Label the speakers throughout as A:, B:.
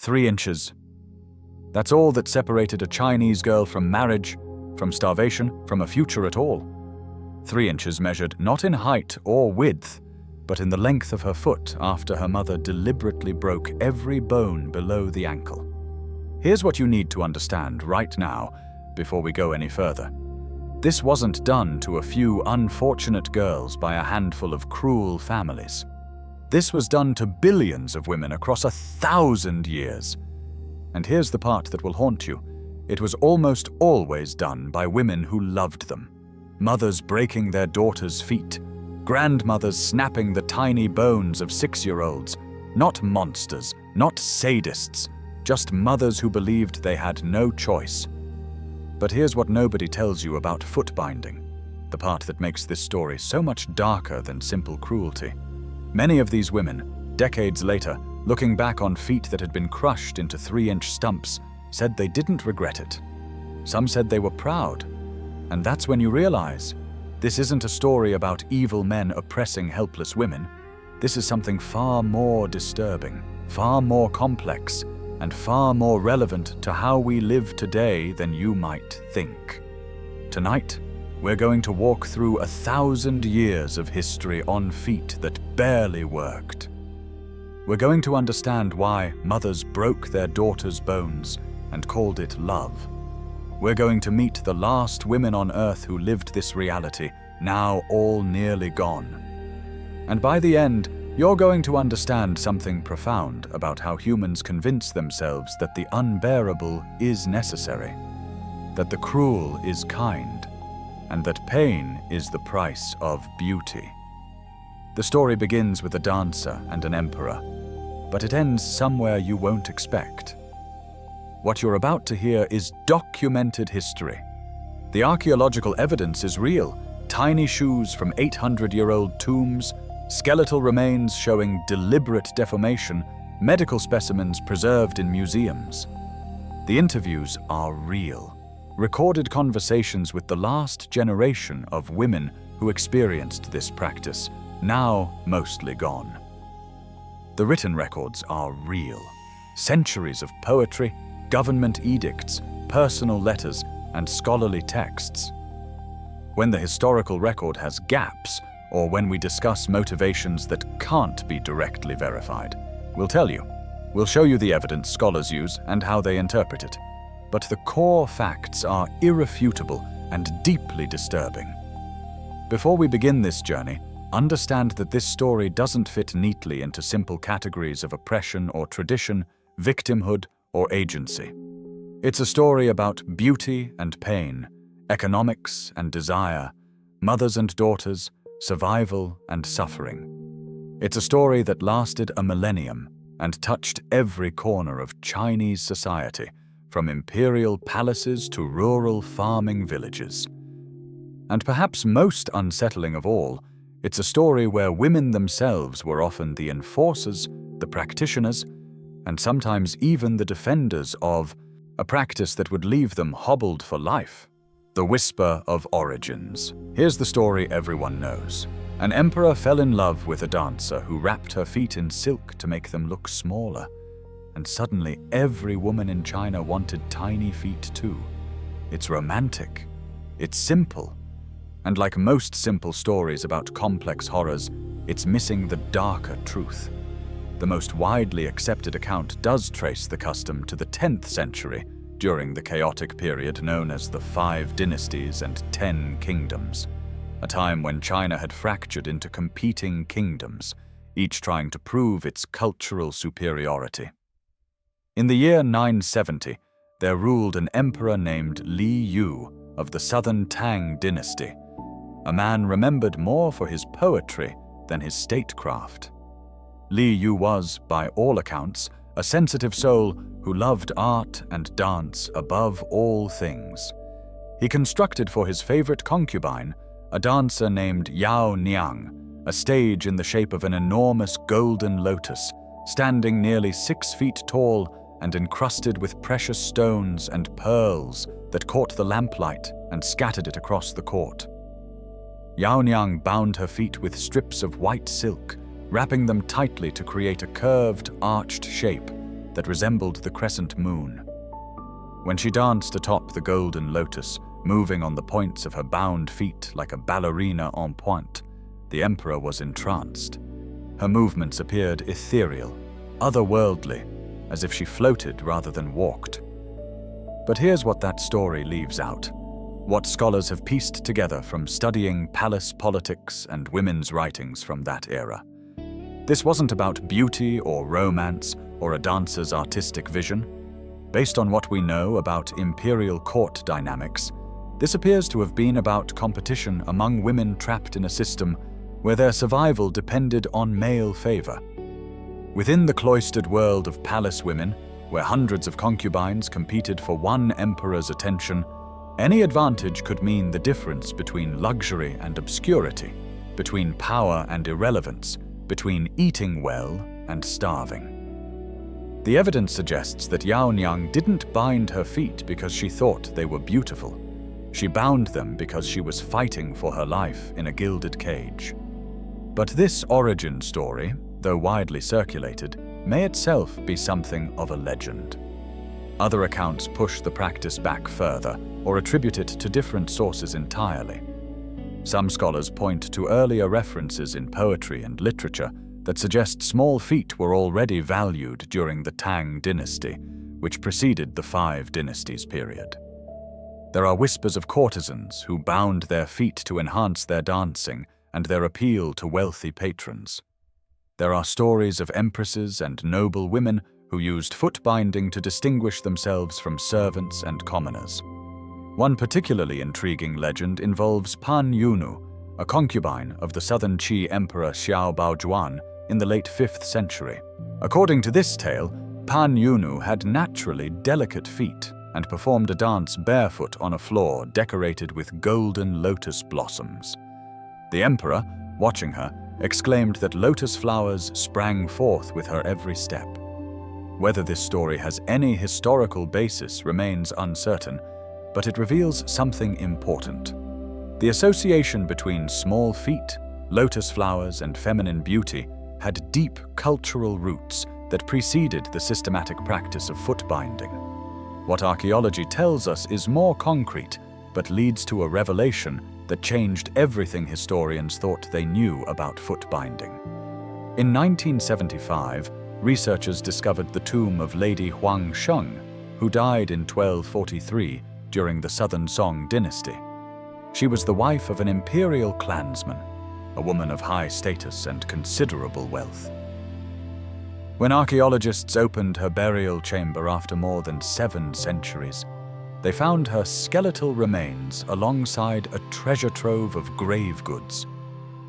A: 3 inches. That's all that separated a Chinese girl from marriage, from starvation, from a future at all. 3 inches measured not in height or width, but in the length of her foot after her mother deliberately broke every bone below the ankle. Here's what you need to understand right now before we go any further. This wasn't done to a few unfortunate girls by a handful of cruel families. This was done to billions of women across 1,000 years. And here's the part that will haunt you. It was almost always done by women who loved them. Mothers breaking their daughters' feet, grandmothers snapping the tiny bones of 6-year-olds, not monsters, not sadists, just mothers who believed they had no choice. But here's what nobody tells you about foot binding, the part that makes this story so much darker than simple cruelty. Many of these women, decades later, looking back on feet that had been crushed into 3-inch stumps, said they didn't regret it. Some said they were proud. And that's when you realize, this isn't a story about evil men oppressing helpless women. This is something far more disturbing, far more complex, and far more relevant to how we live today than you might think. Tonight, we're going to walk through 1,000 years of history on feet that barely worked. We're going to understand why mothers broke their daughters' bones and called it love. We're going to meet the last women on Earth who lived this reality, now all nearly gone. And by the end, you're going to understand something profound about how humans convince themselves that the unbearable is necessary, that the cruel is kind, and that pain is the price of beauty. The story begins with a dancer and an emperor, but it ends somewhere you won't expect. What you're about to hear is documented history. The archaeological evidence is real. Tiny shoes from 800-year-old tombs, skeletal remains showing deliberate deformation, medical specimens preserved in museums. The interviews are real. Recorded conversations with the last generation of women who experienced this practice, now mostly gone. The written records are real. Centuries of poetry, government edicts, personal letters, and scholarly texts. When the historical record has gaps, or when we discuss motivations that can't be directly verified, we'll tell you. We'll show you the evidence scholars use and how they interpret it. But the core facts are irrefutable and deeply disturbing. Before we begin this journey, understand that this story doesn't fit neatly into simple categories of oppression or tradition, victimhood or agency. It's a story about beauty and pain, economics and desire, mothers and daughters, survival and suffering. It's a story that lasted a millennium and touched every corner of Chinese society, from imperial palaces to rural farming villages. And perhaps most unsettling of all, it's a story where women themselves were often the enforcers, the practitioners, and sometimes even the defenders of a practice that would leave them hobbled for life. The Whisper of Origins. Here's the story everyone knows. An emperor fell in love with a dancer who wrapped her feet in silk to make them look smaller. And suddenly every woman in China wanted tiny feet too. It's romantic. It's simple. And like most simple stories about complex horrors, it's missing the darker truth. The most widely accepted account does trace the custom to the 10th century, during the chaotic period known as the 5 dynasties and 10 kingdoms, a time when China had fractured into competing kingdoms, each trying to prove its cultural superiority. In the year 970, there ruled an emperor named Li Yu of the southern Tang dynasty, a man remembered more for his poetry than his statecraft. Li Yu was, by all accounts, a sensitive soul who loved art and dance above all things. He constructed for his favorite concubine, a dancer named Yao Niang, a stage in the shape of an enormous golden lotus, standing nearly 6 feet tall and encrusted with precious stones and pearls that caught the lamplight and scattered it across the court. Yao Niang bound her feet with strips of white silk, wrapping them tightly to create a curved, arched shape, that resembled the crescent moon. When she danced atop the golden lotus, moving on the points of her bound feet like a ballerina en pointe, the emperor was entranced. Her movements appeared ethereal, otherworldly, as if she floated rather than walked. But here's what that story leaves out, what scholars have pieced together from studying palace politics and women's writings from that era. This wasn't about beauty or romance or a dancer's artistic vision. Based on what we know about imperial court dynamics, this appears to have been about competition among women trapped in a system where their survival depended on male favor. Within the cloistered world of palace women, where hundreds of concubines competed for one emperor's attention, any advantage could mean the difference between luxury and obscurity, between power and irrelevance, between eating well and starving. The evidence suggests that Yao Niang didn't bind her feet because she thought they were beautiful. She bound them because she was fighting for her life in a gilded cage. But this origin story, though widely circulated, may itself be something of a legend. Other accounts push the practice back further or attribute it to different sources entirely. Some scholars point to earlier references in poetry and literature that suggest small feet were already valued during the Tang dynasty, which preceded the Five Dynasties period. There are whispers of courtesans who bound their feet to enhance their dancing and their appeal to wealthy patrons. There are stories of empresses and noble women who used foot binding to distinguish themselves from servants and commoners. One particularly intriguing legend involves Pan Yunu, a concubine of the southern Qi emperor Xiao Baozhuan in the late 5th century. According to this tale, Pan Yunu had naturally delicate feet and performed a dance barefoot on a floor decorated with golden lotus blossoms. The emperor, watching her, exclaimed that lotus flowers sprang forth with her every step. Whether this story has any historical basis remains uncertain, but it reveals something important. The association between small feet, lotus flowers, and feminine beauty had deep cultural roots that preceded the systematic practice of foot binding. What archaeology tells us is more concrete, but leads to a revelation that changed everything historians thought they knew about foot binding. In 1975, researchers discovered the tomb of Lady Huang Sheng, who died in 1243 during the Southern Song dynasty. She was the wife of an imperial clansman, a woman of high status and considerable wealth. When archaeologists opened her burial chamber after more than 7 centuries, they found her skeletal remains alongside a treasure trove of grave goods: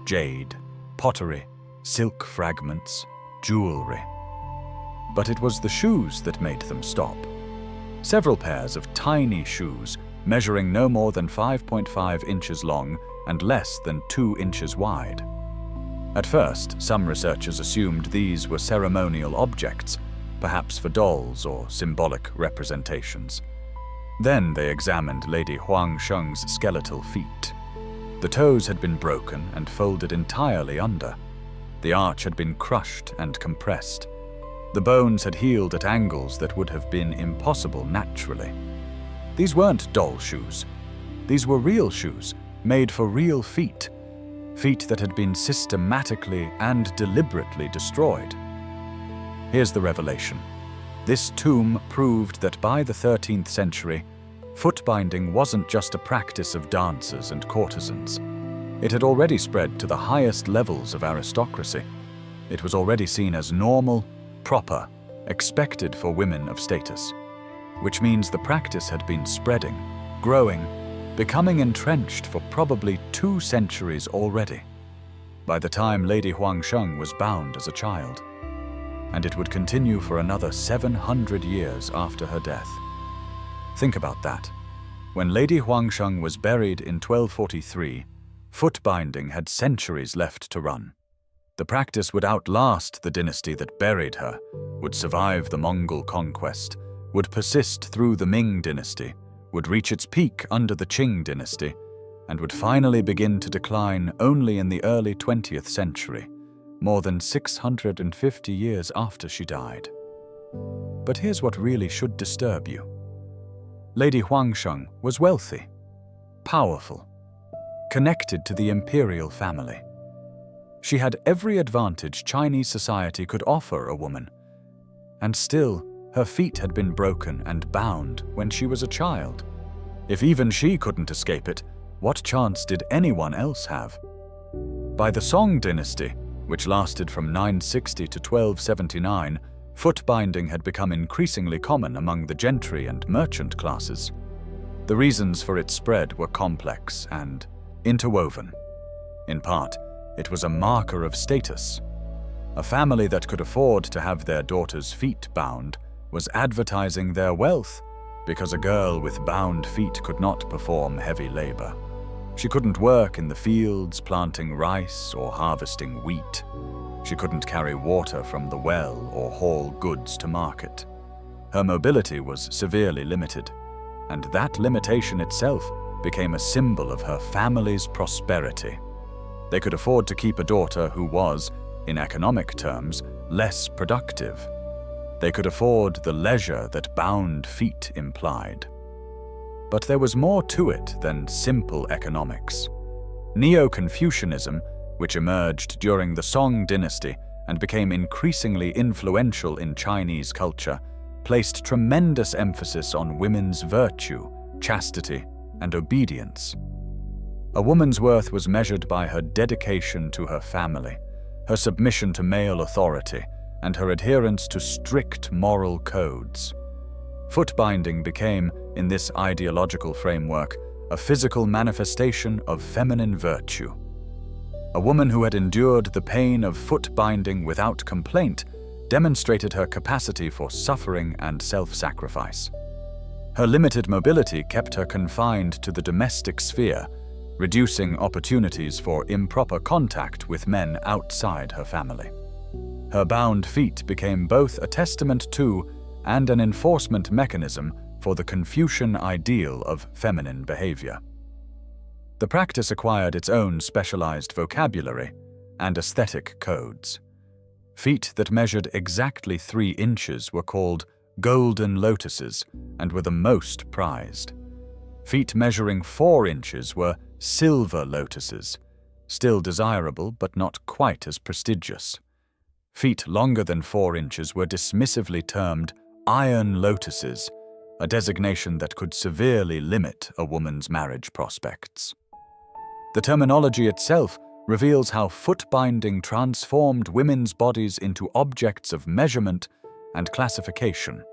A: jade, pottery, silk fragments, jewelry. But it was the shoes that made them stop. Several pairs of tiny shoes, measuring no more than 5.5 inches long and less than 2 inches wide. At first, some researchers assumed these were ceremonial objects, perhaps for dolls or symbolic representations. Then they examined Lady Huang Sheng's skeletal feet. The toes had been broken and folded entirely under. The arch had been crushed and compressed. The bones had healed at angles that would have been impossible naturally. These weren't doll shoes. These were real shoes, made for real feet. Feet that had been systematically and deliberately destroyed. Here's the revelation. This tomb proved that by the 13th century, foot binding wasn't just a practice of dancers and courtesans. It had already spread to the highest levels of aristocracy. It was already seen as normal, proper, expected for women of status, which means the practice had been spreading, growing, becoming entrenched for probably 2 centuries already, by the time Lady Huang Sheng was bound as a child. And it would continue for another 700 years after her death. Think about that. When Lady Huang Sheng was buried in 1243, foot binding had centuries left to run. The practice would outlast the dynasty that buried her, would survive the Mongol conquest, would persist through the Ming dynasty, would reach its peak under the Qing dynasty, and would finally begin to decline only in the early 20th century, more than 650 years after she died. But here's what really should disturb you. Lady Huangsheng was wealthy, powerful, connected to the imperial family. She had every advantage Chinese society could offer a woman, and still her feet had been broken and bound when she was a child. If even she couldn't escape it, what chance did anyone else have? By the Song dynasty, which lasted from 960 to 1279, foot binding had become increasingly common among the gentry and merchant classes. The reasons for its spread were complex and interwoven. In part, it was a marker of status. A family that could afford to have their daughters' feet bound was advertising their wealth, because a girl with bound feet could not perform heavy labor. She couldn't work in the fields planting rice or harvesting wheat. She couldn't carry water from the well or haul goods to market. Her mobility was severely limited, and that limitation itself became a symbol of her family's prosperity. They could afford to keep a daughter who was, in economic terms, less productive. They could afford the leisure that bound feet implied. But there was more to it than simple economics. Neo-Confucianism, which emerged during the Song dynasty and became increasingly influential in Chinese culture, placed tremendous emphasis on women's virtue, chastity, and obedience. A woman's worth was measured by her dedication to her family, her submission to male authority, and her adherence to strict moral codes. Foot binding became, in this ideological framework, a physical manifestation of feminine virtue. A woman who had endured the pain of foot binding without complaint demonstrated her capacity for suffering and self-sacrifice. Her limited mobility kept her confined to the domestic sphere, reducing opportunities for improper contact with men outside her family. Her bound feet became both a testament to and an enforcement mechanism for the Confucian ideal of feminine behavior. The practice acquired its own specialized vocabulary and aesthetic codes. Feet that measured exactly 3 inches were called golden lotuses and were the most prized. Feet measuring 4 inches were silver lotuses, still desirable but not quite as prestigious. Feet longer than 4 inches were dismissively termed iron lotuses, a designation that could severely limit a woman's marriage prospects. The terminology itself reveals how foot binding transformed women's bodies into objects of measurement and classification,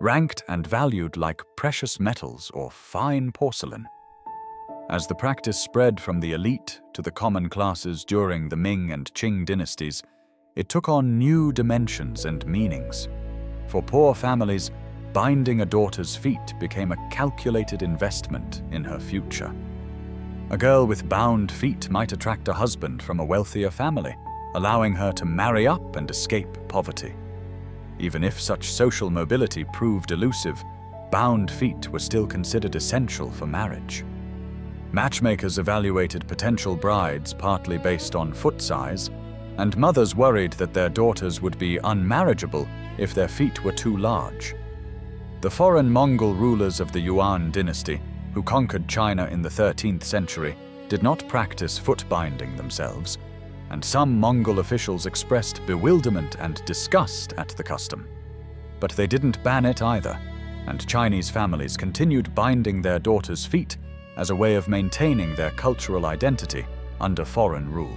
A: ranked and valued like precious metals or fine porcelain. As the practice spread from the elite to the common classes during the Ming and Qing dynasties, it took on new dimensions and meanings. For poor families, binding a daughter's feet became a calculated investment in her future. A girl with bound feet might attract a husband from a wealthier family, allowing her to marry up and escape poverty. Even if such social mobility proved elusive, bound feet were still considered essential for marriage. Matchmakers evaluated potential brides partly based on foot size, and mothers worried that their daughters would be unmarriageable if their feet were too large. The foreign Mongol rulers of the Yuan dynasty, who conquered China in the 13th century, did not practice foot binding themselves, and some Mongol officials expressed bewilderment and disgust at the custom. But they didn't ban it either, and Chinese families continued binding their daughters' feet as a way of maintaining their cultural identity under foreign rule.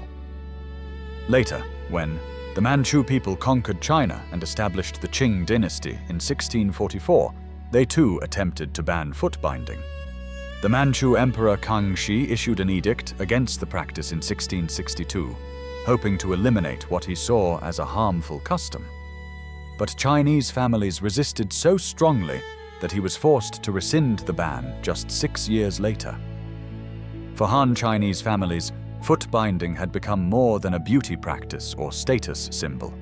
A: Later, when the Manchu people conquered China and established the Qing dynasty in 1644, they too attempted to ban foot binding. The Manchu Emperor Kangxi issued an edict against the practice in 1662, hoping to eliminate what he saw as a harmful custom. But Chinese families resisted so strongly that he was forced to rescind the ban just 6 years later. For Han Chinese families, foot binding had become more than a beauty practice or status symbol.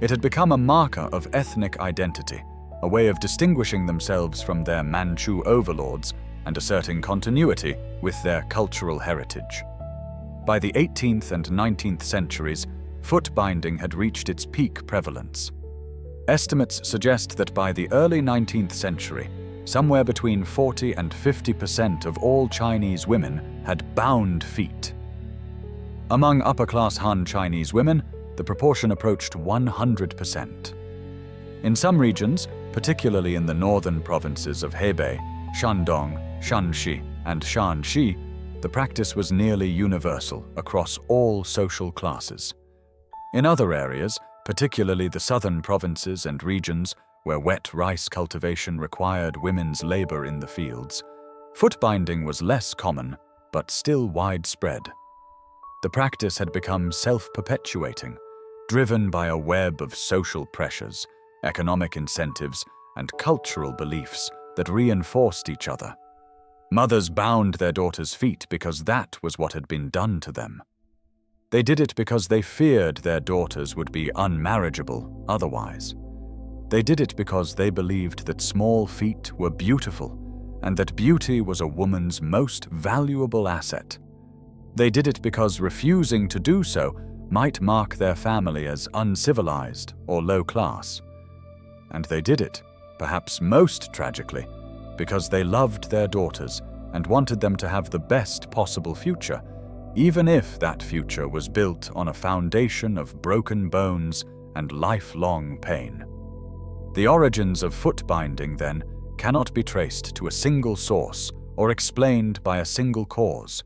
A: It had become a marker of ethnic identity, a way of distinguishing themselves from their Manchu overlords and asserting continuity with their cultural heritage. By the 18th and 19th centuries, foot binding had reached its peak prevalence. Estimates suggest that by the early 19th century, somewhere between 40 and 50% of all Chinese women had bound feet. Among upper-class Han Chinese women, the proportion approached 100%. In some regions, particularly in the northern provinces of Hebei, Shandong, Shanxi, and Shanxi, the practice was nearly universal across all social classes. In other areas, particularly the southern provinces and regions where wet rice cultivation required women's labor in the fields, foot binding was less common, but still widespread. The practice had become self-perpetuating, driven by a web of social pressures, economic incentives, and cultural beliefs that reinforced each other. Mothers bound their daughters' feet because that was what had been done to them. They did it because they feared their daughters would be unmarriageable otherwise. They did it because they believed that small feet were beautiful and that beauty was a woman's most valuable asset. They did it because refusing to do so might mark their family as uncivilized or low class. And they did it, perhaps most tragically, because they loved their daughters and wanted them to have the best possible future, even if that future was built on a foundation of broken bones and lifelong pain. The origins of foot binding, then, cannot be traced to a single source or explained by a single cause.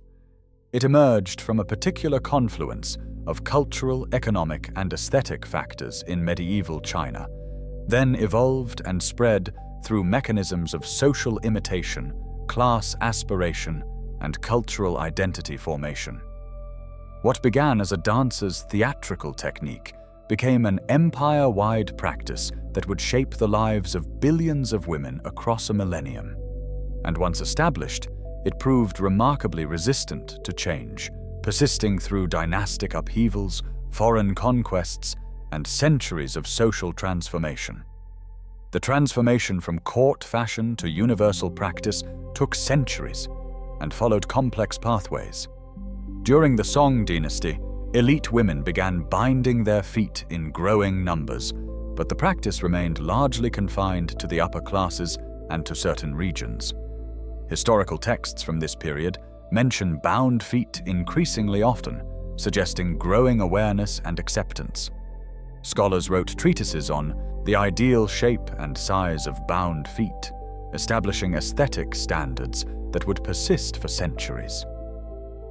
A: It emerged from a particular confluence of cultural, economic, and aesthetic factors in medieval China, then evolved and spread through mechanisms of social imitation, class aspiration, and cultural identity formation. What began as a dancer's theatrical technique became an empire-wide practice that would shape the lives of billions of women across a millennium. And once established, it proved remarkably resistant to change, persisting through dynastic upheavals, foreign conquests, and centuries of social transformation. The transformation from court fashion to universal practice took centuries and followed complex pathways. During the Song dynasty, elite women began binding their feet in growing numbers, but the practice remained largely confined to the upper classes and to certain regions. Historical texts from this period mention bound feet increasingly often, suggesting growing awareness and acceptance. Scholars wrote treatises on the ideal shape and size of bound feet, establishing aesthetic standards that would persist for centuries.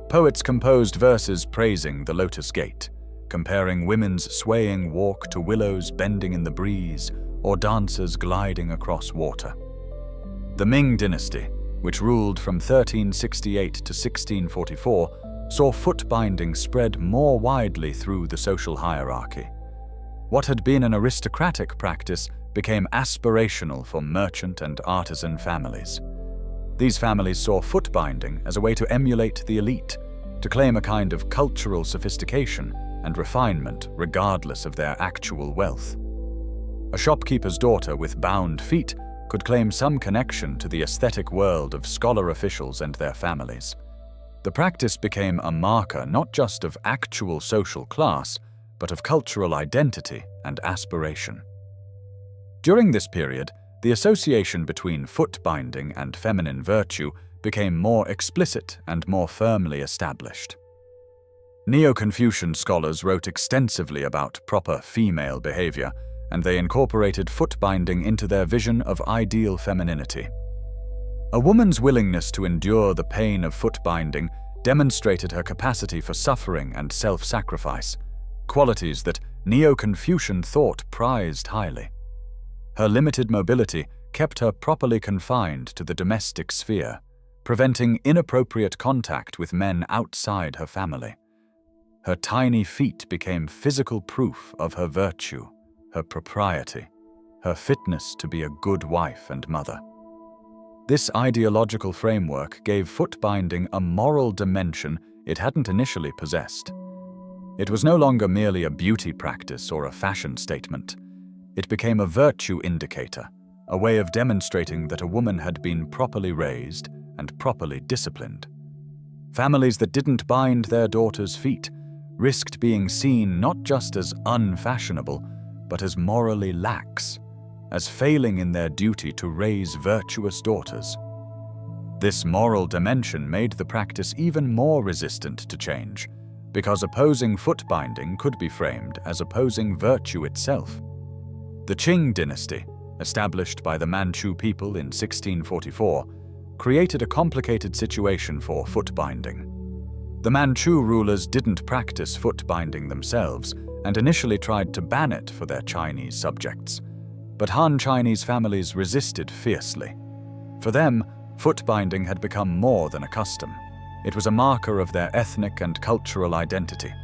A: Poets composed verses praising the lotus gait, comparing women's swaying walk to willows bending in the breeze or dancers gliding across water. The Ming dynasty, which ruled from 1368 to 1644, saw foot binding spread more widely through the social hierarchy. What had been an aristocratic practice became aspirational for merchant and artisan families. These families saw foot binding as a way to emulate the elite, to claim a kind of cultural sophistication and refinement regardless of their actual wealth. A shopkeeper's daughter with bound feet could claim some connection to the aesthetic world of scholar officials and their families. The practice became a marker not just of actual social class, but of cultural identity and aspiration. During this period, the association between foot binding and feminine virtue became more explicit and more firmly established. Neo-Confucian scholars wrote extensively about proper female behavior, and they incorporated foot binding into their vision of ideal femininity. A woman's willingness to endure the pain of foot binding demonstrated her capacity for suffering and self-sacrifice, qualities that Neo-Confucian thought prized highly. Her limited mobility kept her properly confined to the domestic sphere, preventing inappropriate contact with men outside her family. Her tiny feet became physical proof of her virtue, her propriety, her fitness to be a good wife and mother. This ideological framework gave foot binding a moral dimension it hadn't initially possessed. It was no longer merely a beauty practice or a fashion statement. It became a virtue indicator, a way of demonstrating that a woman had been properly raised and properly disciplined. Families that didn't bind their daughters' feet risked being seen not just as unfashionable, but as morally lax, as failing in their duty to raise virtuous daughters. This moral dimension made the practice even more resistant to change, because opposing foot binding could be framed as opposing virtue itself. The Qing dynasty, established by the Manchu people in 1644, created a complicated situation for foot binding. The Manchu rulers didn't practice foot binding themselves and initially tried to ban it for their Chinese subjects. But Han Chinese families resisted fiercely. For them, foot binding had become more than a custom. It was a marker of their ethnic and cultural identity.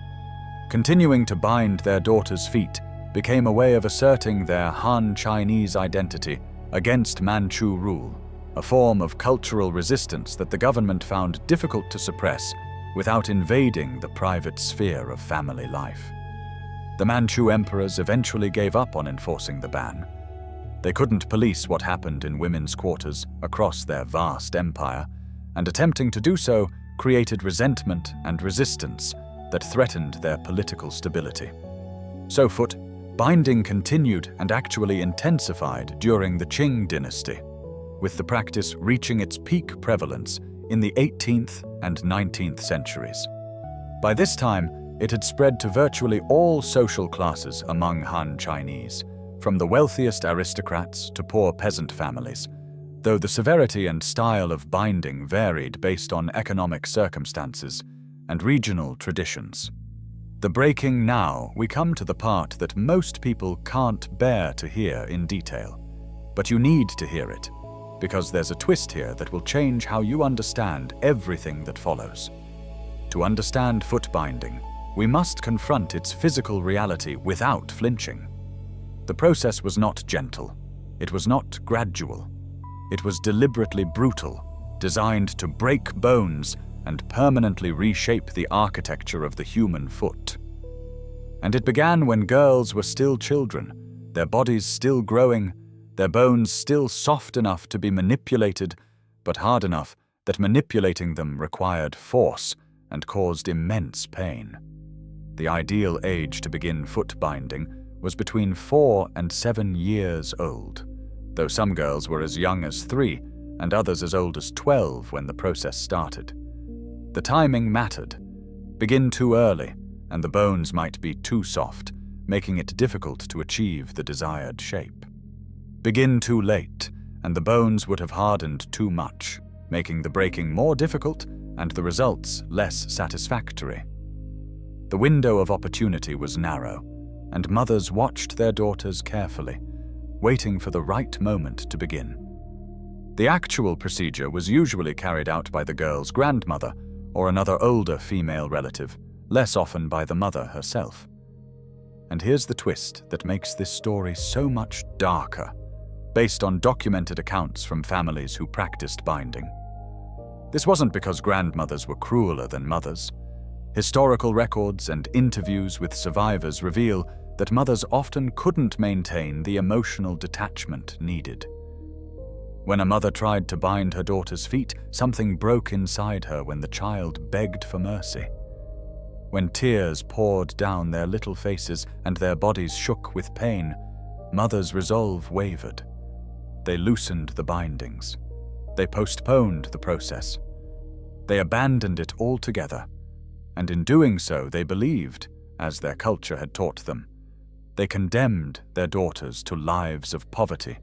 A: Continuing to bind their daughters' feet became a way of asserting their Han Chinese identity against Manchu rule, a form of cultural resistance that the government found difficult to suppress without invading the private sphere of family life. The Manchu emperors eventually gave up on enforcing the ban. They couldn't police what happened in women's quarters across their vast empire, and attempting to do so created resentment and resistance that threatened their political stability. So foot binding continued and actually intensified during the Qing dynasty, with the practice reaching its peak prevalence in the 18th and 19th centuries. By this time, it had spread to virtually all social classes among Han Chinese, from the wealthiest aristocrats to poor peasant families, though the severity and style of binding varied based on economic circumstances and regional traditions. The breaking now, we come to the part that most people can't bear to hear in detail. But you need to hear it, because there's a twist here that will change how you understand everything that follows. To understand foot binding, we must confront its physical reality without flinching. The process was not gentle. It was not gradual. It was deliberately brutal, designed to break bones and permanently reshape the architecture of the human foot. And it began when girls were still children, their bodies still growing, their bones still soft enough to be manipulated, but hard enough that manipulating them required force and caused immense pain. The ideal age to begin foot binding was between 4 and 7 years old, though some girls were as young as 3 and others as old as 12 when the process started. The timing mattered. Begin too early, and the bones might be too soft, making it difficult to achieve the desired shape. Begin too late, and the bones would have hardened too much, making the breaking more difficult and the results less satisfactory. The window of opportunity was narrow, and mothers watched their daughters carefully, waiting for the right moment to begin. The actual procedure was usually carried out by the girl's grandmother or another older female relative, less often by the mother herself. And here's the twist that makes this story so much darker, based on documented accounts from families who practiced binding. This wasn't because grandmothers were crueler than mothers. Historical records and interviews with survivors reveal that mothers often couldn't maintain the emotional detachment needed. When a mother tried to bind her daughter's feet, something broke inside her when the child begged for mercy. When tears poured down their little faces and their bodies shook with pain, mothers' resolve wavered. They loosened the bindings. They postponed the process. They abandoned it altogether. And in doing so, they believed, as their culture had taught them. They condemned their daughters to lives of poverty,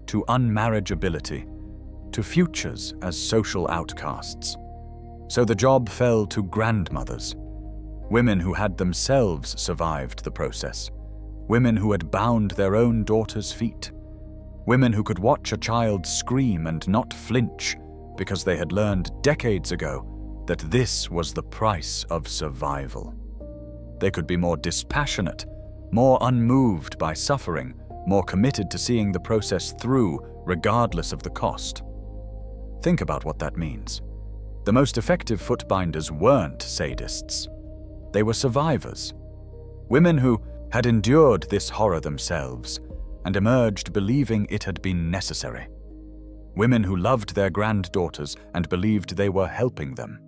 A: to unmarriageability, to futures as social outcasts. So the job fell to grandmothers, women who had themselves survived the process, women who had bound their own daughters' feet, women who could watch a child scream and not flinch because they had learned decades ago that this was the price of survival. They could be more dispassionate, more unmoved by suffering, more committed to seeing the process through regardless of the cost. Think about what that means. The most effective foot binders weren't sadists. They were survivors. Women who had endured this horror themselves and emerged believing it had been necessary. Women who loved their granddaughters and believed they were helping them.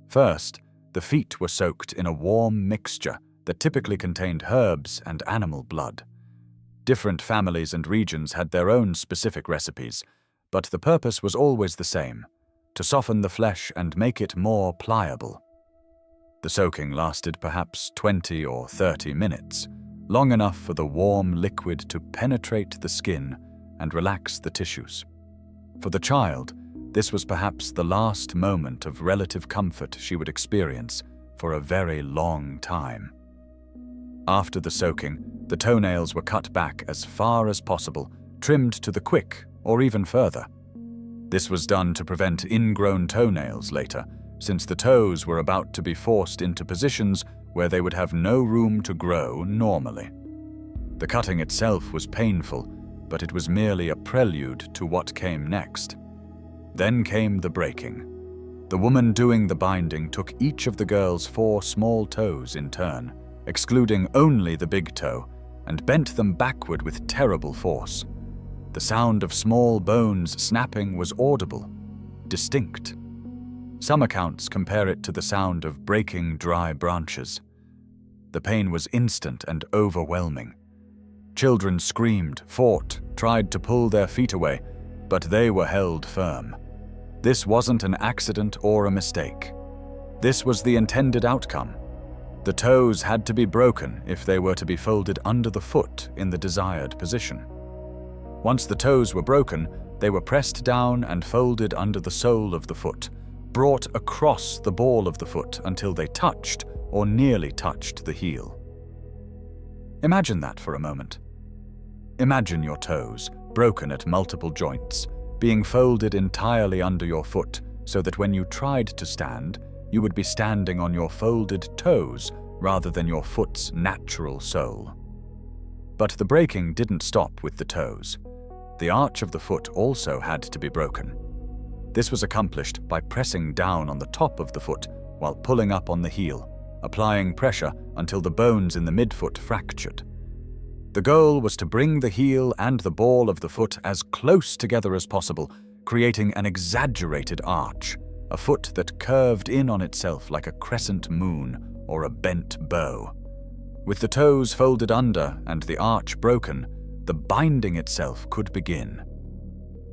A: First, the feet were soaked in a warm mixture that typically contained herbs and animal blood. Different families and regions had their own specific recipes, but the purpose was always the same: to soften the flesh and make it more pliable. The soaking lasted perhaps 20 or 30 minutes, long enough for the warm liquid to penetrate the skin and relax the tissues. For the child, this was perhaps the last moment of relative comfort she would experience for a very long time. After the soaking, the toenails were cut back as far as possible, trimmed to the quick or even further. This was done to prevent ingrown toenails later, since the toes were about to be forced into positions where they would have no room to grow normally. The cutting itself was painful, but it was merely a prelude to what came next. Then came the breaking. The woman doing the binding took each of the girl's 4 small toes in turn, excluding only the big toe, and bent them backward with terrible force. The sound of small bones snapping was audible, distinct. Some accounts compare it to the sound of breaking dry branches. The pain was instant and overwhelming. Children screamed, fought, tried to pull their feet away, but they were held firm. This wasn't an accident or a mistake. This was the intended outcome. The toes had to be broken if they were to be folded under the foot in the desired position. Once the toes were broken, they were pressed down and folded under the sole of the foot, brought across the ball of the foot until they touched or nearly touched the heel. Imagine that for a moment. Imagine your toes, broken at multiple joints, being folded entirely under your foot so that when you tried to stand, you would be standing on your folded toes rather than your foot's natural sole. But the breaking didn't stop with the toes. The arch of the foot also had to be broken. This was accomplished by pressing down on the top of the foot while pulling up on the heel, applying pressure until the bones in the midfoot fractured. The goal was to bring the heel and the ball of the foot as close together as possible, creating an exaggerated arch, a foot that curved in on itself like a crescent moon or a bent bow. With the toes folded under and the arch broken, the binding itself could begin.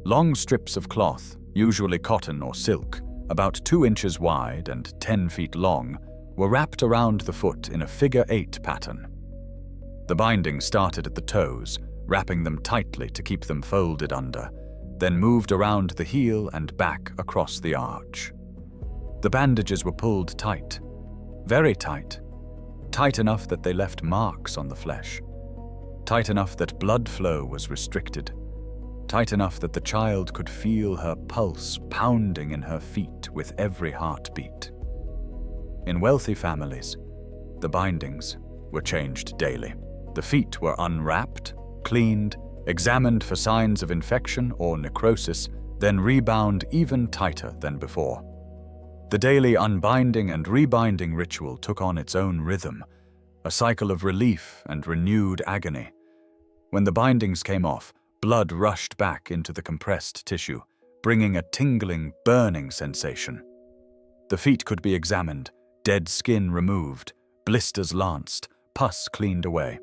A: Long strips of cloth, usually cotton or silk, about 2 inches wide and 10 feet long, were wrapped around the foot in a figure-8 pattern. The binding started at the toes, wrapping them tightly to keep them folded under, then moved around the heel and back across the arch. The bandages were pulled tight, very tight, tight enough that they left marks on the flesh, tight enough that blood flow was restricted, tight enough that the child could feel her pulse pounding in her feet with every heartbeat. In wealthy families, the bindings were changed daily. The feet were unwrapped, cleaned, examined for signs of infection or necrosis, then rebound even tighter than before. The daily unbinding and rebinding ritual took on its own rhythm, a cycle of relief and renewed agony. When the bindings came off, blood rushed back into the compressed tissue, bringing a tingling, burning sensation. The feet could be examined, dead skin removed, blisters lanced, pus cleaned away.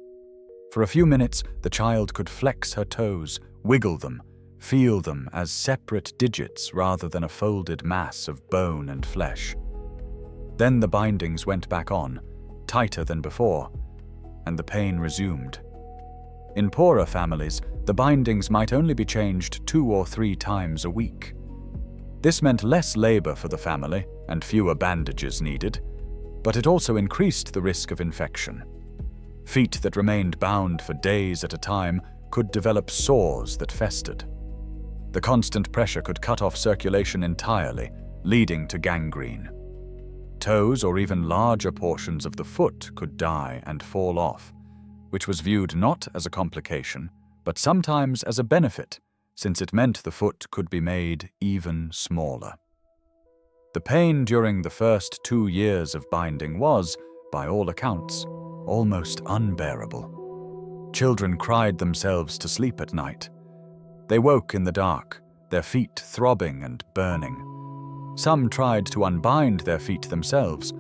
A: For a few minutes, the child could flex her toes, wiggle them, feel them as separate digits rather than a folded mass of bone and flesh. Then the bindings went back on, tighter than before, and the pain resumed. In poorer families, the bindings might only be changed 2 or 3 times a week. This meant less labor for the family and fewer bandages needed, but it also increased the risk of infection. Feet that remained bound for days at a time could develop sores that festered. The constant pressure could cut off circulation entirely, leading to gangrene. Toes or even larger portions of the foot could die and fall off, which was viewed not as a complication, but sometimes as a benefit, since it meant the foot could be made even smaller. The pain during the first 2 years of binding was, by all accounts, almost unbearable. Children cried themselves to sleep at night. They woke in the dark, their feet throbbing and burning. Some tried to unbind their feet themselves,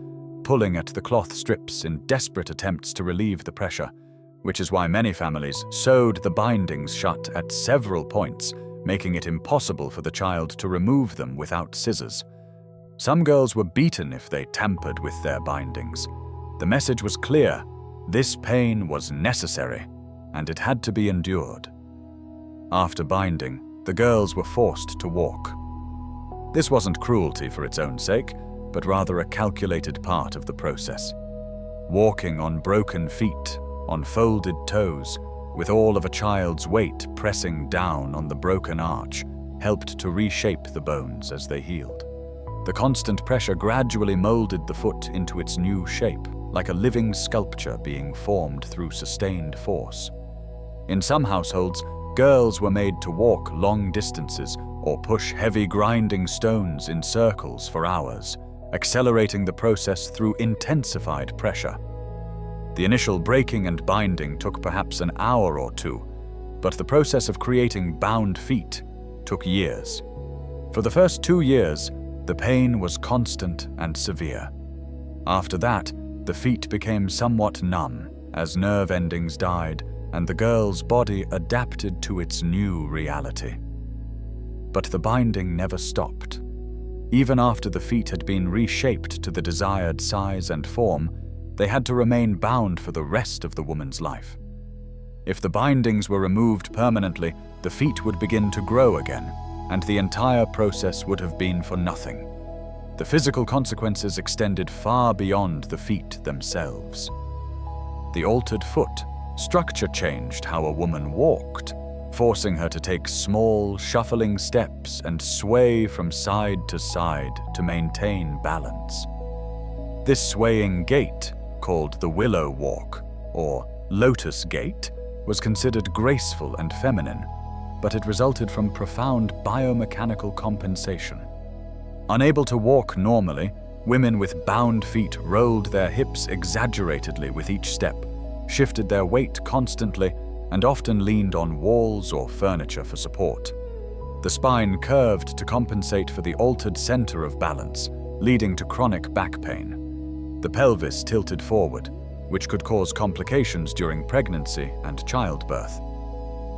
A: pulling at the cloth strips in desperate attempts to relieve the pressure, which is why many families sewed the bindings shut at several points, making it impossible for the child to remove them without scissors. Some girls were beaten if they tampered with their bindings. The message was clear: this pain was necessary, and it had to be endured. After binding, the girls were forced to walk. This wasn't cruelty for its own sake, but rather a calculated part of the process. Walking on broken feet, on folded toes, with all of a child's weight pressing down on the broken arch, helped to reshape the bones as they healed. The constant pressure gradually molded the foot into its new shape, like a living sculpture being formed through sustained force. In some households, girls were made to walk long distances or push heavy grinding stones in circles for hours, accelerating the process through intensified pressure. The initial breaking and binding took perhaps an hour or two, but the process of creating bound feet took years. For the first 2 years, the pain was constant and severe. After that, the feet became somewhat numb as nerve endings died and the girl's body adapted to its new reality. But the binding never stopped. Even after the feet had been reshaped to the desired size and form, they had to remain bound for the rest of the woman's life. If the bindings were removed permanently, the feet would begin to grow again, and the entire process would have been for nothing. The physical consequences extended far beyond the feet themselves. The altered foot structure changed how a woman walked, forcing her to take small, shuffling steps and sway from side to side to maintain balance. This swaying gait, called the willow walk, or lotus gait, was considered graceful and feminine, but it resulted from profound biomechanical compensation. Unable to walk normally, women with bound feet rolled their hips exaggeratedly with each step, shifted their weight constantly, and often leaned on walls or furniture for support. The spine curved to compensate for the altered center of balance, leading to chronic back pain. The pelvis tilted forward, which could cause complications during pregnancy and childbirth.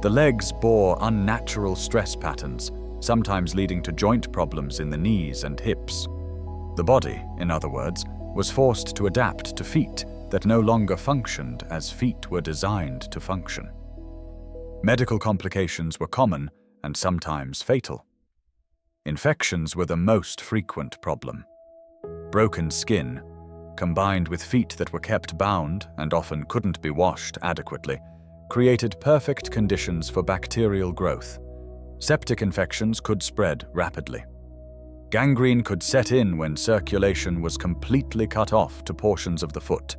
A: The legs bore unnatural stress patterns, sometimes leading to joint problems in the knees and hips. The body, in other words, was forced to adapt to feet that no longer functioned as feet were designed to function. Medical complications were common and sometimes fatal. Infections were the most frequent problem. Broken skin, combined with feet that were kept bound and often couldn't be washed adequately, created perfect conditions for bacterial growth. Septic infections could spread rapidly. Gangrene could set in when circulation was completely cut off to portions of the foot.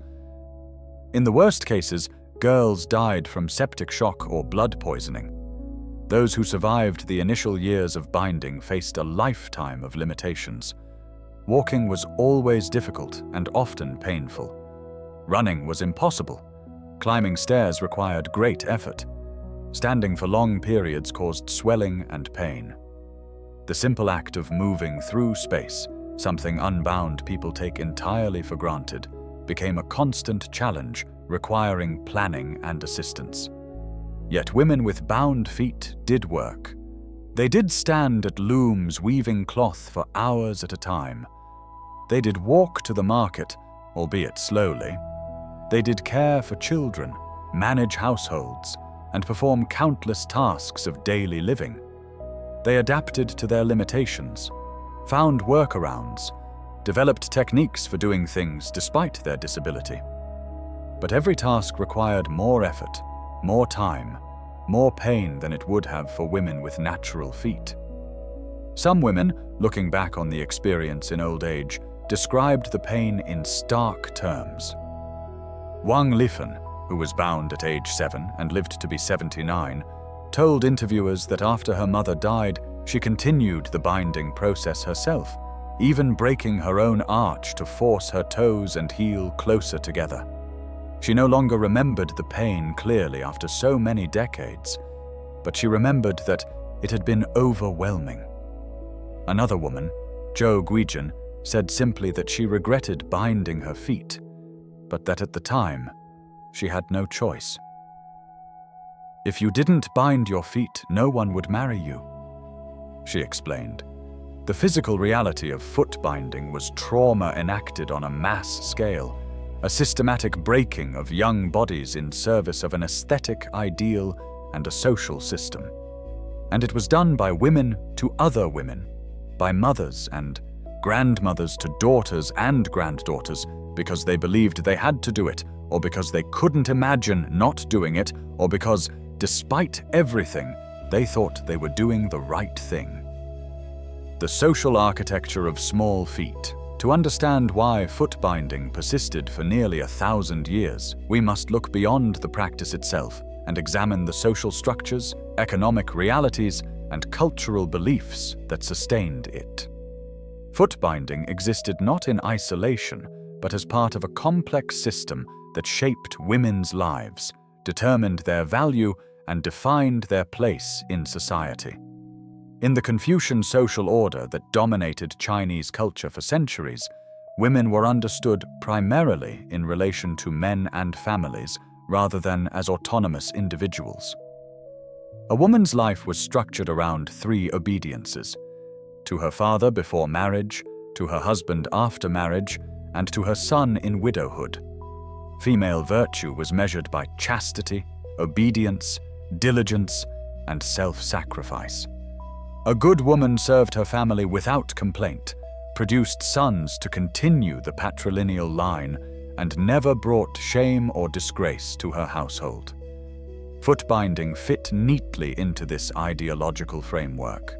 A: In the worst cases, girls died from septic shock or blood poisoning. Those who survived the initial years of binding faced a lifetime of limitations. Walking was always difficult and often painful. Running was impossible. Climbing stairs required great effort. Standing for long periods caused swelling and pain. The simple act of moving through space, something unbound people take entirely for granted, became a constant challenge requiring planning and assistance. Yet women with bound feet did work. They did stand at looms weaving cloth for hours at a time. They did walk to the market, albeit slowly. They did care for children, manage households, and perform countless tasks of daily living. They adapted to their limitations, found workarounds, developed techniques for doing things despite their disability. But every task required more effort, more time, more pain than it would have for women with natural feet. Some women, looking back on the experience in old age, described the pain in stark terms. Wang Lifen, who was bound at age 7 and lived to be 79, told interviewers that after her mother died, she continued the binding process herself, even breaking her own arch to force her toes and heel closer together. She no longer remembered the pain clearly after so many decades, but she remembered that it had been overwhelming. Another woman, Zhou Guijin, said simply that she regretted binding her feet, but that at the time, she had no choice. "If you didn't bind your feet, no one would marry you," she explained. The physical reality of foot binding was trauma enacted on a mass scale, a systematic breaking of young bodies in service of an aesthetic ideal and a social system. And it was done by women to other women, by mothers and grandmothers to daughters and granddaughters, because they believed they had to do it, or because they couldn't imagine not doing it, or because, despite everything, they thought they were doing the right thing. The social architecture of small feet. To understand why foot binding persisted for nearly 1,000 years, we must look beyond the practice itself and examine the social structures, economic realities, and cultural beliefs that sustained it. Foot binding existed not in isolation, but as part of a complex system that shaped women's lives, determined their value, and defined their place in society. In the Confucian social order that dominated Chinese culture for centuries, women were understood primarily in relation to men and families, rather than as autonomous individuals. A woman's life was structured around 3 obediences: to her father before marriage, to her husband after marriage, and to her son in widowhood. Female virtue was measured by chastity, obedience, diligence, and self-sacrifice. A good woman served her family without complaint, produced sons to continue the patrilineal line, and never brought shame or disgrace to her household. Foot binding fit neatly into this ideological framework.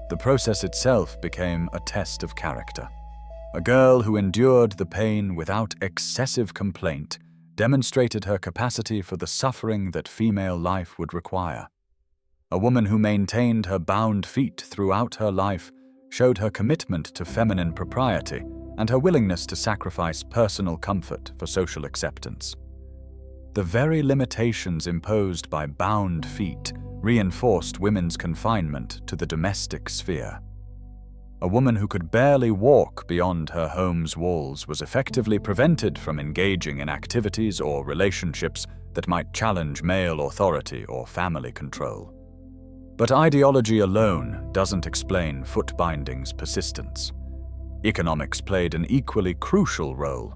A: The process itself became a test of character. A girl who endured the pain without excessive complaint demonstrated her capacity for the suffering that female life would require. A woman who maintained her bound feet throughout her life showed her commitment to feminine propriety and her willingness to sacrifice personal comfort for social acceptance. The very limitations imposed by bound feet reinforced women's confinement to the domestic sphere. A woman who could barely walk beyond her home's walls was effectively prevented from engaging in activities or relationships that might challenge male authority or family control. But ideology alone doesn't explain foot binding's persistence. Economics played an equally crucial role,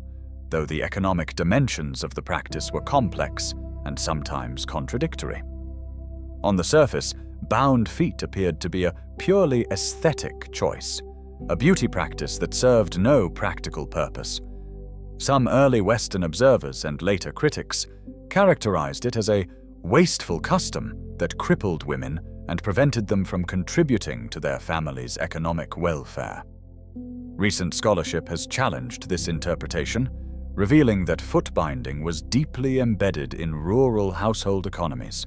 A: though the economic dimensions of the practice were complex and sometimes contradictory. On the surface, bound feet appeared to be a purely aesthetic choice, a beauty practice that served no practical purpose. Some early Western observers and later critics characterized it as a wasteful custom that crippled women and prevented them from contributing to their family's economic welfare. Recent scholarship has challenged this interpretation, revealing that foot binding was deeply embedded in rural household economies.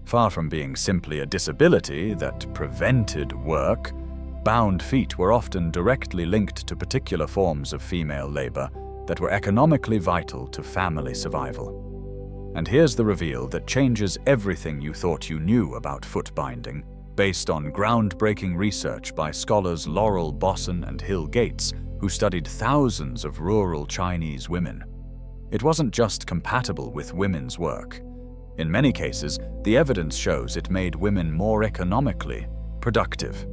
A: Far from being simply a disability that prevented work, bound feet were often directly linked to particular forms of female labor that were economically vital to family survival. And here's the reveal that changes everything you thought you knew about foot binding, based on groundbreaking research by scholars Laurel Bosson and Hill Gates, who studied thousands of rural Chinese women. It wasn't just compatible with women's work. In many cases, the evidence shows it made women more economically productive.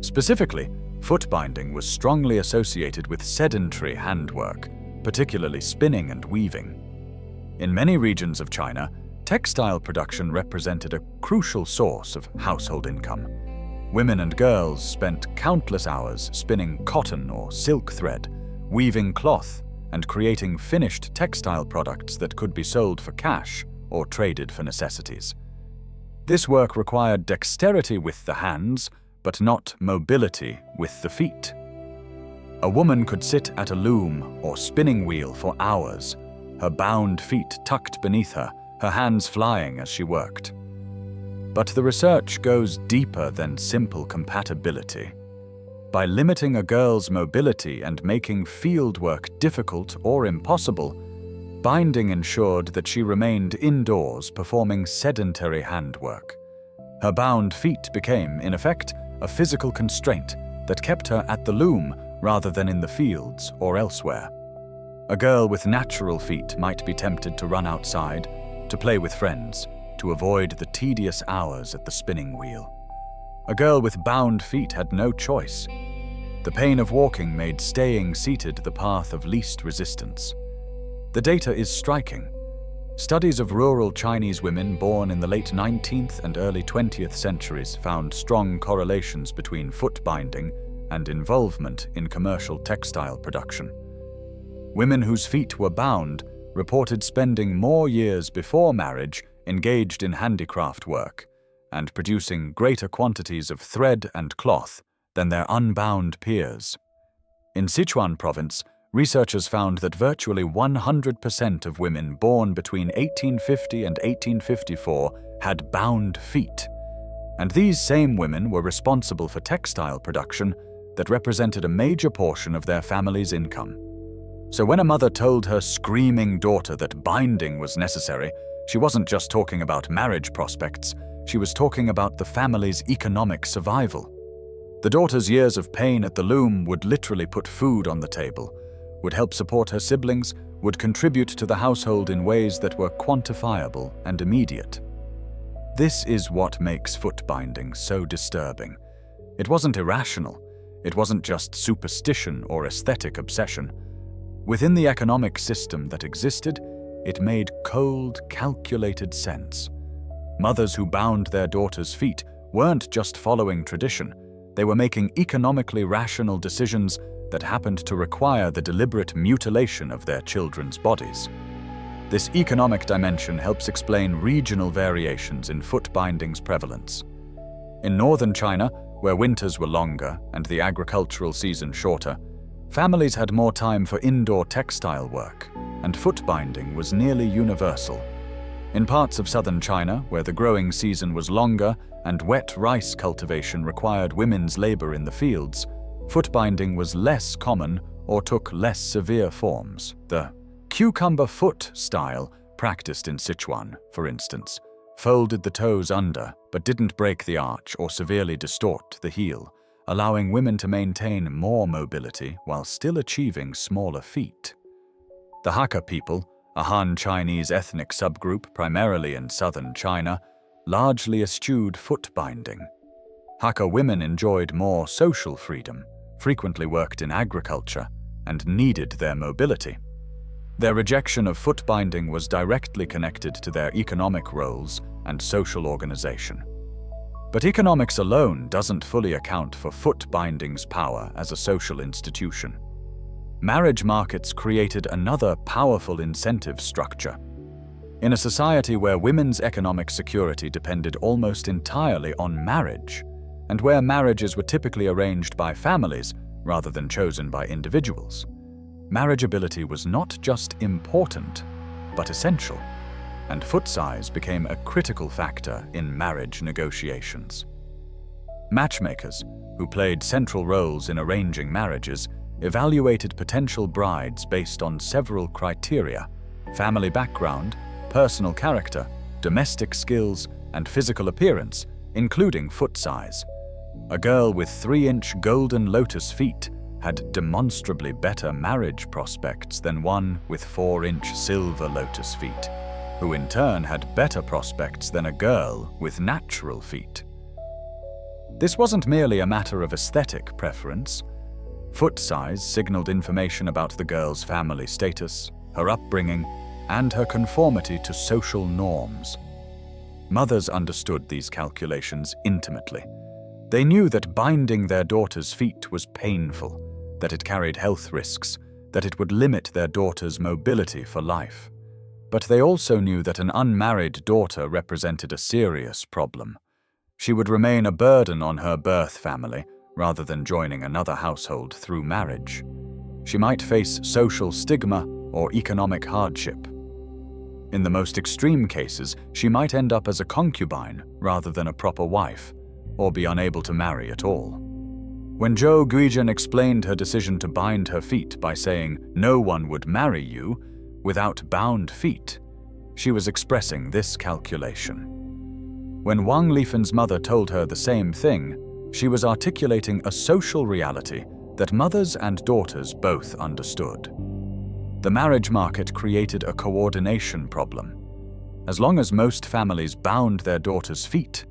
A: Specifically, foot binding was strongly associated with sedentary handwork, particularly spinning and weaving. In many regions of China, textile production represented a crucial source of household income. Women and girls spent countless hours spinning cotton or silk thread, weaving cloth, and creating finished textile products that could be sold for cash or traded for necessities. This work required dexterity with the hands, but not mobility with the feet. A woman could sit at a loom or spinning wheel for hours, her bound feet tucked beneath her, her hands flying as she worked. But the research goes deeper than simple compatibility. By limiting a girl's mobility and making field work difficult or impossible, binding ensured that she remained indoors performing sedentary handwork. Her bound feet became, in effect, a physical constraint that kept her at the loom rather than in the fields or elsewhere. A girl with natural feet might be tempted to run outside, to play with friends, to avoid the tedious hours at the spinning wheel. A girl with bound feet had no choice. The pain of walking made staying seated the path of least resistance. The data is striking. Studies of rural Chinese women born in the late 19th and early 20th centuries found strong correlations between foot binding and involvement in commercial textile production. Women whose feet were bound reported spending more years before marriage engaged in handicraft work and producing greater quantities of thread and cloth than their unbound peers. In Sichuan province, researchers found that virtually 100% of women born between 1850 and 1854 had bound feet, and these same women were responsible for textile production that represented a major portion of their family's income. So when a mother told her screaming daughter that binding was necessary, she wasn't just talking about marriage prospects, she was talking about the family's economic survival. The daughter's years of pain at the loom would literally put food on the table, would help support her siblings, would contribute to the household in ways that were quantifiable and immediate. This is what makes foot binding so disturbing. It wasn't irrational. It wasn't just superstition or aesthetic obsession. Within the economic system that existed, it made cold, calculated sense. Mothers who bound their daughters' feet weren't just following tradition. They were making economically rational decisions that happened to require the deliberate mutilation of their children's bodies. This economic dimension helps explain regional variations in foot binding's prevalence. In northern China, where winters were longer and the agricultural season shorter, families had more time for indoor textile work, and foot binding was nearly universal. In parts of southern China, where the growing season was longer and wet rice cultivation required women's labor in the fields, foot binding was less common or took less severe forms. The cucumber foot style, practiced in Sichuan, for instance, folded the toes under but didn't break the arch or severely distort the heel, allowing women to maintain more mobility while still achieving smaller feet. The Hakka people, a Han Chinese ethnic subgroup primarily in southern China, largely eschewed foot binding. Hakka women enjoyed more social freedom, frequently worked in agriculture, and needed their mobility. Their rejection of foot binding was directly connected to their economic roles and social organization. But economics alone doesn't fully account for foot binding's power as a social institution. Marriage markets created another powerful incentive structure. In a society where women's economic security depended almost entirely on marriage, and where marriages were typically arranged by families rather than chosen by individuals, marriageability was not just important, but essential, and foot size became a critical factor in marriage negotiations. Matchmakers, who played central roles in arranging marriages, evaluated potential brides based on several criteria: family background, personal character, domestic skills, and physical appearance, including foot size. A girl with 3-inch golden lotus feet had demonstrably better marriage prospects than one with 4-inch silver lotus feet, who in turn had better prospects than a girl with natural feet. This wasn't merely a matter of aesthetic preference. Foot size signaled information about the girl's family status, her upbringing, and her conformity to social norms. Mothers understood these calculations intimately. They knew that binding their daughters' feet was painful, that it carried health risks, that it would limit their daughters' mobility for life. But they also knew that an unmarried daughter represented a serious problem. She would remain a burden on her birth family rather than joining another household through marriage. She might face social stigma or economic hardship. In the most extreme cases, she might end up as a concubine rather than a proper wife, or be unable to marry at all. When Zhou Guizhen explained her decision to bind her feet by saying no one would marry you without bound feet, she was expressing this calculation. When Wang Lifen's mother told her the same thing, she was articulating a social reality that mothers and daughters both understood. The marriage market created a coordination problem. As long as most families bound their daughters' feet,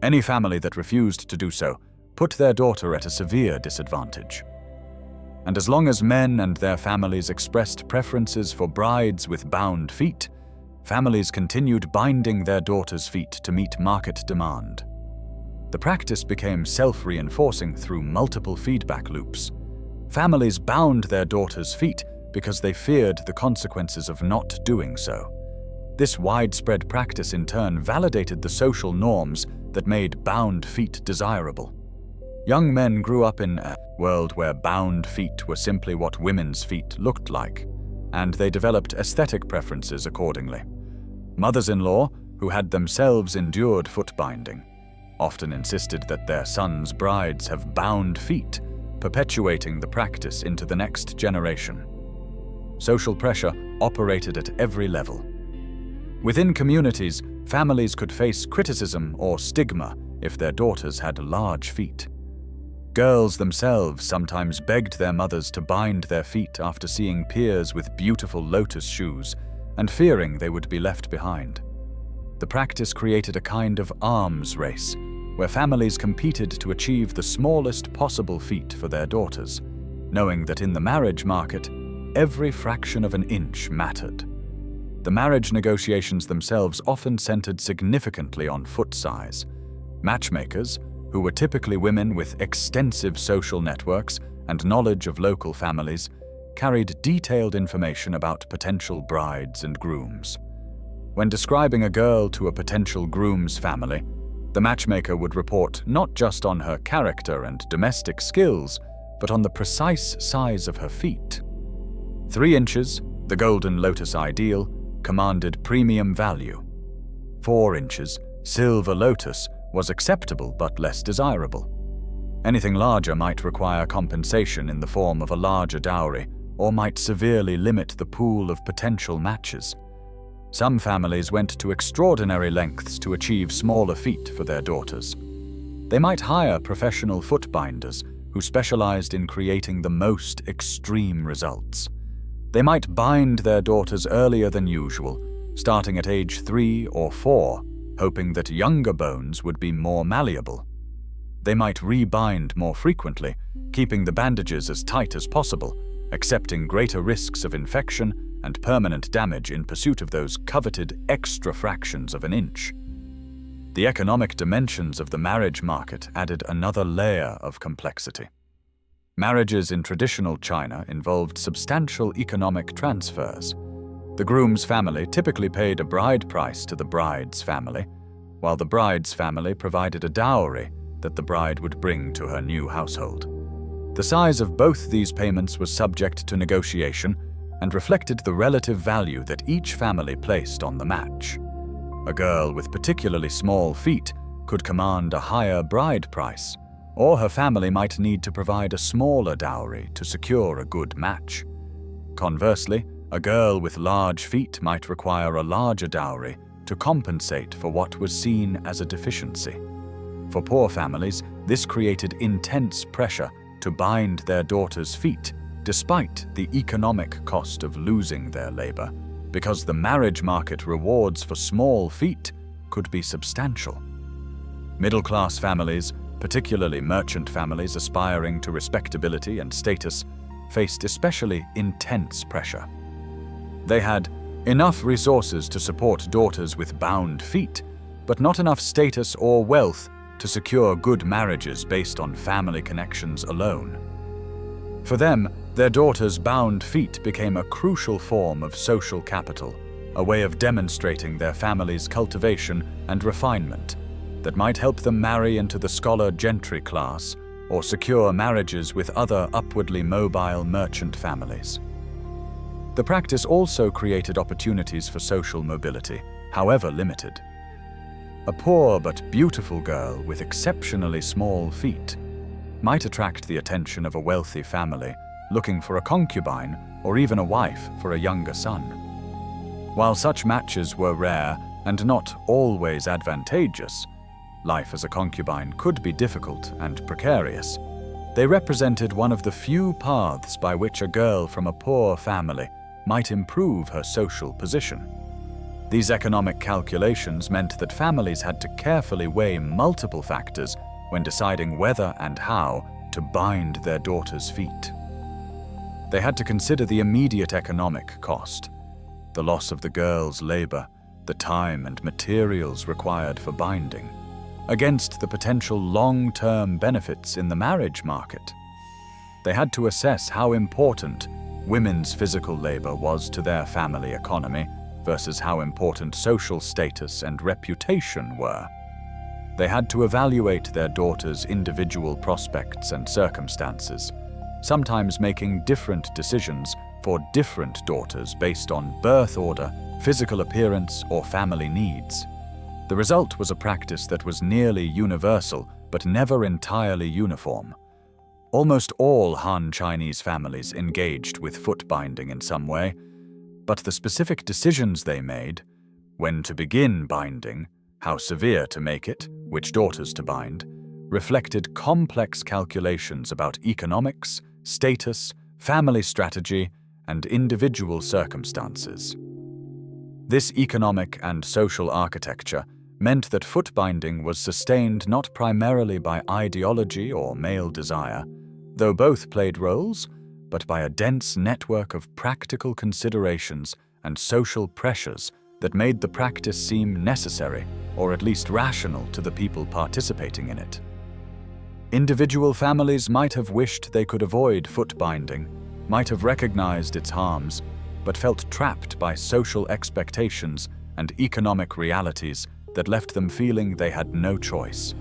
A: any family that refused to do so put their daughter at a severe disadvantage. And as long as men and their families expressed preferences for brides with bound feet, families continued binding their daughters' feet to meet market demand. The practice became self-reinforcing through multiple feedback loops. Families bound their daughters' feet because they feared the consequences of not doing so. This widespread practice in turn validated the social norms that made bound feet desirable. Young men grew up in a world where bound feet were simply what women's feet looked like, and they developed aesthetic preferences accordingly. Mothers-in-law, who had themselves endured foot binding, often insisted that their sons' brides have bound feet, perpetuating the practice into the next generation. Social pressure operated at every level. Within communities, families could face criticism or stigma if their daughters had large feet. Girls themselves sometimes begged their mothers to bind their feet after seeing peers with beautiful lotus shoes and fearing they would be left behind. The practice created a kind of arms race, where families competed to achieve the smallest possible feet for their daughters, knowing that in the marriage market, every fraction of an inch mattered. The marriage negotiations themselves often centered significantly on foot size. Matchmakers, who were typically women with extensive social networks and knowledge of local families, carried detailed information about potential brides and grooms. When describing a girl to a potential groom's family, the matchmaker would report not just on her character and domestic skills, but on the precise size of her feet. 3 inches, the golden lotus ideal, commanded premium value. 4 inches, silver lotus, was acceptable but less desirable. Anything larger might require compensation in the form of a larger dowry, or might severely limit the pool of potential matches. Some families went to extraordinary lengths to achieve smaller feet for their daughters. They might hire professional foot binders who specialized in creating the most extreme results. They might bind their daughters earlier than usual, starting at age 3 or 4, hoping that younger bones would be more malleable. They might rebind more frequently, keeping the bandages as tight as possible, accepting greater risks of infection and permanent damage in pursuit of those coveted extra fractions of an inch. The economic dimensions of the marriage market added another layer of complexity. Marriages in traditional China involved substantial economic transfers. The groom's family typically paid a bride price to the bride's family, while the bride's family provided a dowry that the bride would bring to her new household. The size of both these payments was subject to negotiation and reflected the relative value that each family placed on the match. A girl with particularly small feet could command a higher bride price, or her family might need to provide a smaller dowry to secure a good match. Conversely, a girl with large feet might require a larger dowry to compensate for what was seen as a deficiency. For poor families, this created intense pressure to bind their daughters' feet, despite the economic cost of losing their labor, because the marriage market rewards for small feet could be substantial. Middle-class families, particularly merchant families aspiring to respectability and status, faced especially intense pressure. They had enough resources to support daughters with bound feet, but not enough status or wealth to secure good marriages based on family connections alone. For them, their daughters' bound feet became a crucial form of social capital, a way of demonstrating their family's cultivation and refinement that might help them marry into the scholar gentry class or secure marriages with other upwardly mobile merchant families. The practice also created opportunities for social mobility, however limited. A poor but beautiful girl with exceptionally small feet might attract the attention of a wealthy family looking for a concubine or even a wife for a younger son. While such matches were rare and not always advantageous, life as a concubine could be difficult and precarious. They represented one of the few paths by which a girl from a poor family might improve her social position. These economic calculations meant that families had to carefully weigh multiple factors when deciding whether and how to bind their daughters' feet. They had to consider the immediate economic cost, the loss of the girl's labor, the time and materials required for binding, against the potential long-term benefits in the marriage market. They had to assess how important women's physical labor was to their family economy versus how important social status and reputation were. They had to evaluate their daughters' individual prospects and circumstances, sometimes making different decisions for different daughters based on birth order, physical appearance, or family needs. The result was a practice that was nearly universal, but never entirely uniform. Almost all Han Chinese families engaged with foot binding in some way, but the specific decisions they made, when to begin binding, how severe to make it, which daughters to bind, reflected complex calculations about economics, status, family strategy, and individual circumstances. This economic and social architecture meant that foot binding was sustained not primarily by ideology or male desire, though both played roles, but by a dense network of practical considerations and social pressures that made the practice seem necessary, or at least rational, to the people participating in it. Individual families might have wished they could avoid foot binding, might have recognized its harms, but felt trapped by social expectations and economic realities that left them feeling they had no choice.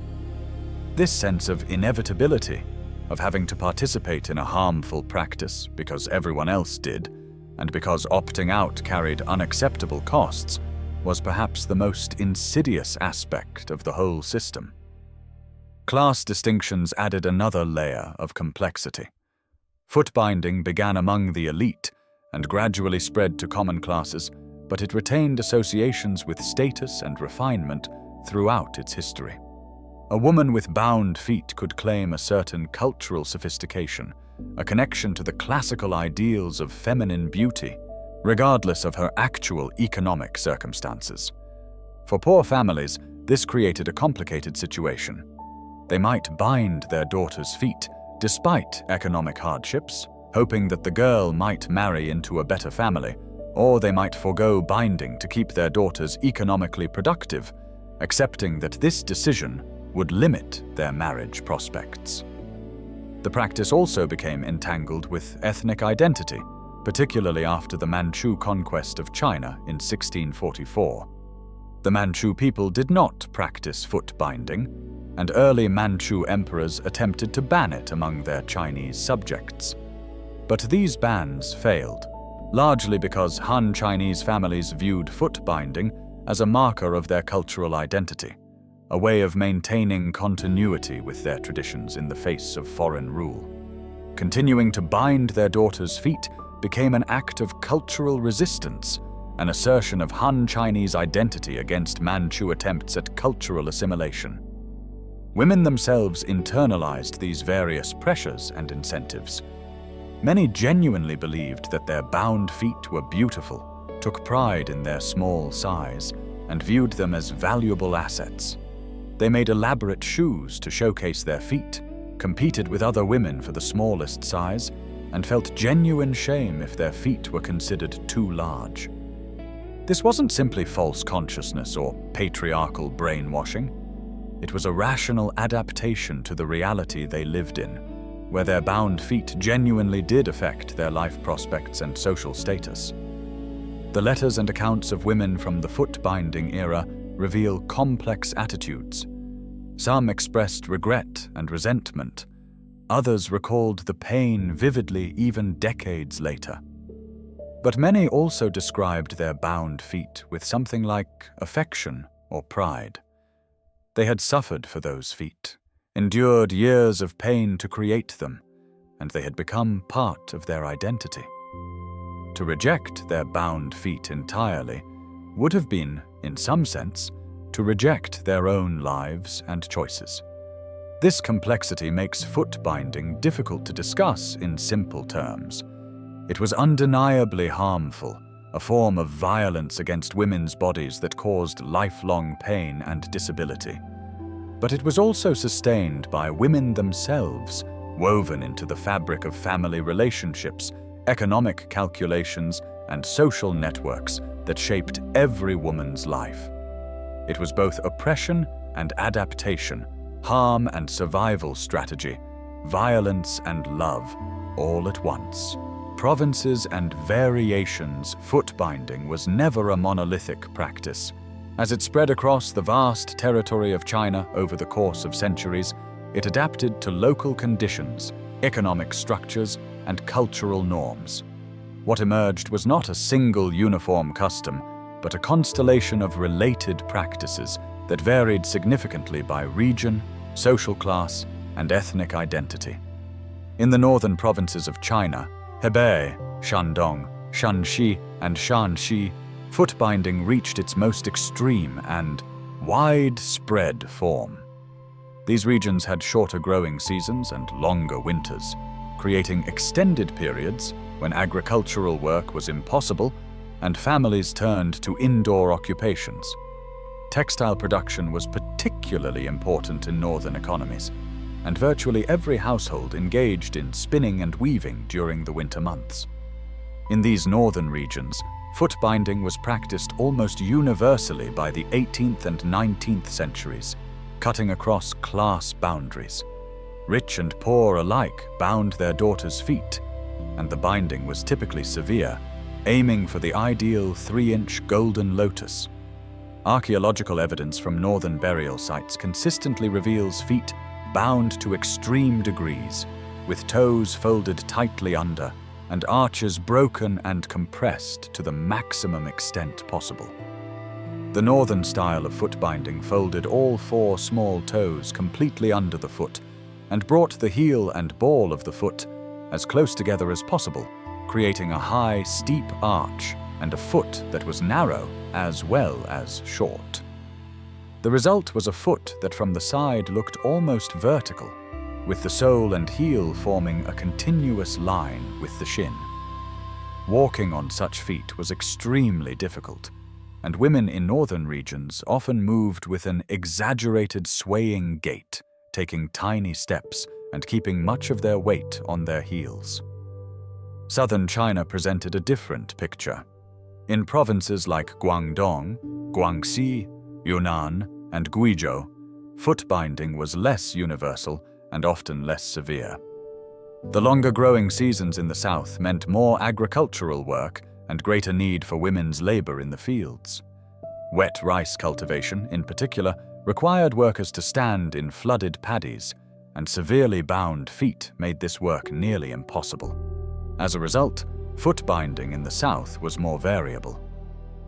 A: This sense of inevitability, of having to participate in a harmful practice because everyone else did, and because opting out carried unacceptable costs, was perhaps the most insidious aspect of the whole system. Class distinctions added another layer of complexity. Foot binding began among the elite and gradually spread to common classes, but it retained associations with status and refinement throughout its history. A woman with bound feet could claim a certain cultural sophistication, a connection to the classical ideals of feminine beauty, regardless of her actual economic circumstances. For poor families, this created a complicated situation. They might bind their daughters' feet despite economic hardships, hoping that the girl might marry into a better family, or they might forego binding to keep their daughters economically productive, accepting that this decision would limit their marriage prospects. The practice also became entangled with ethnic identity, particularly after the Manchu conquest of China in 1644. The Manchu people did not practice foot binding, and early Manchu emperors attempted to ban it among their Chinese subjects. But these bans failed, largely because Han Chinese families viewed foot binding as a marker of their cultural identity, a way of maintaining continuity with their traditions in the face of foreign rule. Continuing to bind their daughters' feet became an act of cultural resistance, an assertion of Han Chinese identity against Manchu attempts at cultural assimilation. Women themselves internalized these various pressures and incentives. Many genuinely believed that their bound feet were beautiful, took pride in their small size, and viewed them as valuable assets. They made elaborate shoes to showcase their feet, competed with other women for the smallest size, and felt genuine shame if their feet were considered too large. This wasn't simply false consciousness or patriarchal brainwashing. It was a rational adaptation to the reality they lived in, where their bound feet genuinely did affect their life prospects and social status. The letters and accounts of women from the foot-binding era reveal complex attitudes. Some expressed regret and resentment. Others recalled the pain vividly even decades later. But many also described their bound feet with something like affection or pride. They had suffered for those feet, endured years of pain to create them, and they had become part of their identity. To reject their bound feet entirely would have been, in some sense, to reject their own lives and choices. This complexity makes foot binding difficult to discuss in simple terms. It was undeniably harmful, a form of violence against women's bodies that caused lifelong pain and disability. But it was also sustained by women themselves, woven into the fabric of family relationships, economic calculations, and social networks that shaped every woman's life. It was both oppression and adaptation, harm and survival strategy, violence and love, all at once. Provinces and variations, foot binding was never a monolithic practice. As it spread across the vast territory of China over the course of centuries, it adapted to local conditions, economic structures, and cultural norms. What emerged was not a single uniform custom, but a constellation of related practices that varied significantly by region, social class, and ethnic identity. In the northern provinces of China, Hebei, Shandong, Shanxi, and Shanxi, foot binding reached its most extreme and widespread form. These regions had shorter growing seasons and longer winters, creating extended periods when agricultural work was impossible and families turned to indoor occupations. Textile production was particularly important in northern economies, and virtually every household engaged in spinning and weaving during the winter months. In these northern regions, foot binding was practiced almost universally by the 18th and 19th centuries, cutting across class boundaries. Rich and poor alike bound their daughters' feet, and the binding was typically severe, aiming for the ideal 3-inch golden lotus. Archaeological evidence from northern burial sites consistently reveals feet bound to extreme degrees, with toes folded tightly under and arches broken and compressed to the maximum extent possible. The northern style of foot binding folded all 4 small toes completely under the foot and brought the heel and ball of the foot as close together as possible, creating a high, steep arch and a foot that was narrow as well as short. The result was a foot that from the side looked almost vertical, with the sole and heel forming a continuous line with the shin. Walking on such feet was extremely difficult, and women in northern regions often moved with an exaggerated swaying gait, taking tiny steps and keeping much of their weight on their heels. Southern China presented a different picture. In provinces like Guangdong, Guangxi, Yunnan, and Guizhou, foot binding was less universal and often less severe. The longer growing seasons in the south meant more agricultural work and greater need for women's labor in the fields. Wet rice cultivation, in particular, required workers to stand in flooded paddies, and severely bound feet made this work nearly impossible. As a result, foot binding in the south was more variable.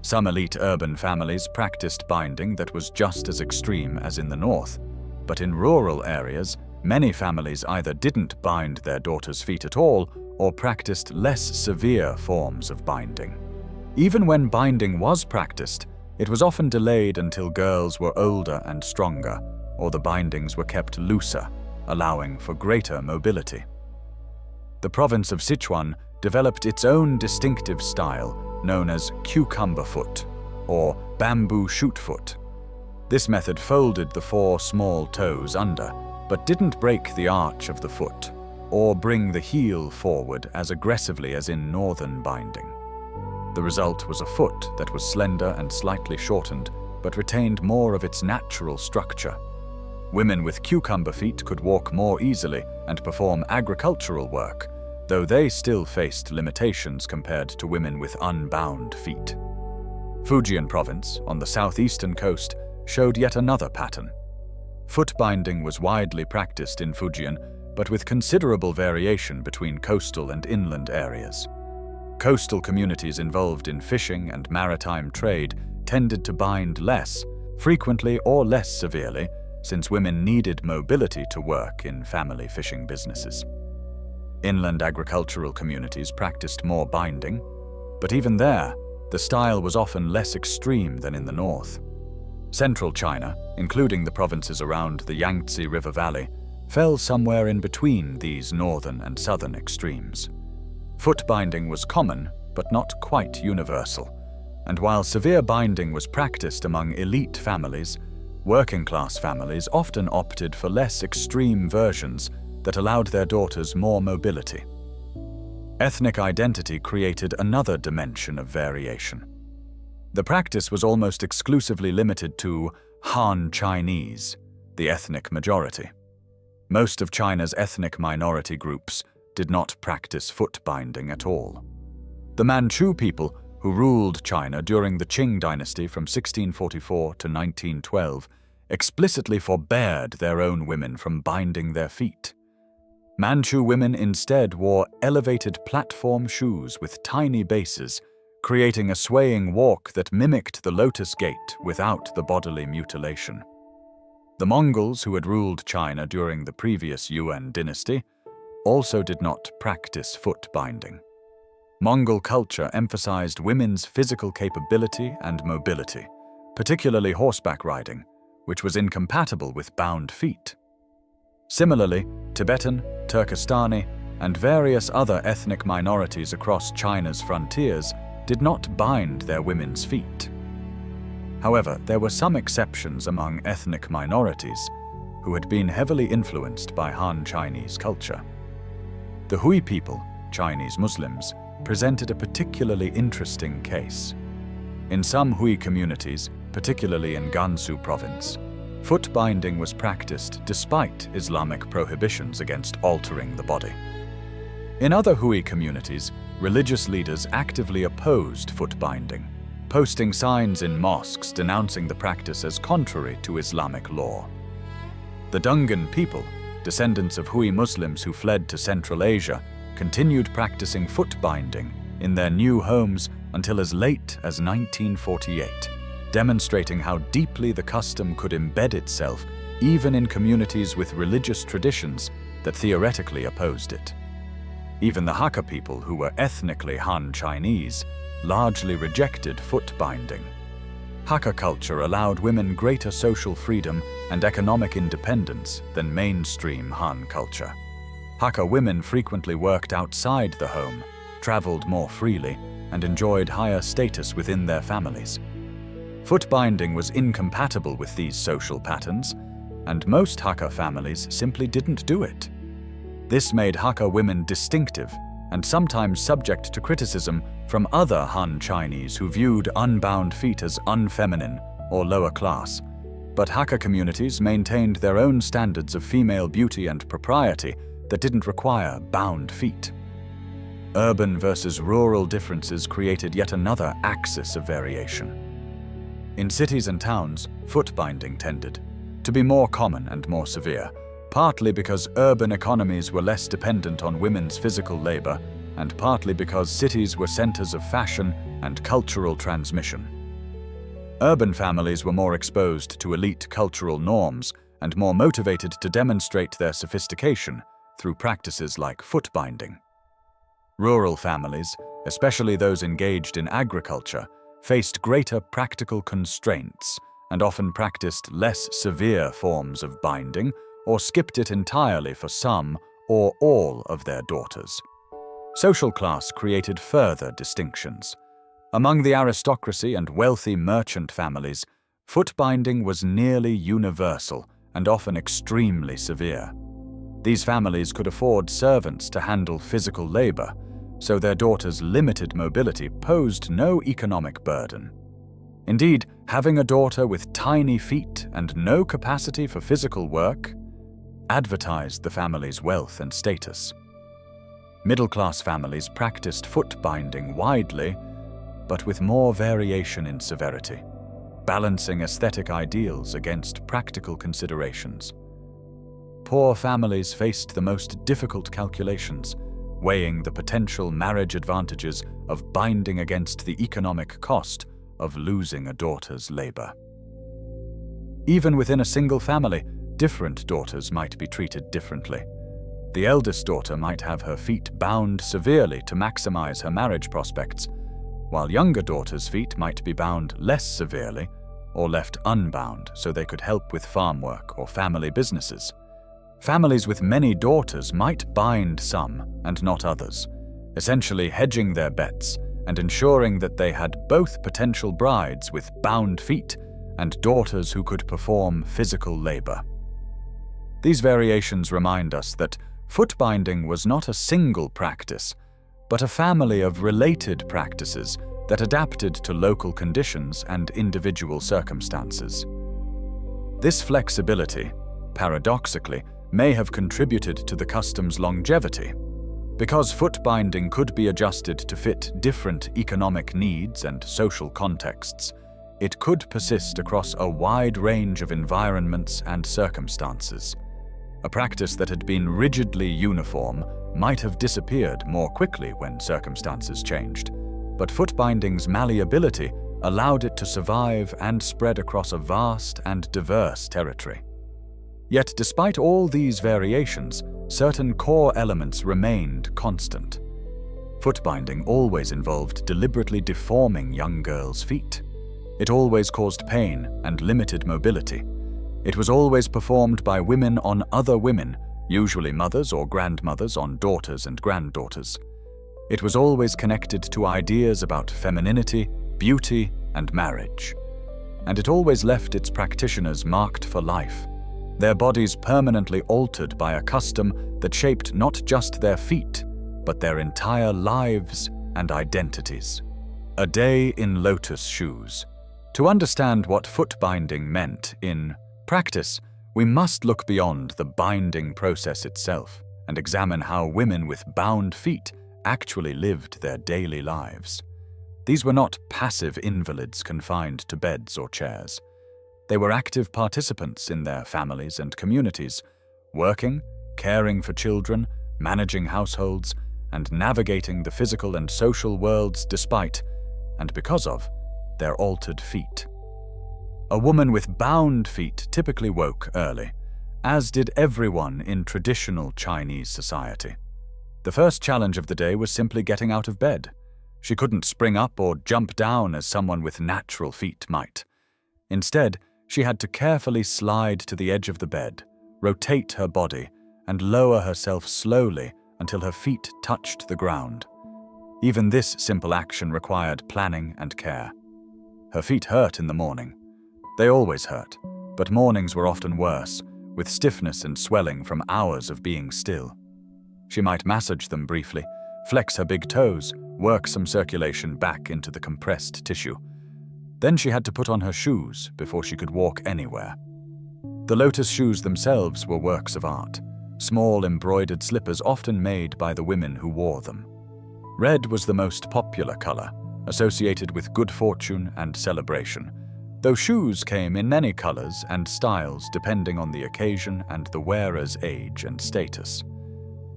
A: Some elite urban families practiced binding that was just as extreme as in the north, but in rural areas, many families either didn't bind their daughters' feet at all or practiced less severe forms of binding. Even when binding was practiced, it was often delayed until girls were older and stronger, or the bindings were kept looser, allowing for greater mobility. The province of Sichuan developed its own distinctive style, known as cucumber foot or bamboo shoot foot. This method folded the 4 small toes under, but didn't break the arch of the foot or bring the heel forward as aggressively as in northern binding. The result was a foot that was slender and slightly shortened, but retained more of its natural structure. Women with cucumber feet could walk more easily and perform agricultural work, though they still faced limitations compared to women with unbound feet. Fujian province, on the southeastern coast, showed yet another pattern. Foot binding was widely practiced in Fujian, but with considerable variation between coastal and inland areas. Coastal communities involved in fishing and maritime trade tended to bind less, frequently or less severely, since women needed mobility to work in family fishing businesses. Inland agricultural communities practiced more binding, but even there, the style was often less extreme than in the north. Central China, including the provinces around the Yangtze River Valley, fell somewhere in between these northern and southern extremes. Foot binding was common, but not quite universal. And while severe binding was practiced among elite families, working-class families often opted for less extreme versions that allowed their daughters more mobility. Ethnic identity created another dimension of variation. The practice was almost exclusively limited to Han Chinese, the ethnic majority. Most of China's ethnic minority groups did not practice foot binding at all. The Manchu people, who ruled China during the Qing dynasty from 1644 to 1912, explicitly forbade their own women from binding their feet. Manchu women instead wore elevated platform shoes with tiny bases, creating a swaying walk that mimicked the lotus gait without the bodily mutilation. The Mongols, who had ruled China during the previous Yuan dynasty, also did not practice foot binding. Mongol culture emphasized women's physical capability and mobility, particularly horseback riding, which was incompatible with bound feet. Similarly, Tibetan, Turkestani, and various other ethnic minorities across China's frontiers did not bind their women's feet. However, there were some exceptions among ethnic minorities who had been heavily influenced by Han Chinese culture. The Hui people, Chinese Muslims, presented a particularly interesting case. In some Hui communities, particularly in Gansu province, foot binding was practiced despite Islamic prohibitions against altering the body. In other Hui communities, religious leaders actively opposed foot binding, posting signs in mosques denouncing the practice as contrary to Islamic law. The Dungan people, descendants of Hui Muslims who fled to Central Asia, continued practicing foot binding in their new homes until as late as 1948, demonstrating how deeply the custom could embed itself even in communities with religious traditions that theoretically opposed it. Even the Hakka people, who were ethnically Han Chinese, largely rejected foot binding. Hakka culture allowed women greater social freedom and economic independence than mainstream Han culture. Hakka women frequently worked outside the home, traveled more freely, and enjoyed higher status within their families. Foot binding was incompatible with these social patterns, and most Hakka families simply didn't do it. This made Hakka women distinctive and sometimes subject to criticism from other Han Chinese who viewed unbound feet as unfeminine or lower class. But Hakka communities maintained their own standards of female beauty and propriety that didn't require bound feet. Urban versus rural differences created yet another axis of variation. In cities and towns, foot binding tended to be more common and more severe, partly because urban economies were less dependent on women's physical labor, and partly because cities were centers of fashion and cultural transmission. Urban families were more exposed to elite cultural norms and more motivated to demonstrate their sophistication through practices like foot binding. Rural families, especially those engaged in agriculture, faced greater practical constraints and often practiced less severe forms of binding or skipped it entirely for some or all of their daughters. Social class created further distinctions. Among the aristocracy and wealthy merchant families, foot binding was nearly universal and often extremely severe. These families could afford servants to handle physical labor, so their daughters' limited mobility posed no economic burden. Indeed, having a daughter with tiny feet and no capacity for physical work advertised the family's wealth and status. Middle-class families practiced foot binding widely, but with more variation in severity, balancing aesthetic ideals against practical considerations. Poor families faced the most difficult calculations, weighing the potential marriage advantages of binding against the economic cost of losing a daughter's labor. Even within a single family, different daughters might be treated differently. The eldest daughter might have her feet bound severely to maximize her marriage prospects, while younger daughters' feet might be bound less severely or left unbound so they could help with farm work or family businesses. Families with many daughters might bind some and not others, essentially hedging their bets and ensuring that they had both potential brides with bound feet and daughters who could perform physical labor. These variations remind us that foot binding was not a single practice, but a family of related practices that adapted to local conditions and individual circumstances. This flexibility, paradoxically, may have contributed to the custom's longevity. Because foot binding could be adjusted to fit different economic needs and social contexts, it could persist across a wide range of environments and circumstances. A practice that had been rigidly uniform might have disappeared more quickly when circumstances changed, but foot binding's malleability allowed it to survive and spread across a vast and diverse territory. Yet despite all these variations, certain core elements remained constant. Foot binding always involved deliberately deforming young girls' feet. It always caused pain and limited mobility. It was always performed by women on other women, usually mothers or grandmothers on daughters and granddaughters. It was always connected to ideas about femininity, beauty, and marriage. And it always left its practitioners marked for life, their bodies permanently altered by a custom that shaped not just their feet, but their entire lives and identities. A day in lotus shoes. To understand what foot binding meant in practice, we must look beyond the binding process itself and examine how women with bound feet actually lived their daily lives. These were not passive invalids confined to beds or chairs. They were active participants in their families and communities, working, caring for children, managing households, and navigating the physical and social worlds despite, and because of, their altered feet. A woman with bound feet typically woke early, as did everyone in traditional Chinese society. The first challenge of the day was simply getting out of bed. She couldn't spring up or jump down as someone with natural feet might. Instead, she had to carefully slide to the edge of the bed, rotate her body, and lower herself slowly until her feet touched the ground. Even this simple action required planning and care. Her feet hurt in the morning. They always hurt, but mornings were often worse, with stiffness and swelling from hours of being still. She might massage them briefly, flex her big toes, work some circulation back into the compressed tissue. Then she had to put on her shoes before she could walk anywhere. The lotus shoes themselves were works of art, small embroidered slippers often made by the women who wore them. Red was the most popular color, associated with good fortune and celebration, though shoes came in many colors and styles depending on the occasion and the wearer's age and status.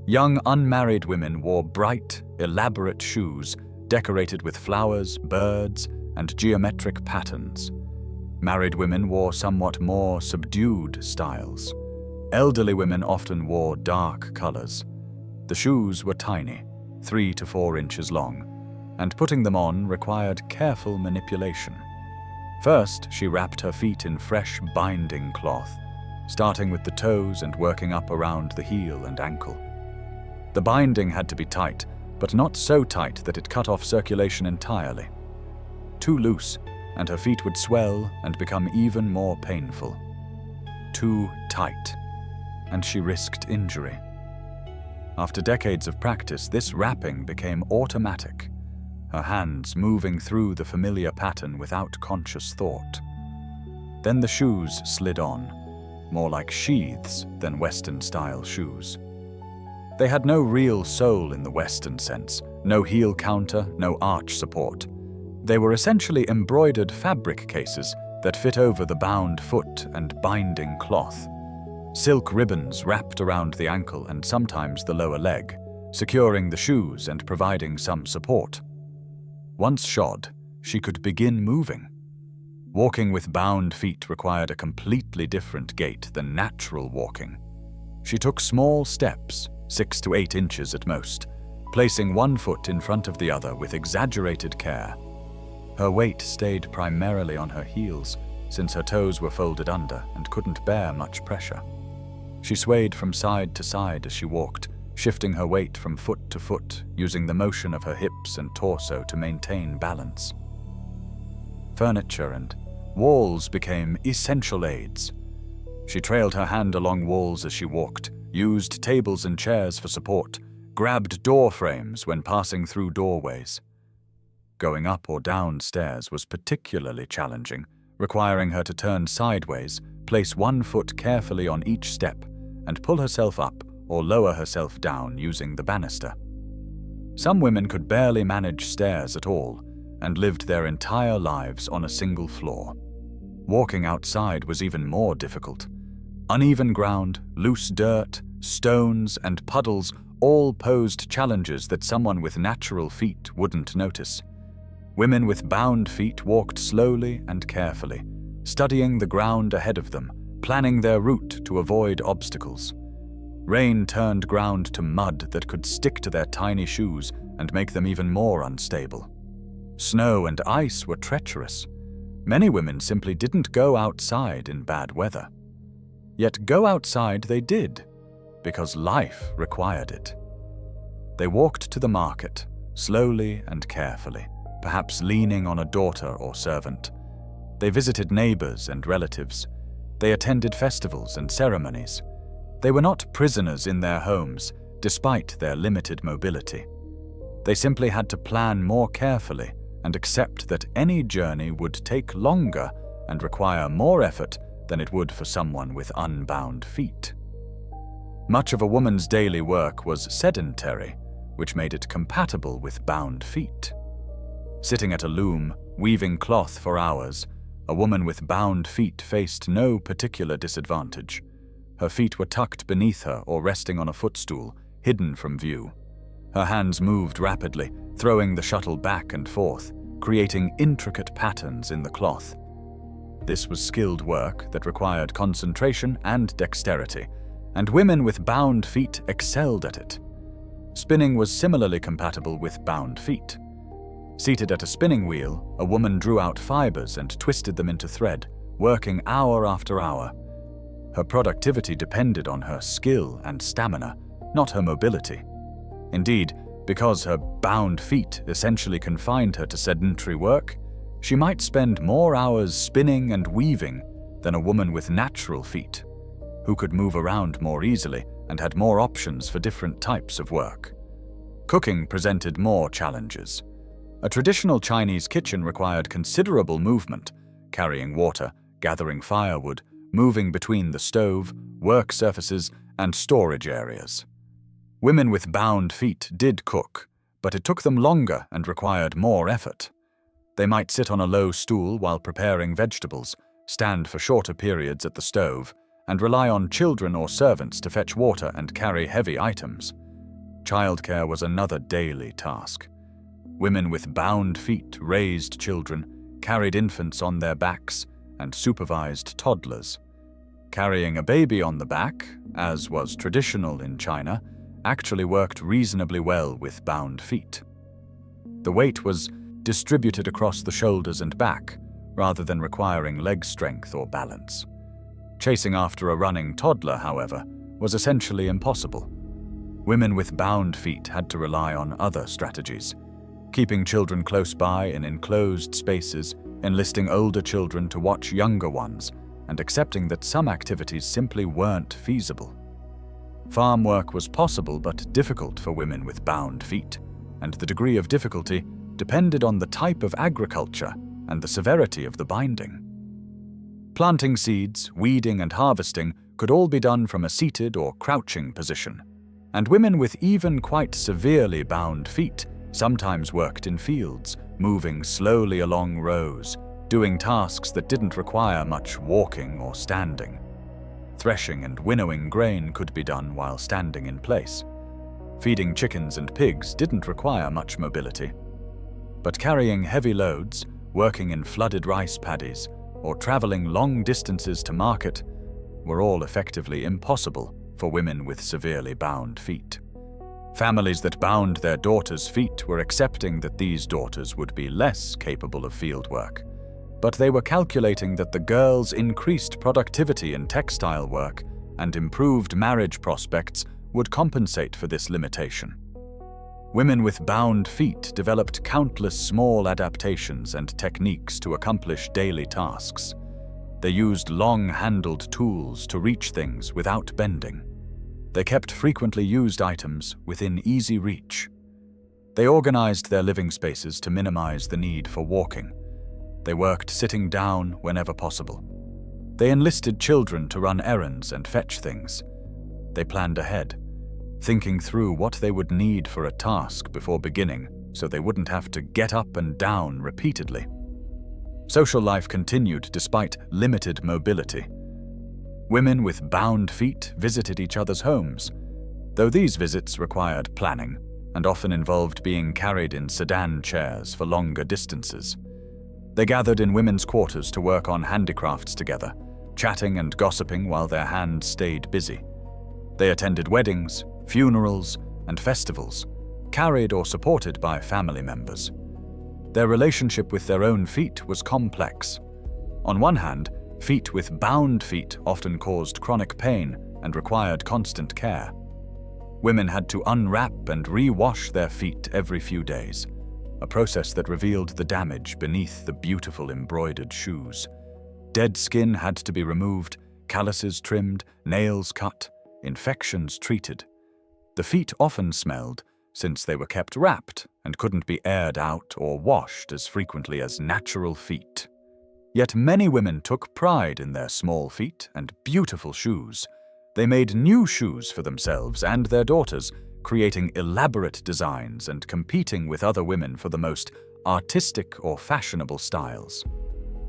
A: Young unmarried women wore bright, elaborate shoes decorated with flowers, birds, and geometric patterns. Married women wore somewhat more subdued styles. Elderly women often wore dark colors. The shoes were tiny, 3 to 4 inches long, and putting them on required careful manipulation. First, she wrapped her feet in fresh binding cloth, starting with the toes and working up around the heel and ankle. The binding had to be tight, but not so tight that it cut off circulation entirely. Too loose, and her feet would swell and become even more painful. Too tight, and she risked injury. After decades of practice, this wrapping became automatic, her hands moving through the familiar pattern without conscious thought. Then the shoes slid on, more like sheaths than Western-style shoes. They had no real sole in the Western sense, no heel counter, no arch support. They were essentially embroidered fabric cases that fit over the bound foot and binding cloth. Silk ribbons wrapped around the ankle and sometimes the lower leg, securing the shoes and providing some support. Once shod, she could begin moving. Walking with bound feet required a completely different gait than natural walking. She took small steps, 6 to 8 inches at most, placing one foot in front of the other with exaggerated care. Her weight stayed primarily on her heels, since her toes were folded under and couldn't bear much pressure. She swayed from side to side as she walked, shifting her weight from foot to foot, using the motion of her hips and torso to maintain balance. Furniture and walls became essential aids. She trailed her hand along walls as she walked, used tables and chairs for support, grabbed door frames when passing through doorways. Going up or down stairs was particularly challenging, requiring her to turn sideways, place one foot carefully on each step, and pull herself up or lower herself down using the banister. Some women could barely manage stairs at all and lived their entire lives on a single floor. Walking outside was even more difficult. Uneven ground, loose dirt, stones, and puddles all posed challenges that someone with natural feet wouldn't notice. Women with bound feet walked slowly and carefully, studying the ground ahead of them, planning their route to avoid obstacles. Rain turned ground to mud that could stick to their tiny shoes and make them even more unstable. Snow and ice were treacherous. Many women simply didn't go outside in bad weather. Yet go outside they did, because life required it. They walked to the market, slowly and carefully, perhaps leaning on a daughter or servant. They visited neighbors and relatives. They attended festivals and ceremonies. They were not prisoners in their homes, despite their limited mobility. They simply had to plan more carefully and accept that any journey would take longer and require more effort than it would for someone with unbound feet. Much of a woman's daily work was sedentary, which made it compatible with bound feet. Sitting at a loom, weaving cloth for hours, a woman with bound feet faced no particular disadvantage. Her feet were tucked beneath her or resting on a footstool, hidden from view. Her hands moved rapidly, throwing the shuttle back and forth, creating intricate patterns in the cloth. This was skilled work that required concentration and dexterity, and women with bound feet excelled at it. Spinning was similarly compatible with bound feet. Seated at a spinning wheel, a woman drew out fibers and twisted them into thread, working hour after hour. Her productivity depended on her skill and stamina, not her mobility. Indeed, because her bound feet essentially confined her to sedentary work, she might spend more hours spinning and weaving than a woman with natural feet, who could move around more easily and had more options for different types of work. Cooking presented more challenges. A traditional Chinese kitchen required considerable movement, carrying water, gathering firewood, moving between the stove, work surfaces, and storage areas. Women with bound feet did cook, but it took them longer and required more effort. They might sit on a low stool while preparing vegetables, stand for shorter periods at the stove, and rely on children or servants to fetch water and carry heavy items. Childcare was another daily task. Women with bound feet raised children, carried infants on their backs, and supervised toddlers. Carrying a baby on the back, as was traditional in China, actually worked reasonably well with bound feet. The weight was distributed across the shoulders and back, rather than requiring leg strength or balance. Chasing after a running toddler, however, was essentially impossible. Women with bound feet had to rely on other strategies, keeping children close by in enclosed spaces, enlisting older children to watch younger ones, and accepting that some activities simply weren't feasible. Farm work was possible but difficult for women with bound feet, and the degree of difficulty depended on the type of agriculture and the severity of the binding. Planting seeds, weeding, and harvesting could all be done from a seated or crouching position, and women with even quite severely bound feet sometimes worked in fields, moving slowly along rows, doing tasks that didn't require much walking or standing. Threshing and winnowing grain could be done while standing in place. Feeding chickens and pigs didn't require much mobility. But carrying heavy loads, working in flooded rice paddies, or traveling long distances to market were all effectively impossible for women with severely bound feet. Families that bound their daughters' feet were accepting that these daughters would be less capable of field work, but they were calculating that the girls' increased productivity in textile work and improved marriage prospects would compensate for this limitation. Women with bound feet developed countless small adaptations and techniques to accomplish daily tasks. They used long-handled tools to reach things without bending. They kept frequently used items within easy reach. They organized their living spaces to minimize the need for walking. They worked sitting down whenever possible. They enlisted children to run errands and fetch things. They planned ahead, thinking through what they would need for a task before beginning so they wouldn't have to get up and down repeatedly. Social life continued despite limited mobility. Women with bound feet visited each other's homes, though these visits required planning and often involved being carried in sedan chairs for longer distances. They gathered in women's quarters to work on handicrafts together, chatting and gossiping while their hands stayed busy. They attended weddings, funerals, and festivals, carried or supported by family members. Their relationship with their own feet was complex. On one hand, feet with bound feet often caused chronic pain and required constant care. Women had to unwrap and re-wash their feet every few days, a process that revealed the damage beneath the beautiful embroidered shoes. Dead skin had to be removed, calluses trimmed, nails cut, infections treated. The feet often smelled, since they were kept wrapped and couldn't be aired out or washed as frequently as natural feet. Yet many women took pride in their small feet and beautiful shoes. They made new shoes for themselves and their daughters, creating elaborate designs and competing with other women for the most artistic or fashionable styles.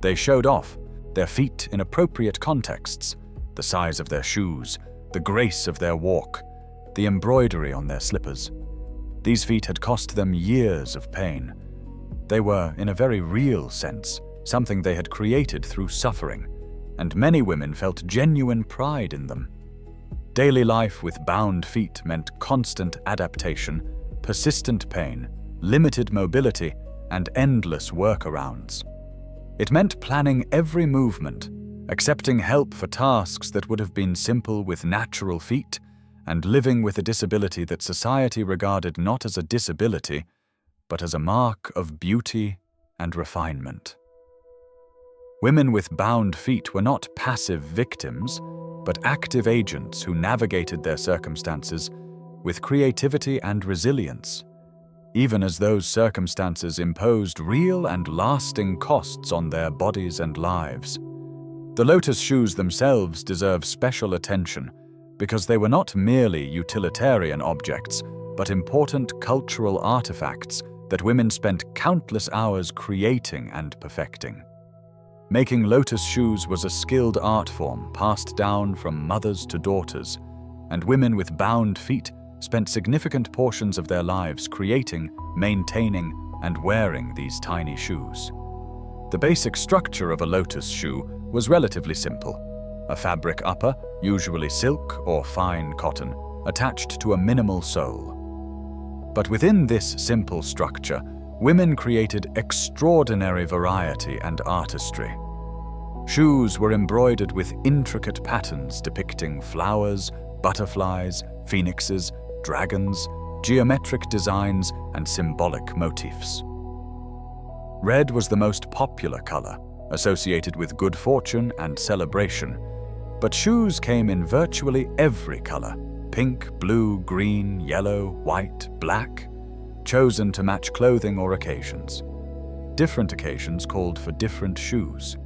A: They showed off their feet in appropriate contexts, the size of their shoes, the grace of their walk, the embroidery on their slippers. These feet had cost them years of pain. They were, in a very real sense, something they had created through suffering, and many women felt genuine pride in them. Daily life with bound feet meant constant adaptation, persistent pain, limited mobility, and endless workarounds. It meant planning every movement, accepting help for tasks that would have been simple with natural feet, and living with a disability that society regarded not as a disability, but as a mark of beauty and refinement. Women with bound feet were not passive victims, but active agents who navigated their circumstances with creativity and resilience, even as those circumstances imposed real and lasting costs on their bodies and lives. The lotus shoes themselves deserve special attention because they were not merely utilitarian objects, but important cultural artifacts that women spent countless hours creating and perfecting. Making lotus shoes was a skilled art form passed down from mothers to daughters, and women with bound feet spent significant portions of their lives creating, maintaining, and wearing these tiny shoes. The basic structure of a lotus shoe was relatively simple. A fabric upper, usually silk or fine cotton, attached to a minimal sole. But within this simple structure, women created extraordinary variety and artistry. Shoes were embroidered with intricate patterns depicting flowers, butterflies, phoenixes, dragons, geometric designs, and symbolic motifs. Red was the most popular color, associated with good fortune and celebration, but shoes came in virtually every color: pink, blue, green, yellow, white, black, chosen to match clothing or occasions. Different occasions called for different shoes.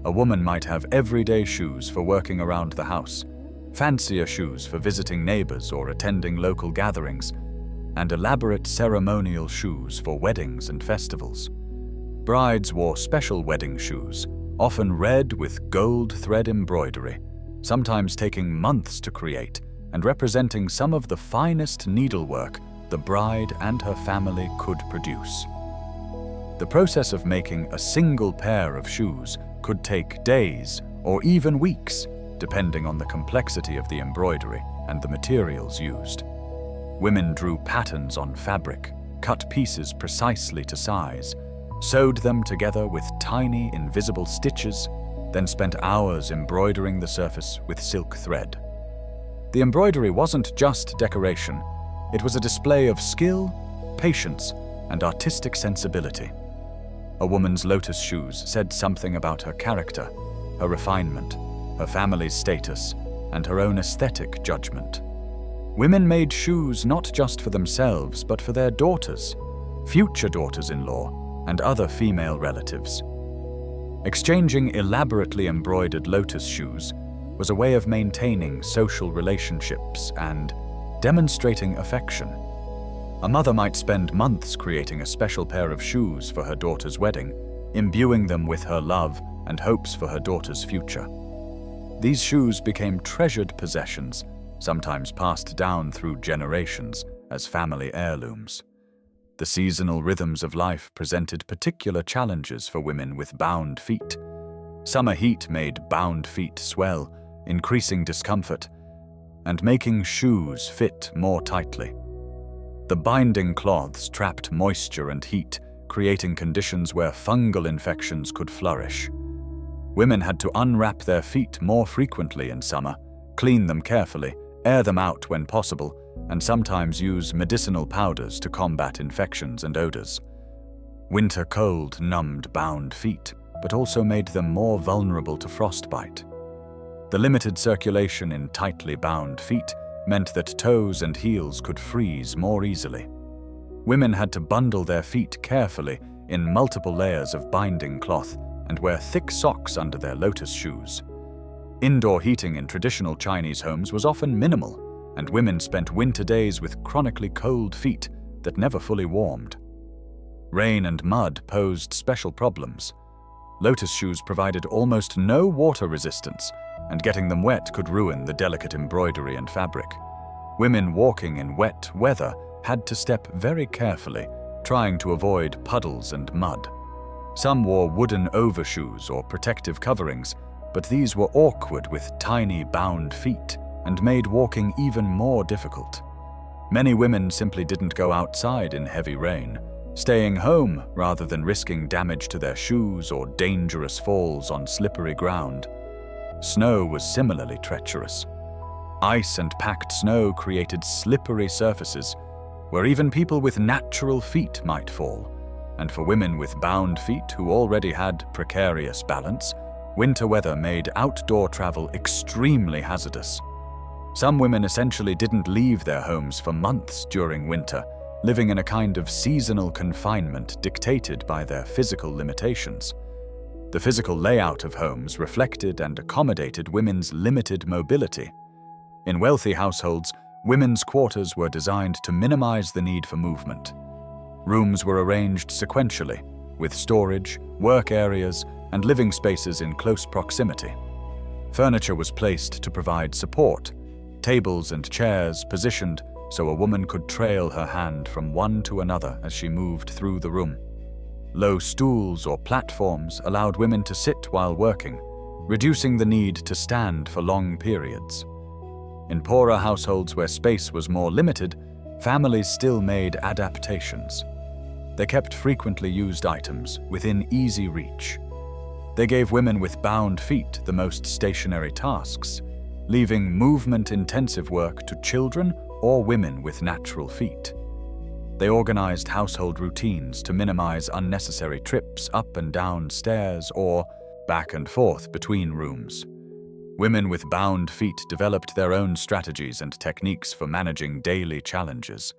A: A woman might have everyday shoes for working around the house, fancier shoes for visiting neighbors or attending local gatherings, and elaborate ceremonial shoes for weddings and festivals. Brides wore special wedding shoes, often red with gold thread embroidery, sometimes taking months to create and representing some of the finest needlework the bride and her family could produce. The process of making a single pair of shoes could take days or even weeks, depending on the complexity of the embroidery and the materials used. Women drew patterns on fabric, cut pieces precisely to size, sewed them together with tiny, invisible stitches, then spent hours embroidering the surface with silk thread. The embroidery wasn't just decoration. It was a display of skill, patience, and artistic sensibility. A woman's lotus shoes said something about her character, her refinement, her family's status, and her own aesthetic judgment. Women made shoes not just for themselves, but for their daughters, future daughters-in-law, and other female relatives. Exchanging elaborately embroidered lotus shoes was a way of maintaining social relationships and demonstrating affection. A mother might spend months creating a special pair of shoes for her daughter's wedding, imbuing them with her love and hopes for her daughter's future. These shoes became treasured possessions, sometimes passed down through generations as family heirlooms. The seasonal rhythms of life presented particular challenges for women with bound feet. Summer heat made bound feet swell, increasing discomfort and making shoes fit more tightly. The binding cloths trapped moisture and heat, creating conditions where fungal infections could flourish. Women had to unwrap their feet more frequently in summer, clean them carefully, air them out when possible, and sometimes use medicinal powders to combat infections and odors. Winter cold numbed bound feet, but also made them more vulnerable to frostbite. The limited circulation in tightly bound feet meant that toes and heels could freeze more easily. Women had to bundle their feet carefully in multiple layers of binding cloth and wear thick socks under their lotus shoes. Indoor heating in traditional Chinese homes was often minimal, and women spent winter days with chronically cold feet that never fully warmed. Rain and mud posed special problems. Lotus shoes provided almost no water resistance, and getting them wet could ruin the delicate embroidery and fabric. Women walking in wet weather had to step very carefully, trying to avoid puddles and mud. Some wore wooden overshoes or protective coverings, but these were awkward with tiny bound feet and made walking even more difficult. Many women simply didn't go outside in heavy rain, staying home rather than risking damage to their shoes or dangerous falls on slippery ground. Snow was similarly treacherous. Ice and packed snow created slippery surfaces where even people with natural feet might fall, and for women with bound feet who already had precarious balance, winter weather made outdoor travel extremely hazardous. Some women essentially didn't leave their homes for months during winter, living in a kind of seasonal confinement dictated by their physical limitations. The physical layout of homes reflected and accommodated women's limited mobility. In wealthy households, women's quarters were designed to minimize the need for movement. Rooms were arranged sequentially, with storage, work areas, and living spaces in close proximity. Furniture was placed to provide support, tables and chairs positioned so a woman could trail her hand from one to another as she moved through the room. Low stools or platforms allowed women to sit while working, reducing the need to stand for long periods. In poorer households where space was more limited, families still made adaptations. They kept frequently used items within easy reach. They gave women with bound feet the most stationary tasks, leaving movement-intensive work to children or women with natural feet. They organized household routines to minimize unnecessary trips up and down stairs or back and forth between rooms. Women with bound feet developed their own strategies and techniques for managing daily challenges.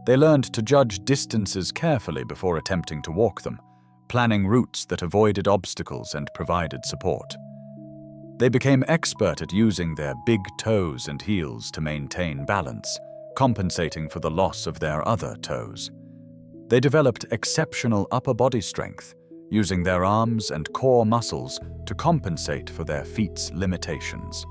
A: They learned to judge distances carefully before attempting to walk them, planning routes that avoided obstacles and provided support. They became expert at using their big toes and heels to maintain balance, compensating for the loss of their other toes. They developed exceptional upper body strength, using their arms and core muscles to compensate for their feet's limitations.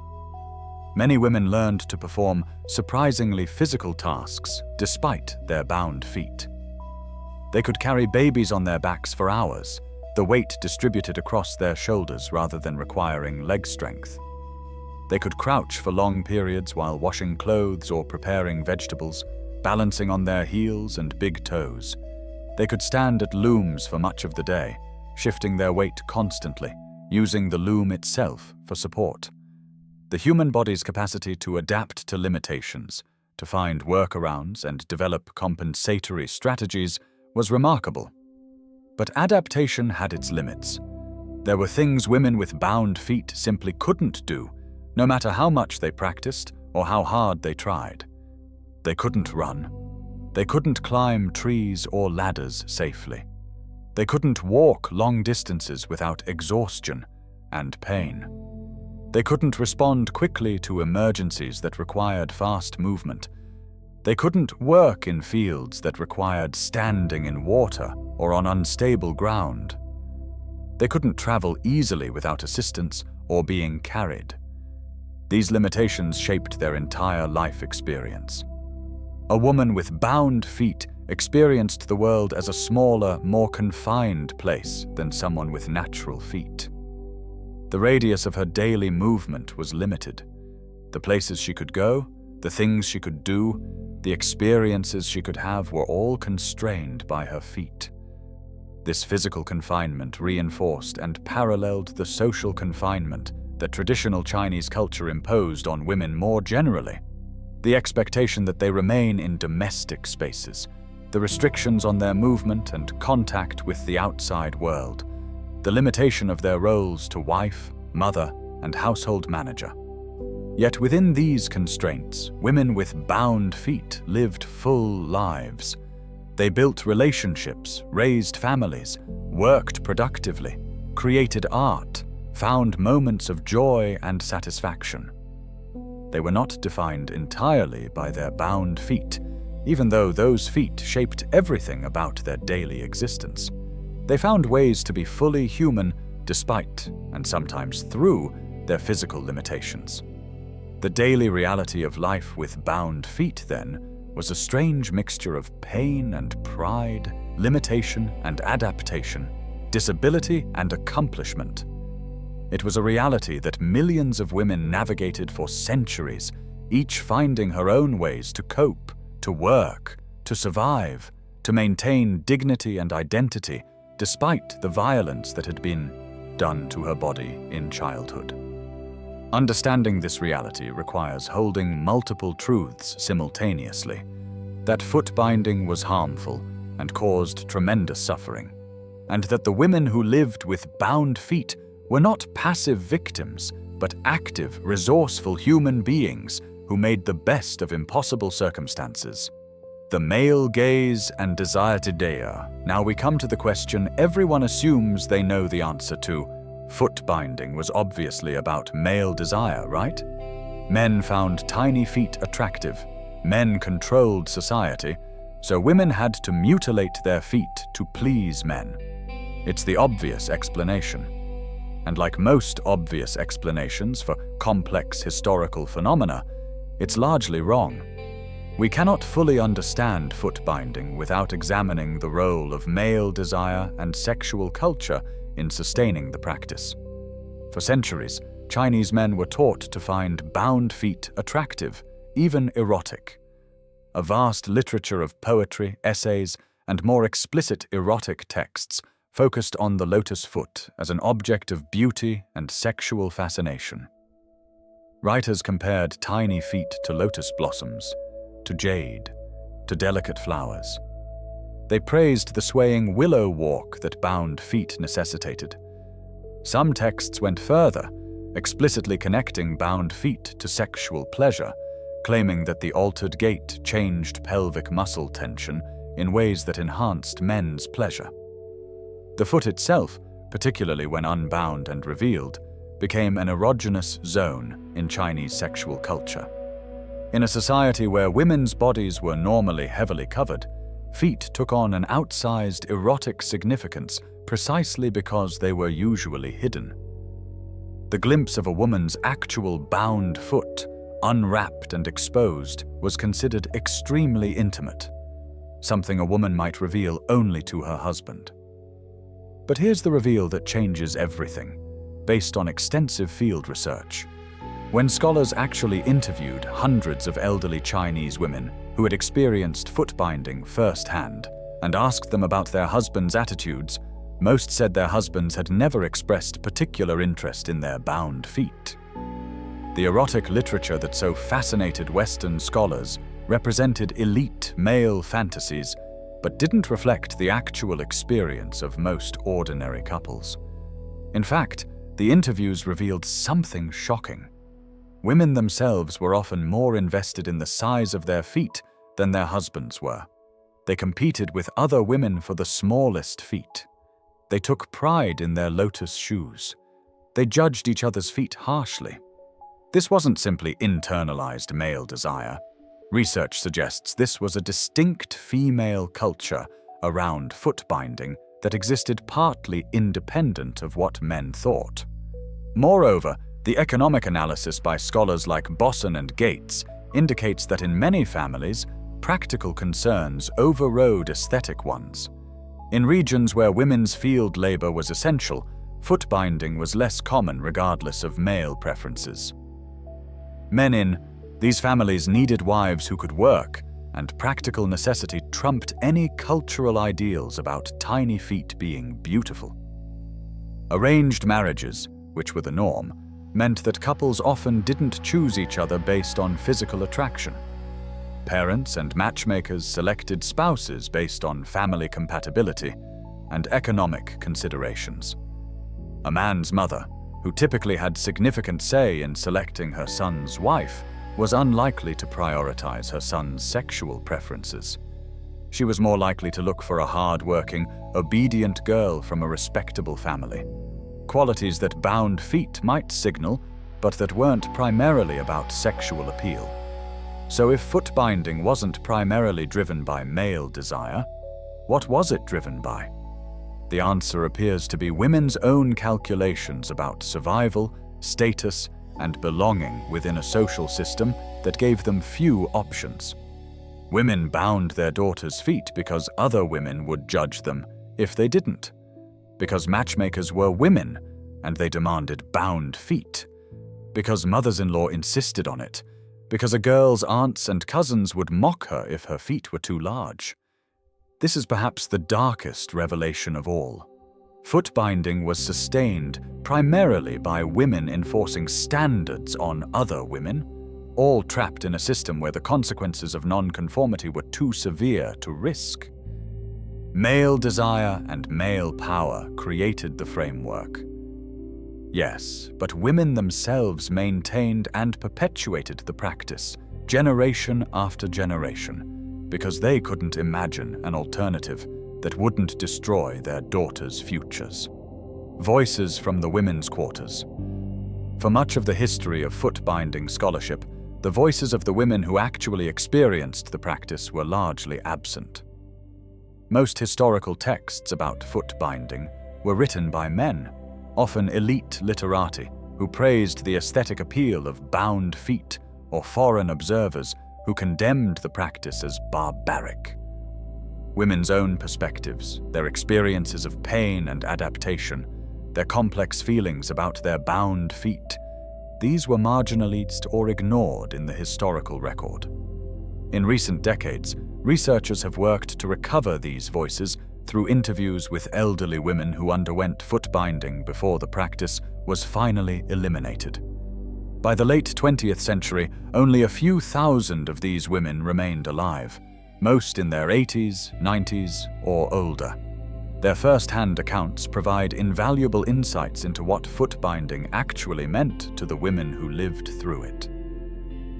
A: Many women learned to perform surprisingly physical tasks despite their bound feet. They could carry babies on their backs for hours, the weight distributed across their shoulders rather than requiring leg strength. They could crouch for long periods while washing clothes or preparing vegetables, balancing on their heels and big toes. They could stand at looms for much of the day, shifting their weight constantly, using the loom itself for support. The human body's capacity to adapt to limitations, to find workarounds and develop compensatory strategies was remarkable. But adaptation had its limits. There were things women with bound feet simply couldn't do, no matter how much they practiced or how hard they tried. They couldn't run. They couldn't climb trees or ladders safely. They couldn't walk long distances without exhaustion and pain. They couldn't respond quickly to emergencies that required fast movement. They couldn't work in fields that required standing in water or on unstable ground. They couldn't travel easily without assistance or being carried. These limitations shaped their entire life experience. A woman with bound feet experienced the world as a smaller, more confined place than someone with natural feet. The radius of her daily movement was limited. The places she could go, the things she could do, the experiences she could have were all constrained by her feet. This physical confinement reinforced and paralleled the social confinement that traditional Chinese culture imposed on women more generally. The expectation that they remain in domestic spaces, the restrictions on their movement and contact with the outside world, the limitation of their roles to wife, mother, and household manager. Yet within these constraints, women with bound feet lived full lives. They built relationships, raised families, worked productively, created art, found moments of joy and satisfaction. They were not defined entirely by their bound feet, even though those feet shaped everything about their daily existence. They found ways to be fully human despite, and sometimes through, their physical limitations. The daily reality of life with bound feet, then, was a strange mixture of pain and pride, limitation and adaptation, disability and accomplishment. It was a reality that millions of women navigated for centuries, each finding her own ways to cope, to work, to survive, to maintain dignity and identity, despite the violence that had been done to her body in childhood. Understanding this reality requires holding multiple truths simultaneously: that foot binding was harmful and caused tremendous suffering, and that the women who lived with bound feet were not passive victims, but active, resourceful human beings who made the best of impossible circumstances. The male gaze and desire to dare. Now we come to the question everyone assumes they know the answer to. Foot binding was obviously about male desire, right? Men found tiny feet attractive. Men controlled society, so women had to mutilate their feet to please men. It's the obvious explanation. And like most obvious explanations for complex historical phenomena, it's largely wrong. We cannot fully understand foot binding without examining the role of male desire and sexual culture in sustaining the practice. For centuries, Chinese men were taught to find bound feet attractive, even erotic. A vast literature of poetry, essays, and more explicit erotic texts focused on the lotus foot as an object of beauty and sexual fascination. Writers compared tiny feet to lotus blossoms, to jade, to delicate flowers. They praised the swaying willow walk that bound feet necessitated. Some texts went further, explicitly connecting bound feet to sexual pleasure, claiming that the altered gait changed pelvic muscle tension in ways that enhanced men's pleasure. The foot itself, particularly when unbound and revealed, became an erogenous zone in Chinese sexual culture. In a society where women's bodies were normally heavily covered, feet took on an outsized erotic significance precisely because they were usually hidden. The glimpse of a woman's actual bound foot, unwrapped and exposed, was considered extremely intimate, something a woman might reveal only to her husband. But here's the reveal that changes everything, based on extensive field research. When scholars actually interviewed hundreds of elderly Chinese women who had experienced foot binding firsthand and asked them about their husbands' attitudes, most said their husbands had never expressed particular interest in their bound feet. The erotic literature that so fascinated Western scholars represented elite male fantasies, but didn't reflect the actual experience of most ordinary couples. In fact, the interviews revealed something shocking. Women themselves were often more invested in the size of their feet than their husbands were. They competed with other women for the smallest feet. They took pride in their lotus shoes. They judged each other's feet harshly. This wasn't simply internalized male desire. Research suggests this was a distinct female culture around foot binding that existed partly independent of what men thought. Moreover, the economic analysis by scholars like Bosson and Gates indicates that in many families, practical concerns overrode aesthetic ones. In regions where women's field labor was essential, foot binding was less common regardless of male preferences. Men in these families needed wives who could work, and practical necessity trumped any cultural ideals about tiny feet being beautiful. Arranged marriages, which were the norm, meant that couples often didn't choose each other based on physical attraction. Parents and matchmakers selected spouses based on family compatibility and economic considerations. A man's mother, who typically had significant say in selecting her son's wife, was unlikely to prioritize her son's sexual preferences. She was more likely to look for a hard-working, obedient girl from a respectable family. Qualities that bound feet might signal, but that weren't primarily about sexual appeal. So if foot binding wasn't primarily driven by male desire, what was it driven by? The answer appears to be women's own calculations about survival, status, and belonging within a social system that gave them few options. Women bound their daughters' feet because other women would judge them if they didn't. Because matchmakers were women, and they demanded bound feet. Because mothers-in-law insisted on it. Because a girl's aunts and cousins would mock her if her feet were too large. This is perhaps the darkest revelation of all. Foot binding was sustained primarily by women enforcing standards on other women, all trapped in a system where the consequences of nonconformity were too severe to risk. Male desire and male power created the framework. Yes, but women themselves maintained and perpetuated the practice, generation after generation, because they couldn't imagine an alternative that wouldn't destroy their daughters' futures. Voices from the women's quarters. For much of the history of foot binding scholarship, the voices of the women who actually experienced the practice were largely absent. Most historical texts about foot binding were written by men, often elite literati, who praised the aesthetic appeal of bound feet, or foreign observers who condemned the practice as barbaric. Women's own perspectives, their experiences of pain and adaptation, their complex feelings about their bound feet, these were marginalized or ignored in the historical record. In recent decades, researchers have worked to recover these voices through interviews with elderly women who underwent foot binding before the practice was finally eliminated. By the late 20th century, only a few thousand of these women remained alive, most in their 80s, 90s, or older. Their first-hand accounts provide invaluable insights into what foot binding actually meant to the women who lived through it.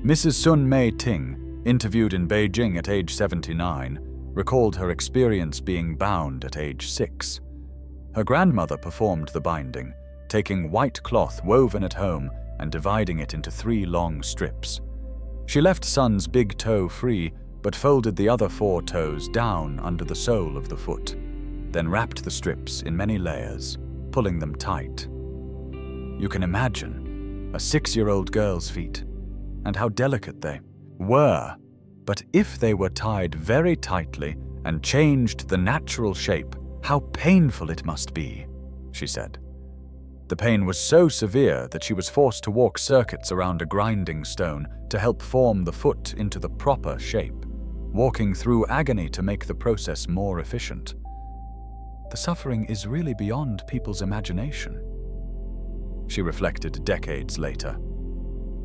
A: Mrs. Sun Mei Ting, interviewed in Beijing at age 79, recalled her experience being bound at age 6. Her grandmother performed the binding, taking white cloth woven at home and dividing it into 3 long strips. She left Sun's big toe free, but folded the other 4 toes down under the sole of the foot, then wrapped the strips in many layers, pulling them tight. You can imagine a 6-year-old girl's feet, and how delicate they were. But if they were tied very tightly and changed the natural shape, how painful it must be, she said. The pain was so severe that she was forced to walk circuits around a grinding stone to help form the foot into the proper shape, walking through agony to make the process more efficient. The suffering is really beyond people's imagination, she reflected decades later.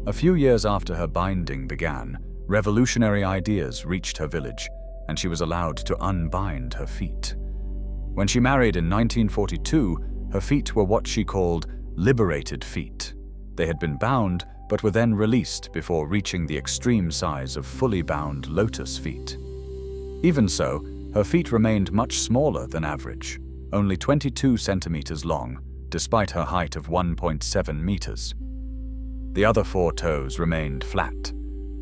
A: A few years after her binding began, revolutionary ideas reached her village, and she was allowed to unbind her feet. When she married in 1942, her feet were what she called liberated feet. They had been bound, but were then released before reaching the extreme size of fully bound lotus feet. Even so, her feet remained much smaller than average, only 22 centimeters long, despite her height of 1.7 meters. The other 4 toes remained flat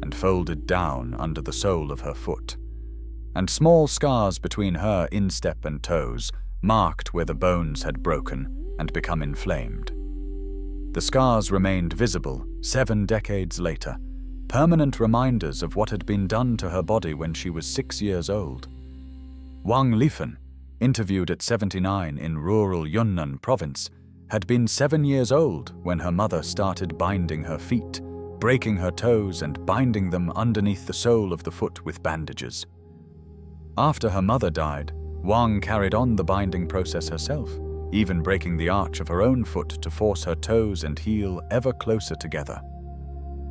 A: and folded down under the sole of her foot, and small scars between her instep and toes marked where the bones had broken and become inflamed. The scars remained visible 7 decades later, permanent reminders of what had been done to her body when she was 6 years old. Wang Lifen, interviewed at 79 in rural Yunnan province, had been 7 years old when her mother started binding her feet, breaking her toes and binding them underneath the sole of the foot with bandages. After her mother died, Wang carried on the binding process herself, even breaking the arch of her own foot to force her toes and heel ever closer together.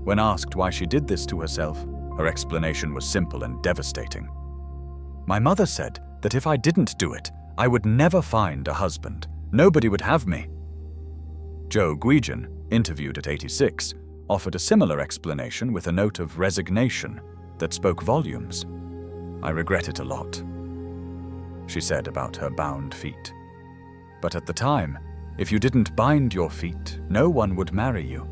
A: When asked why she did this to herself, her explanation was simple and devastating. "My mother said that if I didn't do it, I would never find a husband. Nobody would have me." Zhou Guijin, interviewed at 86, offered a similar explanation with a note of resignation that spoke volumes. "I regret it a lot," she said about her bound feet. "But at the time, if you didn't bind your feet, no one would marry you."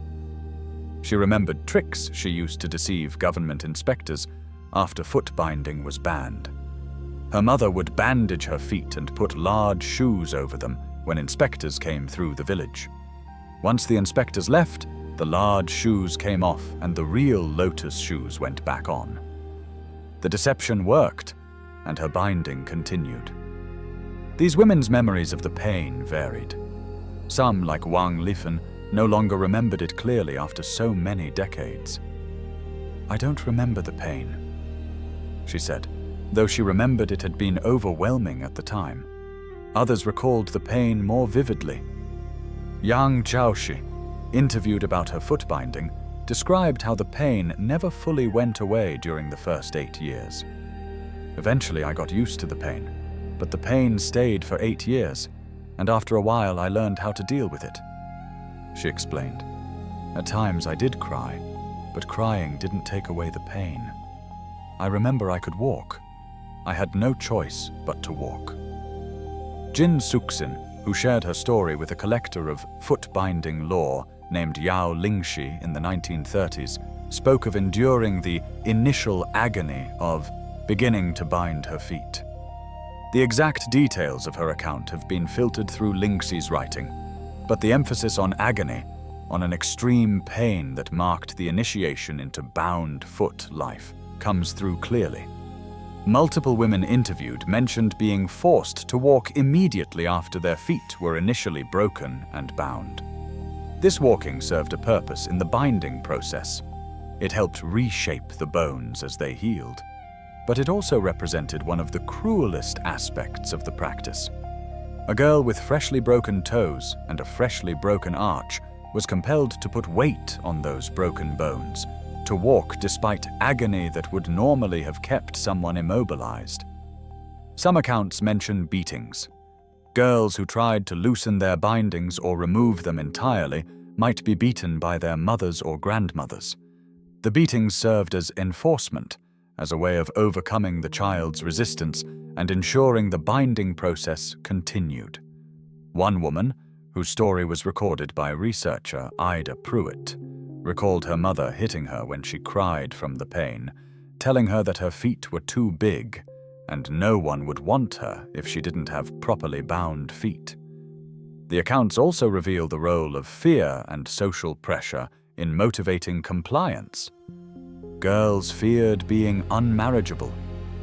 A: She remembered tricks she used to deceive government inspectors after foot binding was banned. Her mother would bandage her feet and put large shoes over them when inspectors came through the village. Once the inspectors left, the large shoes came off and the real lotus shoes went back on. The deception worked, and her binding continued. These women's memories of the pain varied. Some, like Wang Lifen, no longer remembered it clearly after so many decades. "I don't remember the pain," she said, though she remembered it had been overwhelming at the time. Others recalled the pain more vividly. Yang Chaoshi, interviewed about her foot binding, described how the pain never fully went away during the first 8 years. "Eventually I got used to the pain, but the pain stayed for 8 years, and after a while I learned how to deal with it," she explained. "At times I did cry, but crying didn't take away the pain. I remember I could walk. I had no choice but to walk." Jin Suxin, who shared her story with a collector of foot-binding lore named Yao Lingxi in the 1930s, spoke of enduring the initial agony of beginning to bind her feet. The exact details of her account have been filtered through Lingxi's writing, but the emphasis on agony, on an extreme pain that marked the initiation into bound foot life, comes through clearly. Multiple women interviewed mentioned being forced to walk immediately after their feet were initially broken and bound. This walking served a purpose in the binding process. It helped reshape the bones as they healed, but it also represented one of the cruelest aspects of the practice. A girl with freshly broken toes and a freshly broken arch was compelled to put weight on those broken bones, to walk despite agony that would normally have kept someone immobilized. Some accounts mention beatings. Girls who tried to loosen their bindings or remove them entirely might be beaten by their mothers or grandmothers. The beatings served as enforcement, as a way of overcoming the child's resistance and ensuring the binding process continued. One woman, whose story was recorded by researcher Ida Pruitt, recalled her mother hitting her when she cried from the pain, telling her that her feet were too big and no one would want her if she didn't have properly bound feet. The accounts also reveal the role of fear and social pressure in motivating compliance. Girls feared being unmarriageable.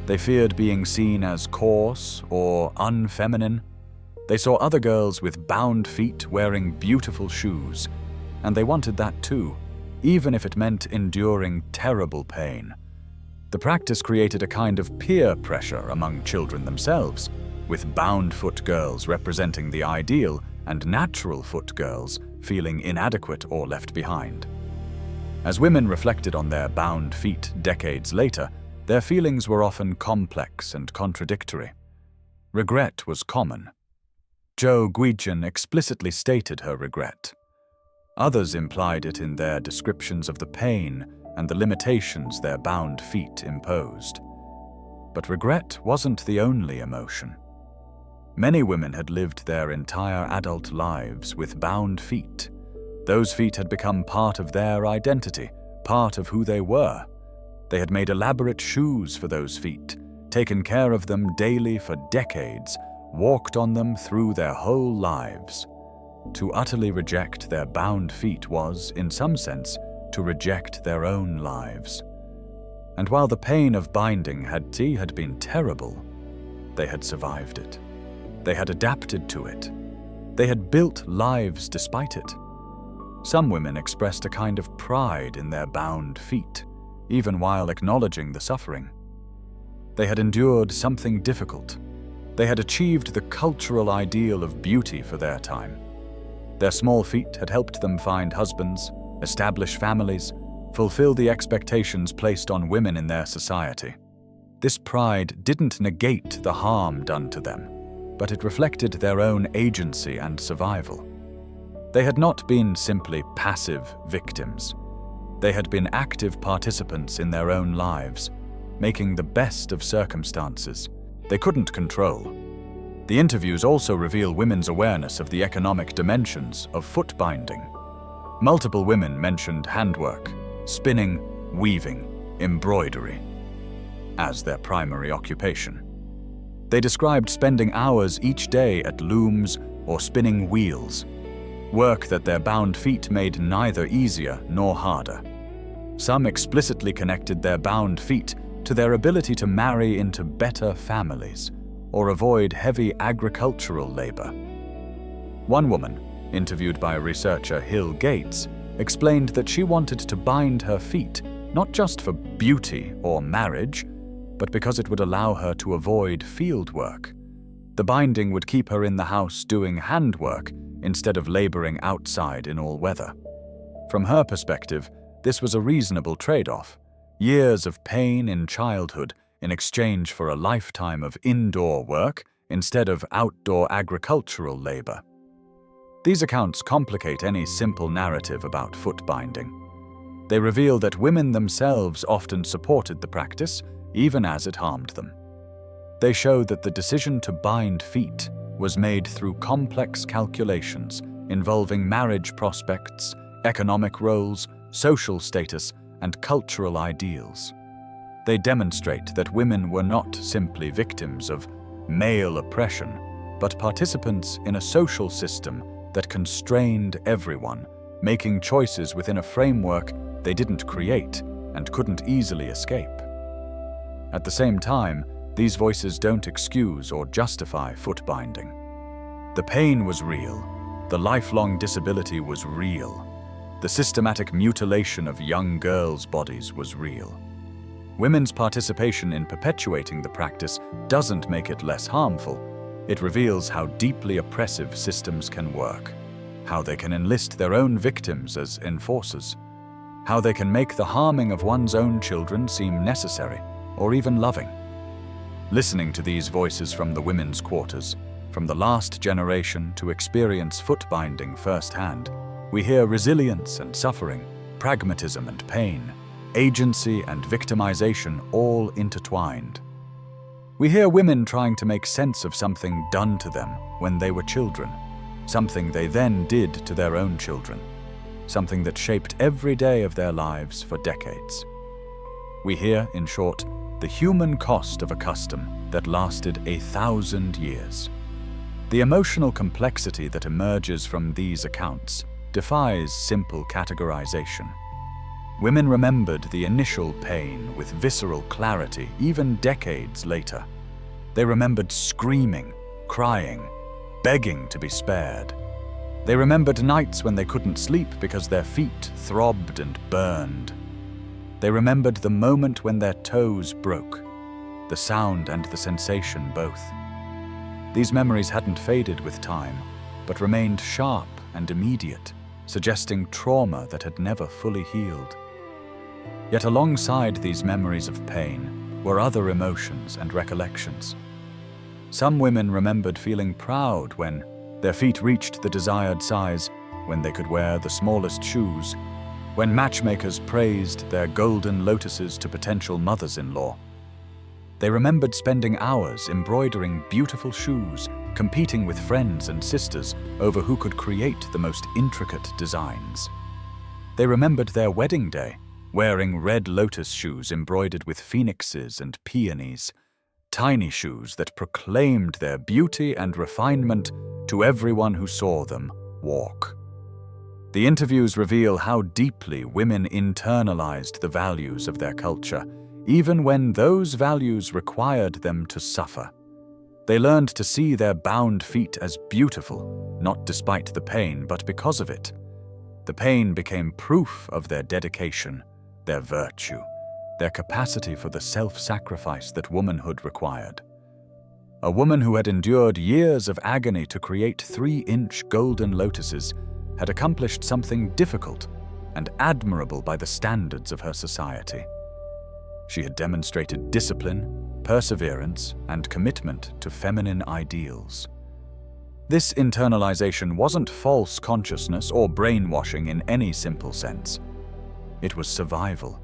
A: They feared being seen as coarse or unfeminine. They saw other girls with bound feet wearing beautiful shoes, and they wanted that too, even if it meant enduring terrible pain. The practice created a kind of peer pressure among children themselves, with bound foot girls representing the ideal and natural foot girls feeling inadequate or left behind. As women reflected on their bound feet decades later, their feelings were often complex and contradictory. Regret was common. Jo Guijian explicitly stated her regret. Others implied it in their descriptions of the pain and the limitations their bound feet imposed. But regret wasn't the only emotion. Many women had lived their entire adult lives with bound feet. Those feet had become part of their identity, part of who they were. They had made elaborate shoes for those feet, taken care of them daily for decades, walked on them through their whole lives. To utterly reject their bound feet was, in some sense, to reject their own lives. And while the pain of binding had been terrible, they had survived it. They had adapted to it. They had built lives despite it. Some women expressed a kind of pride in their bound feet, even while acknowledging the suffering. They had endured something difficult. They had achieved the cultural ideal of beauty for their time. Their small feet had helped them find husbands, establish families, fulfill the expectations placed on women in their society. This pride didn't negate the harm done to them, but it reflected their own agency and survival. They had not been simply passive victims. They had been active participants in their own lives, making the best of circumstances they couldn't control. The interviews also reveal women's awareness of the economic dimensions of foot binding. Multiple women mentioned handwork, spinning, weaving, embroidery as their primary occupation. They described spending hours each day at looms or spinning wheels, work that their bound feet made neither easier nor harder. Some explicitly connected their bound feet to their ability to marry into better families or avoid heavy agricultural labor. One woman, interviewed by researcher Hill Gates, explained that she wanted to bind her feet not just for beauty or marriage, but because it would allow her to avoid field work. The binding would keep her in the house doing handwork instead of laboring outside in all weather. From her perspective, this was a reasonable trade-off. Years of pain in childhood in exchange for a lifetime of indoor work instead of outdoor agricultural labor. These accounts complicate any simple narrative about foot binding. They reveal that women themselves often supported the practice, even as it harmed them. They show that the decision to bind feet was made through complex calculations involving marriage prospects, economic roles, social status, and cultural ideals. They demonstrate that women were not simply victims of male oppression, but participants in a social system that constrained everyone, making choices within a framework they didn't create and couldn't easily escape. At the same time, these voices don't excuse or justify foot binding. The pain was real. The lifelong disability was real. The systematic mutilation of young girls' bodies was real. Women's participation in perpetuating the practice doesn't make it less harmful. It reveals how deeply oppressive systems can work, how they can enlist their own victims as enforcers, how they can make the harming of one's own children seem necessary or even loving. Listening to these voices from the women's quarters, from the last generation to experience foot binding firsthand, we hear resilience and suffering, pragmatism and pain, agency and victimization all intertwined. We hear women trying to make sense of something done to them when they were children, something they then did to their own children, something that shaped every day of their lives for decades. We hear, in short, the human cost of a custom that lasted 1,000 years. The emotional complexity that emerges from these accounts defies simple categorization. Women remembered the initial pain with visceral clarity even decades later. They remembered screaming, crying, begging to be spared. They remembered nights when they couldn't sleep because their feet throbbed and burned. They remembered the moment when their toes broke, the sound and the sensation both. These memories hadn't faded with time, but remained sharp and immediate, suggesting trauma that had never fully healed. Yet alongside these memories of pain were other emotions and recollections. Some women remembered feeling proud when their feet reached the desired size, when they could wear the smallest shoes, when matchmakers praised their golden lotuses to potential mothers-in-law. They remembered spending hours embroidering beautiful shoes, competing with friends and sisters over who could create the most intricate designs. They remembered their wedding day, wearing red lotus shoes embroidered with phoenixes and peonies, tiny shoes that proclaimed their beauty and refinement to everyone who saw them walk. The interviews reveal how deeply women internalized the values of their culture, even when those values required them to suffer. They learned to see their bound feet as beautiful, not despite the pain, but because of it. The pain became proof of their dedication, their virtue, their capacity for the self-sacrifice that womanhood required. A woman who had endured years of agony to create 3-inch golden lotuses had accomplished something difficult and admirable by the standards of her society. She had demonstrated discipline, perseverance, and commitment to feminine ideals. This internalization wasn't false consciousness or brainwashing in any simple sense. It was survival.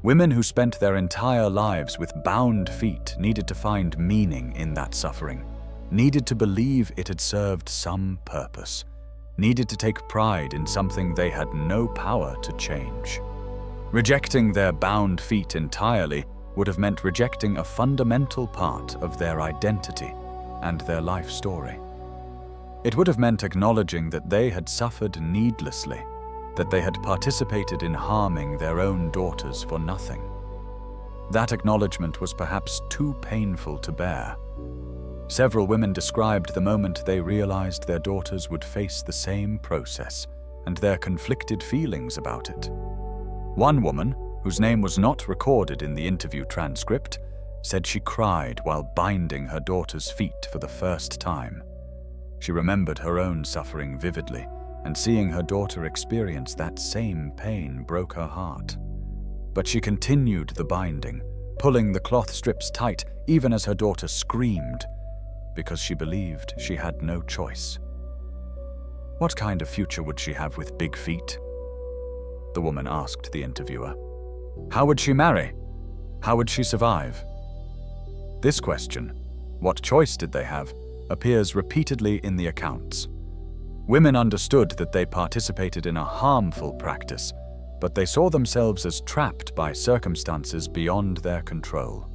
A: Women who spent their entire lives with bound feet needed to find meaning in that suffering, needed to believe it had served some purpose, needed to take pride in something they had no power to change. Rejecting their bound feet entirely would have meant rejecting a fundamental part of their identity and their life story. It would have meant acknowledging that they had suffered needlessly, that they had participated in harming their own daughters for nothing. That acknowledgement was perhaps too painful to bear. Several women described the moment they realized their daughters would face the same process and their conflicted feelings about it. One woman, whose name was not recorded in the interview transcript, said she cried while binding her daughter's feet for the first time. She remembered her own suffering vividly, and seeing her daughter experience that same pain broke her heart. But she continued the binding, pulling the cloth strips tight even as her daughter screamed, because she believed she had no choice. What kind of future would she have with big feet? The woman asked the interviewer. How would she marry? How would she survive? This question, what choice did they have, appears repeatedly in the accounts. Women understood that they participated in a harmful practice, but they saw themselves as trapped by circumstances beyond their control.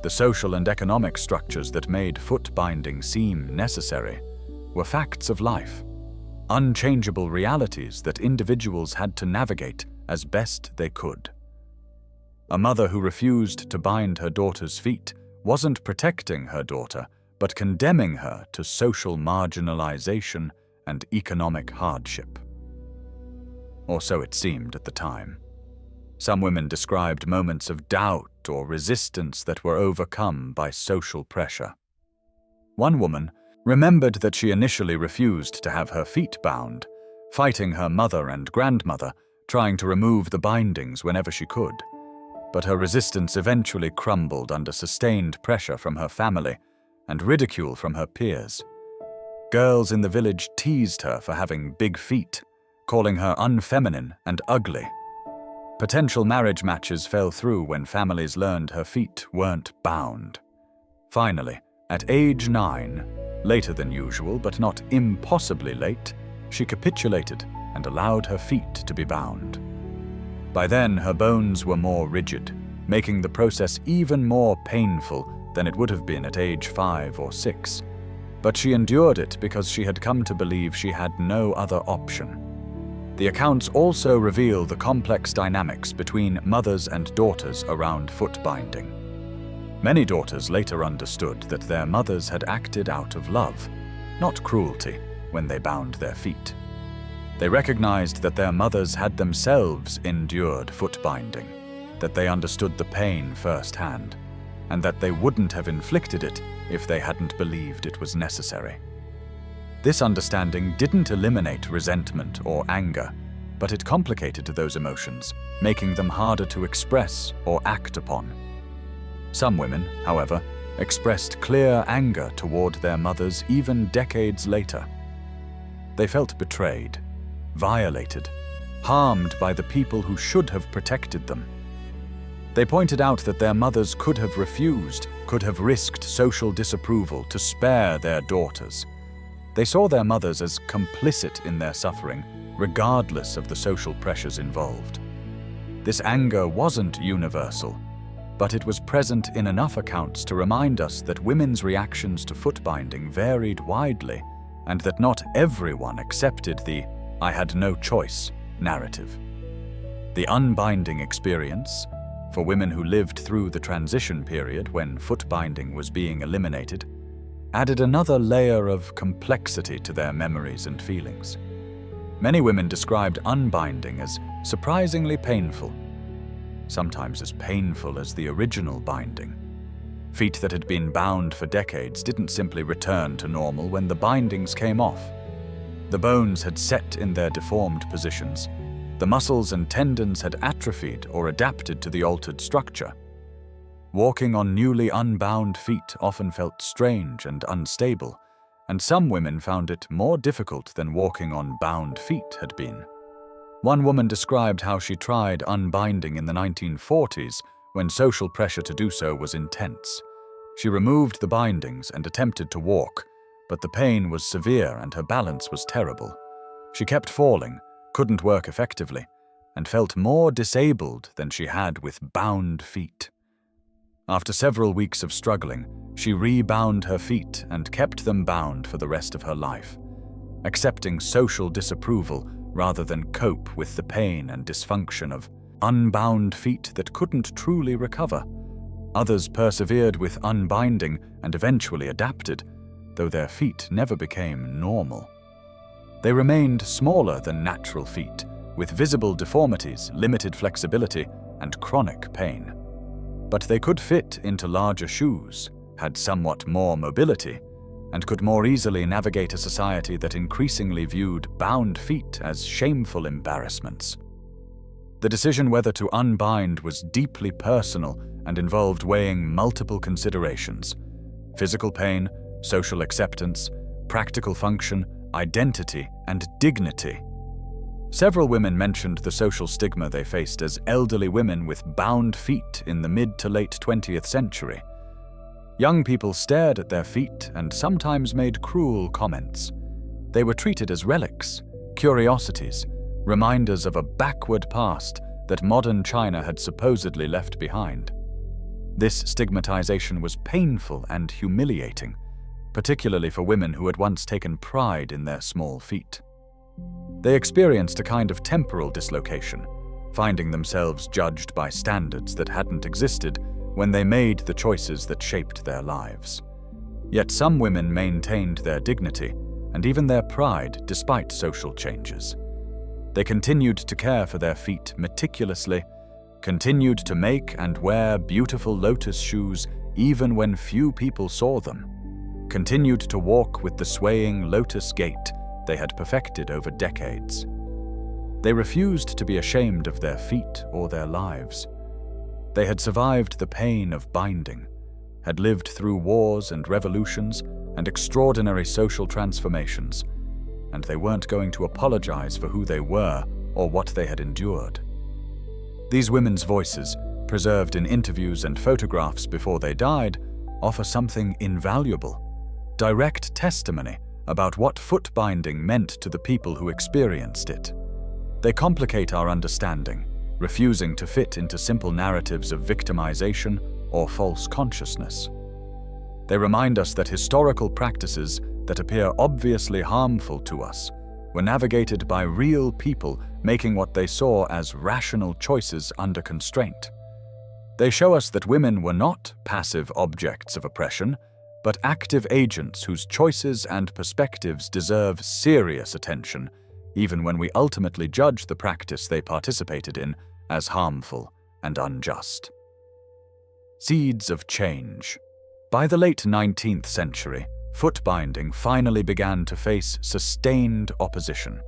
A: The social and economic structures that made foot binding seem necessary were facts of life, unchangeable realities that individuals had to navigate as best they could. A mother who refused to bind her daughter's feet wasn't protecting her daughter, but condemning her to social marginalization and economic hardship. Or so it seemed at the time. Some women described moments of doubt or resistance that were overcome by social pressure. One woman remembered that she initially refused to have her feet bound, fighting her mother and grandmother, trying to remove the bindings whenever she could. But her resistance eventually crumbled under sustained pressure from her family and ridicule from her peers. Girls in the village teased her for having big feet, calling her unfeminine and ugly. Potential marriage matches fell through when families learned her feet weren't bound. Finally, at age 9, later than usual but not impossibly late, she capitulated and allowed her feet to be bound. By then, her bones were more rigid, making the process even more painful than it would have been at age 5 or 6. But she endured it because she had come to believe she had no other option. The accounts also reveal the complex dynamics between mothers and daughters around foot binding. Many daughters later understood that their mothers had acted out of love, not cruelty, when they bound their feet. They recognized that their mothers had themselves endured foot binding, that they understood the pain firsthand, and that they wouldn't have inflicted it if they hadn't believed it was necessary. This understanding didn't eliminate resentment or anger, but it complicated those emotions, making them harder to express or act upon. Some women, however, expressed clear anger toward their mothers even decades later. They felt betrayed, violated, harmed by the people who should have protected them. They pointed out that their mothers could have refused, could have risked social disapproval to spare their daughters. They saw their mothers as complicit in their suffering, regardless of the social pressures involved. This anger wasn't universal, but it was present in enough accounts to remind us that women's reactions to foot binding varied widely, and that not everyone accepted the "I had no choice" narrative. The unbinding experience, for women who lived through the transition period when foot binding was being eliminated, added another layer of complexity to their memories and feelings. Many women described unbinding as surprisingly painful, sometimes as painful as the original binding. Feet that had been bound for decades didn't simply return to normal when the bindings came off. The bones had set in their deformed positions. The muscles and tendons had atrophied or adapted to the altered structure. Walking on newly unbound feet often felt strange and unstable, and some women found it more difficult than walking on bound feet had been. One woman described how she tried unbinding in the 1940s when social pressure to do so was intense. She removed the bindings and attempted to walk, but the pain was severe and her balance was terrible. She kept falling, couldn't work effectively, and felt more disabled than she had with bound feet. After several weeks of struggling, she rebound her feet and kept them bound for the rest of her life, accepting social disapproval rather than cope with the pain and dysfunction of unbound feet that couldn't truly recover. Others persevered with unbinding and eventually adapted, though their feet never became normal. They remained smaller than natural feet, with visible deformities, limited flexibility, and chronic pain. But they could fit into larger shoes, had somewhat more mobility, and could more easily navigate a society that increasingly viewed bound feet as shameful embarrassments. The decision whether to unbind was deeply personal and involved weighing multiple considerations: physical pain, social acceptance, practical function, identity, and dignity. Several women mentioned the social stigma they faced as elderly women with bound feet in the mid to late 20th century. Young people stared at their feet and sometimes made cruel comments. They were treated as relics, curiosities, reminders of a backward past that modern China had supposedly left behind. This stigmatization was painful and humiliating, particularly for women who had once taken pride in their small feet. They experienced a kind of temporal dislocation, finding themselves judged by standards that hadn't existed when they made the choices that shaped their lives. Yet some women maintained their dignity and even their pride despite social changes. They continued to care for their feet meticulously, continued to make and wear beautiful lotus shoes even when few people saw them, continued to walk with the swaying lotus gait they had perfected over decades. They refused to be ashamed of their feet or their lives. They had survived the pain of binding, had lived through wars and revolutions and extraordinary social transformations, and they weren't going to apologize for who they were or what they had endured. These women's voices, preserved in interviews and photographs before they died, offer something invaluable: direct testimony about what foot binding meant to the people who experienced it. They complicate our understanding, refusing to fit into simple narratives of victimization or false consciousness. They remind us that historical practices that appear obviously harmful to us were navigated by real people making what they saw as rational choices under constraint. They show us that women were not passive objects of oppression, but active agents whose choices and perspectives deserve serious attention, even when we ultimately judge the practice they participated in as harmful and unjust. Seeds of change. By the late 19th century, foot binding finally began to face sustained opposition.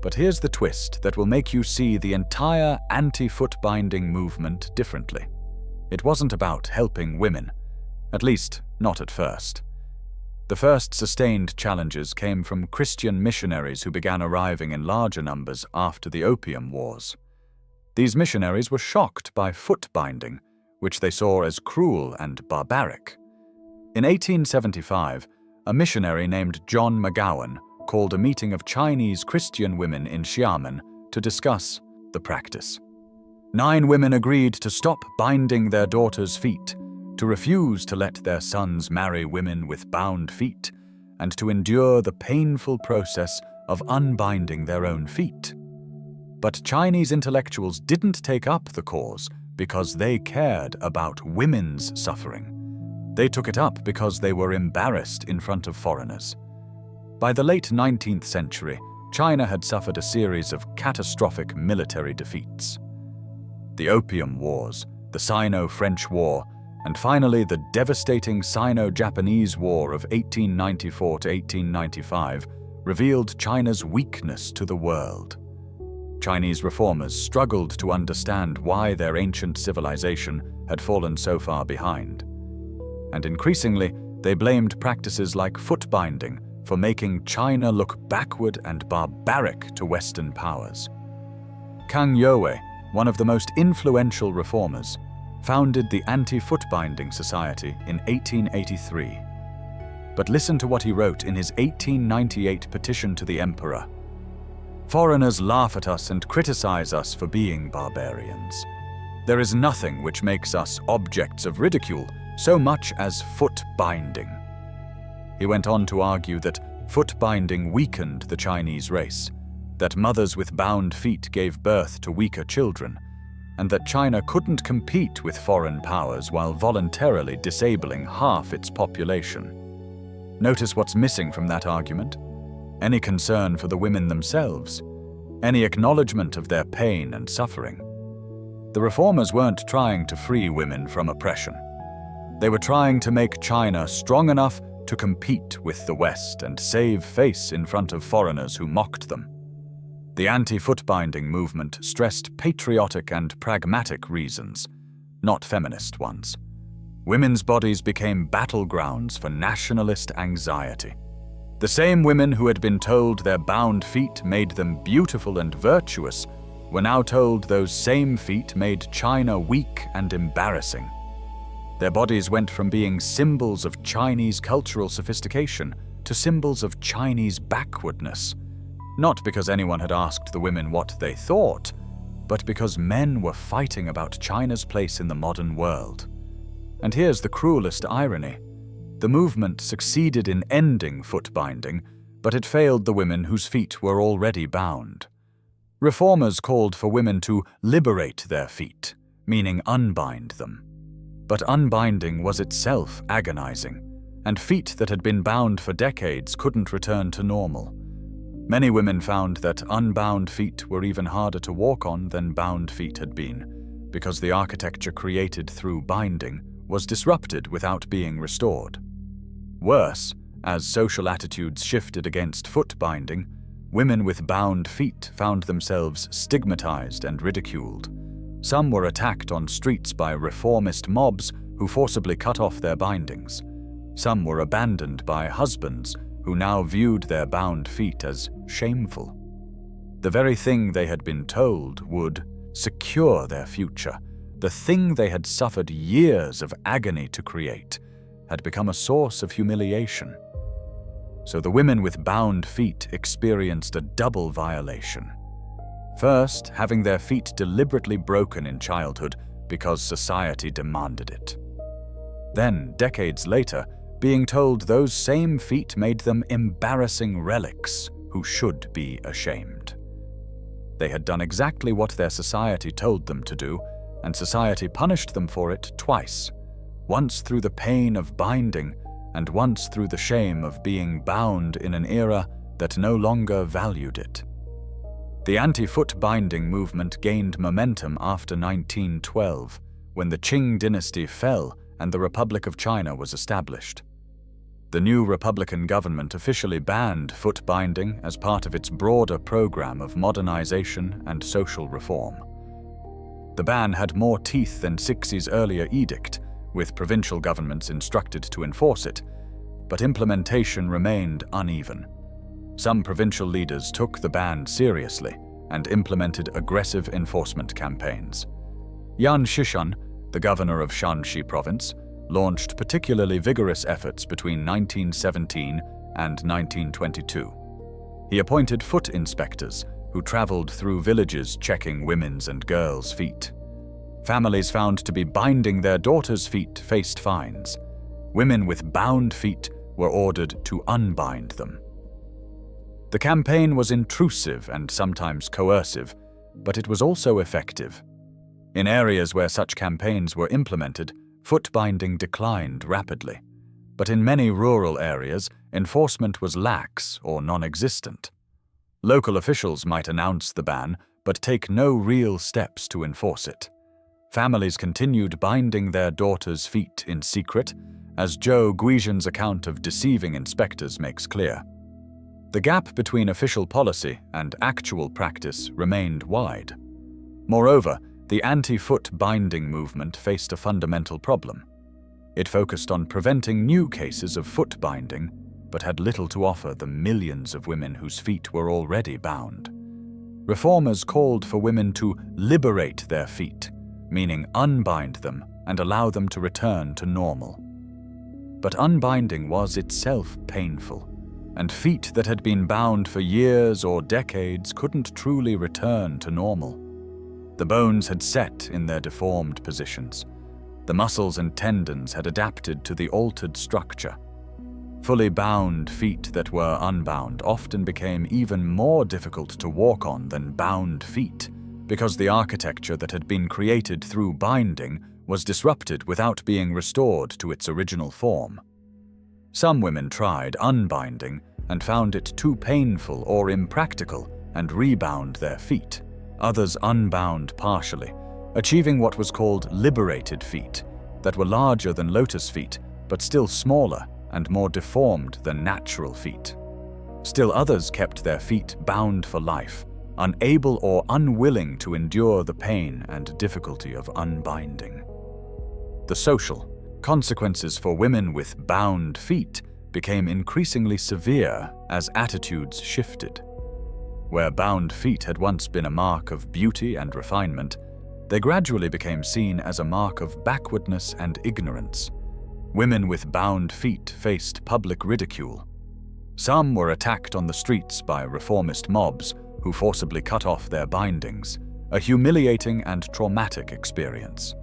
A: But here's the twist that will make you see the entire anti-foot binding movement differently. It wasn't about helping women, at least not at first. The first sustained challenges came from Christian missionaries who began arriving in larger numbers after the Opium Wars. These missionaries were shocked by foot binding, which they saw as cruel and barbaric. In 1875, a missionary named John McGowan called a meeting of Chinese Christian women in Xiamen to discuss the practice. 9 women agreed to stop binding their daughters' feet, to refuse to let their sons marry women with bound feet, and to endure the painful process of unbinding their own feet. But Chinese intellectuals didn't take up the cause because they cared about women's suffering. They took it up because they were embarrassed in front of foreigners. By the late 19th century, China had suffered a series of catastrophic military defeats. The Opium Wars, the Sino-French War, and finally the devastating Sino-Japanese War of 1894 to 1895 revealed China's weakness to the world. Chinese reformers struggled to understand why their ancient civilization had fallen so far behind. And increasingly, they blamed practices like foot binding for making China look backward and barbaric to Western powers. Kang Youwei, one of the most influential reformers, founded the Anti-Foot Binding Society in 1883. But listen to what he wrote in his 1898 petition to the emperor. "Foreigners laugh at us and criticize us for being barbarians. There is nothing which makes us objects of ridicule so much as foot binding." He went on to argue that foot binding weakened the Chinese race, that mothers with bound feet gave birth to weaker children, and that China couldn't compete with foreign powers while voluntarily disabling half its population. Notice what's missing from that argument? Any concern for the women themselves, any acknowledgement of their pain and suffering. The reformers weren't trying to free women from oppression. They were trying to make China strong enough to compete with the West and save face in front of foreigners who mocked them. The anti-foot binding movement stressed patriotic and pragmatic reasons, not feminist ones. Women's bodies became battlegrounds for nationalist anxiety. The same women who had been told their bound feet made them beautiful and virtuous were now told those same feet made China weak and embarrassing. Their bodies went from being symbols of Chinese cultural sophistication to symbols of Chinese backwardness, not because anyone had asked the women what they thought, but because men were fighting about China's place in the modern world. And here's the cruelest irony. The movement succeeded in ending foot binding, but it failed the women whose feet were already bound. Reformers called for women to liberate their feet, meaning unbind them. But unbinding was itself agonizing, and feet that had been bound for decades couldn't return to normal. Many women found that unbound feet were even harder to walk on than bound feet had been, because the architecture created through binding was disrupted without being restored. Worse, as social attitudes shifted against foot binding, women with bound feet found themselves stigmatized and ridiculed. Some were attacked on streets by reformist mobs who forcibly cut off their bindings. Some were abandoned by husbands who now viewed their bound feet as shameful. The very thing they had been told would secure their future, the thing they had suffered years of agony to create, had become a source of humiliation. So the women with bound feet experienced a double violation. First, having their feet deliberately broken in childhood because society demanded it. Then, decades later, being told those same feet made them embarrassing relics who should be ashamed. They had done exactly what their society told them to do, and society punished them for it twice, once through the pain of binding and once through the shame of being bound in an era that no longer valued it. The anti-foot binding movement gained momentum after 1912, when the Qing dynasty fell and the Republic of China was established. The new Republican government officially banned foot binding as part of its broader program of modernization and social reform. The ban had more teeth than Sixi's earlier edict, with provincial governments instructed to enforce it, but implementation remained uneven. Some provincial leaders took the ban seriously and implemented aggressive enforcement campaigns. Yan Xishan, the governor of Shanxi province, launched particularly vigorous efforts between 1917 and 1922. He appointed foot inspectors who traveled through villages checking women's and girls' feet. Families found to be binding their daughters' feet faced fines. Women with bound feet were ordered to unbind them. The campaign was intrusive and sometimes coercive, but it was also effective. In areas where such campaigns were implemented, foot binding declined rapidly, but in many rural areas, enforcement was lax or non-existent. Local officials might announce the ban, but take no real steps to enforce it. Families continued binding their daughters' feet in secret, as Zhou Guizhen's account of deceiving inspectors makes clear. The gap between official policy and actual practice remained wide. Moreover, the anti-foot binding movement faced a fundamental problem. It focused on preventing new cases of foot binding, but had little to offer the millions of women whose feet were already bound. Reformers called for women to liberate their feet, meaning unbind them and allow them to return to normal. But unbinding was itself painful, and feet that had been bound for years or decades couldn't truly return to normal. The bones had set in their deformed positions. The muscles and tendons had adapted to the altered structure. Fully bound feet that were unbound often became even more difficult to walk on than bound feet, because the architecture that had been created through binding was disrupted without being restored to its original form. Some women tried unbinding and found it too painful or impractical and rebound their feet. Others unbound partially, achieving what was called liberated feet, that were larger than lotus feet, but still smaller and more deformed than natural feet. Still others kept their feet bound for life, unable or unwilling to endure the pain and difficulty of unbinding. The social consequences for women with bound feet became increasingly severe as attitudes shifted. Where bound feet had once been a mark of beauty and refinement, they gradually became seen as a mark of backwardness and ignorance. Women with bound feet faced public ridicule. Some were attacked on the streets by reformist mobs who forcibly cut off their bindings, a humiliating and traumatic experience.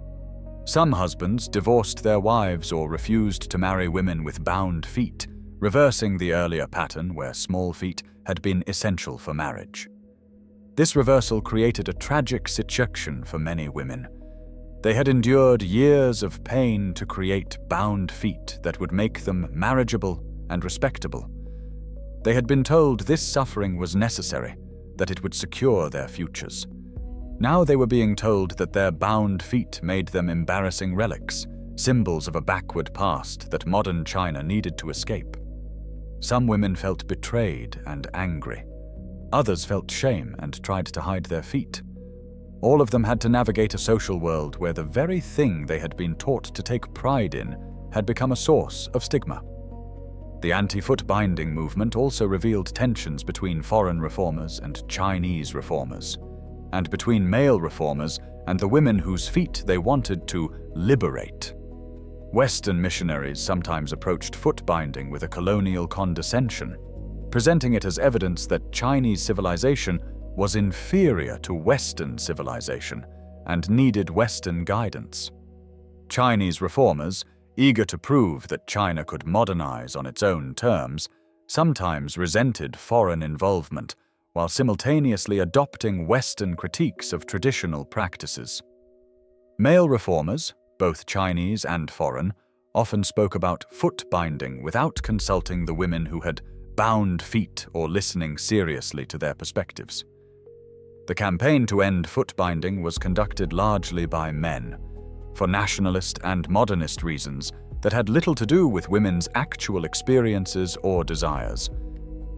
A: Some husbands divorced their wives or refused to marry women with bound feet, reversing the earlier pattern where small feet had been essential for marriage. This reversal created a tragic situation for many women. They had endured years of pain to create bound feet that would make them marriageable and respectable. They had been told this suffering was necessary, that it would secure their futures. Now they were being told that their bound feet made them embarrassing relics, symbols of a backward past that modern China needed to escape. Some women felt betrayed and angry. Others felt shame and tried to hide their feet. All of them had to navigate a social world where the very thing they had been taught to take pride in had become a source of stigma. The anti-foot binding movement also revealed tensions between foreign reformers and Chinese reformers, and between male reformers and the women whose feet they wanted to liberate. Western missionaries sometimes approached foot binding with a colonial condescension, presenting it as evidence that Chinese civilization was inferior to Western civilization and needed Western guidance. Chinese reformers, eager to prove that China could modernize on its own terms, sometimes resented foreign involvement while simultaneously adopting Western critiques of traditional practices. Male reformers, both Chinese and foreign, often spoke about foot binding without consulting the women who had bound feet or listening seriously to their perspectives. The campaign to end foot binding was conducted largely by men. For nationalist and modernist reasons, that had little to do with women's actual experiences or desires.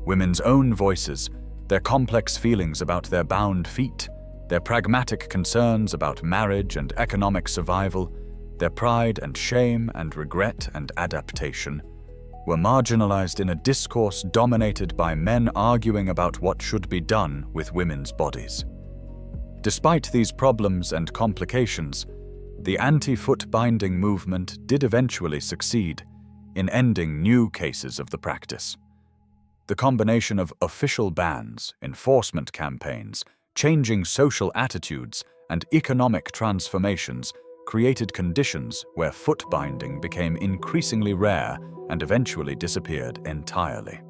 A: Women's own voices, their complex feelings about their bound feet, their pragmatic concerns about marriage and economic survival, their pride and shame and regret and adaptation, were marginalized in a discourse dominated by men arguing about what should be done with women's bodies. Despite these problems and complications, the anti-foot binding movement did eventually succeed in ending new cases of the practice. The combination of official bans, enforcement campaigns, changing social attitudes, and economic transformations created conditions where foot binding became increasingly rare and eventually disappeared entirely.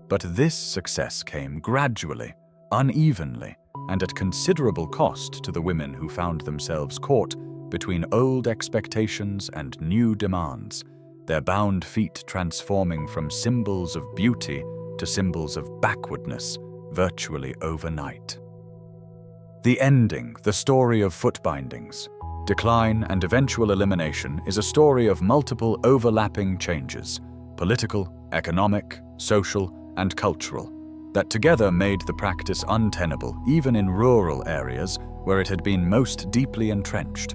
A: But this success came gradually, unevenly, and at considerable cost to the women who found themselves caught between old expectations and new demands, their bound feet transforming from symbols of beauty to symbols of backwardness virtually overnight. The ending, the story of foot bindings, decline and eventual elimination, is a story of multiple overlapping changes, political, economic, social, and cultural, that together made the practice untenable even in rural areas where it had been most deeply entrenched.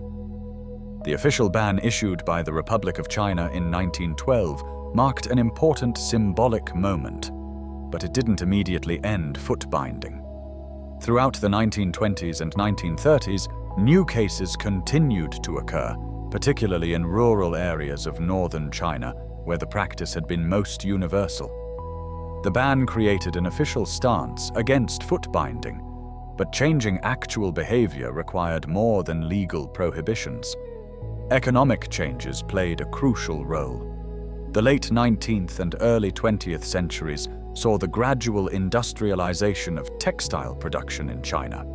A: The official ban issued by the Republic of China in 1912 marked an important symbolic moment, but it didn't immediately end foot binding. Throughout the 1920s and 1930s, new cases continued to occur, particularly in rural areas of northern China, where the practice had been most universal. The ban created an official stance against foot binding, but changing actual behavior required more than legal prohibitions. Economic changes played a crucial role. The late 19th and early 20th centuries saw the gradual industrialization of textile production in China.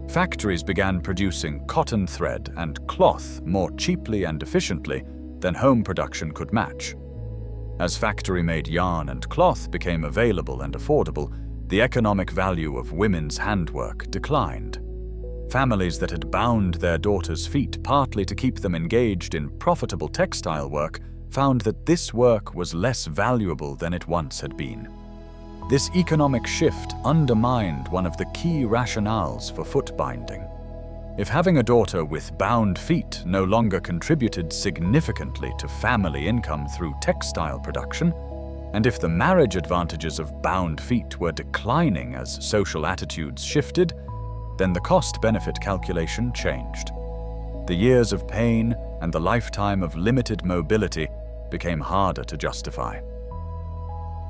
A: Factories began producing cotton thread and cloth more cheaply and efficiently than home production could match. As factory-made yarn and cloth became available and affordable, the economic value of women's handwork declined. Families that had bound their daughters' feet partly to keep them engaged in profitable textile work found that this work was less valuable than it once had been. This economic shift undermined one of the key rationales for foot binding. If having a daughter with bound feet no longer contributed significantly to family income through textile production, and if the marriage advantages of bound feet were declining as social attitudes shifted, then the cost-benefit calculation changed. The years of pain and the lifetime of limited mobility became harder to justify.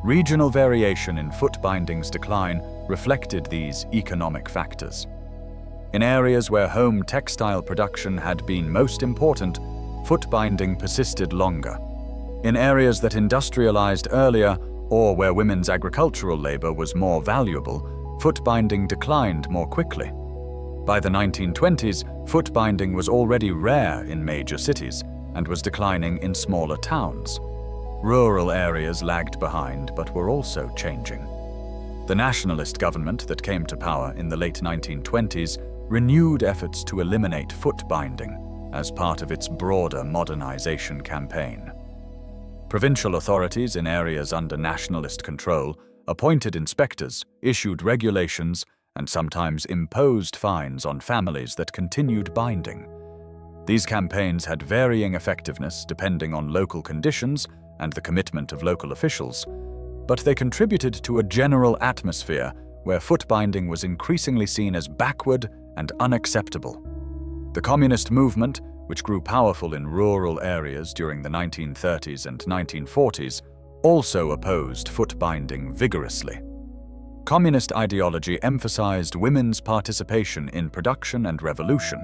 A: Regional variation in foot binding's decline reflected these economic factors. In areas where home textile production had been most important, foot binding persisted longer. In areas that industrialized earlier or where women's agricultural labor was more valuable, foot binding declined more quickly. By the 1920s, foot binding was already rare in major cities and was declining in smaller towns. Rural areas lagged behind but were also changing. The nationalist government that came to power in the late 1920s renewed efforts to eliminate foot binding as part of its broader modernization campaign. Provincial authorities in areas under nationalist control appointed inspectors, issued regulations, and sometimes imposed fines on families that continued binding. These campaigns had varying effectiveness depending on local conditions and the commitment of local officials, but they contributed to a general atmosphere where foot binding was increasingly seen as backward and unacceptable. The communist movement, which grew powerful in rural areas during the 1930s and 1940s, also opposed foot binding vigorously. Communist ideology emphasized women's participation in production and revolution,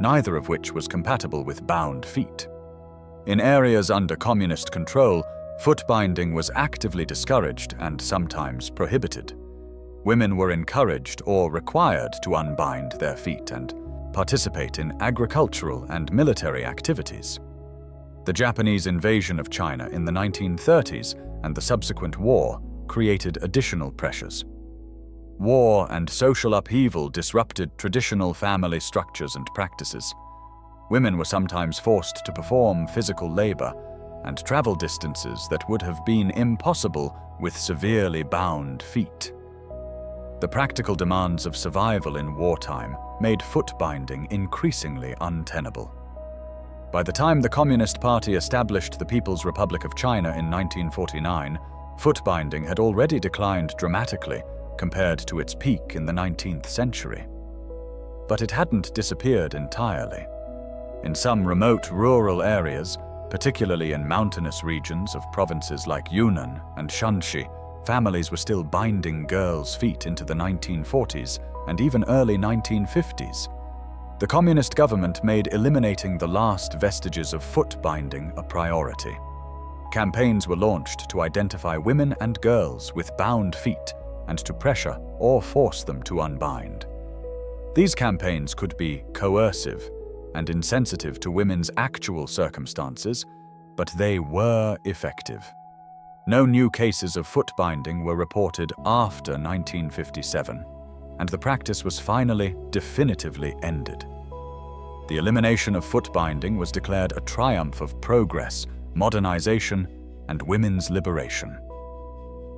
A: neither of which was compatible with bound feet. In areas under communist control, foot binding was actively discouraged and sometimes prohibited. Women were encouraged or required to unbind their feet and participate in agricultural and military activities. The Japanese invasion of China in the 1930s and the subsequent war created additional pressures. War and social upheaval disrupted traditional family structures and practices. Women were sometimes forced to perform physical labor and travel distances that would have been impossible with severely bound feet. The practical demands of survival in wartime made foot binding increasingly untenable. By the time the Communist Party established the People's Republic of China in 1949, foot binding had already declined dramatically compared to its peak in the 19th century. But it hadn't disappeared entirely. In some remote rural areas, particularly in mountainous regions of provinces like Yunnan and Shanxi, families were still binding girls' feet into the 1940s and even early 1950s. The communist government made eliminating the last vestiges of foot binding a priority. Campaigns were launched to identify women and girls with bound feet and to pressure or force them to unbind. These campaigns could be coercive and insensitive to women's actual circumstances, but they were effective. No new cases of foot binding were reported after 1957, and the practice was finally definitively ended. The elimination of foot binding was declared a triumph of progress, modernization, and women's liberation.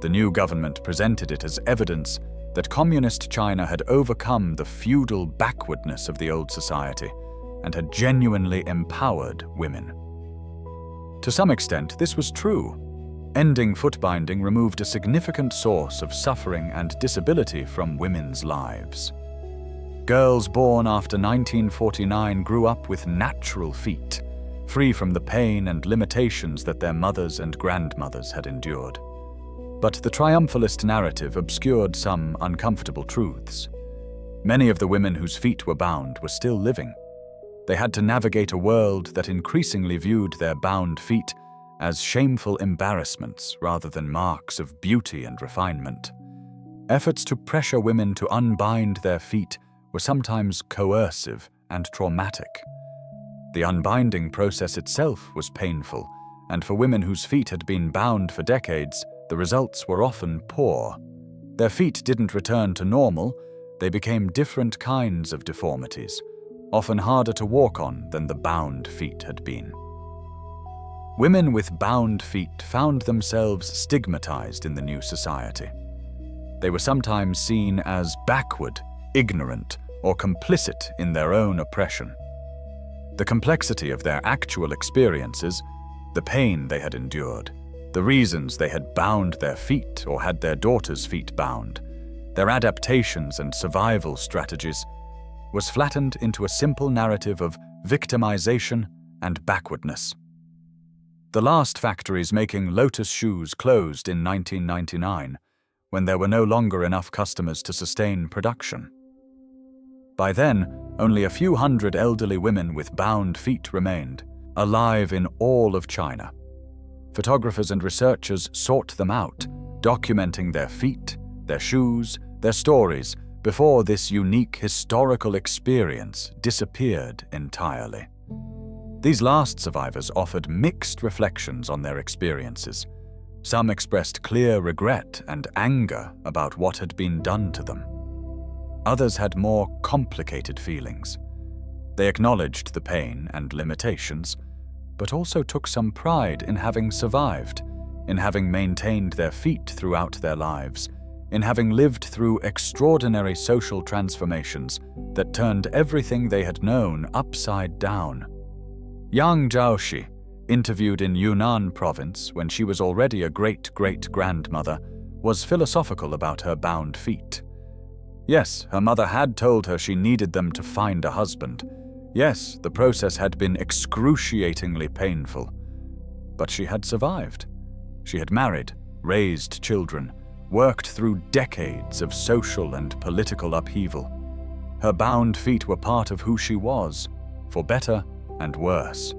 A: The new government presented it as evidence that communist China had overcome the feudal backwardness of the old society and had genuinely empowered women. To some extent, this was true. Ending foot binding removed a significant source of suffering and disability from women's lives. Girls born after 1949 grew up with natural feet, free from the pain and limitations that their mothers and grandmothers had endured. But the triumphalist narrative obscured some uncomfortable truths. Many of the women whose feet were bound were still living. They had to navigate a world that increasingly viewed their bound feet as shameful embarrassments rather than marks of beauty and refinement. Efforts to pressure women to unbind their feet were sometimes coercive and traumatic. The unbinding process itself was painful, and for women whose feet had been bound for decades, the results were often poor. Their feet didn't return to normal, they became different kinds of deformities, often harder to walk on than the bound feet had been. Women with bound feet found themselves stigmatized in the new society. They were sometimes seen as backward, ignorant, or complicit in their own oppression. The complexity of their actual experiences, the pain they had endured, the reasons they had bound their feet or had their daughters' feet bound, their adaptations and survival strategies, was flattened into a simple narrative of victimization and backwardness. The last factories making Lotus shoes closed in 1999, when there were no longer enough customers to sustain production. By then, only a few hundred elderly women with bound feet remained, alive in all of China. Photographers and researchers sought them out, documenting their feet, their shoes, their stories, before this unique historical experience disappeared entirely. These last survivors offered mixed reflections on their experiences. Some expressed clear regret and anger about what had been done to them. Others had more complicated feelings. They acknowledged the pain and limitations, but also took some pride in having survived, in having maintained their feet throughout their lives, in having lived through extraordinary social transformations that turned everything they had known upside down. Yang Zhaoxi, interviewed in Yunnan province when she was already a great-great-grandmother, was philosophical about her bound feet. Yes, her mother had told her she needed them to find a husband. Yes, the process had been excruciatingly painful. But she had survived. She had married, raised children, worked through decades of social and political upheaval. Her bound feet were part of who she was, for better and worse.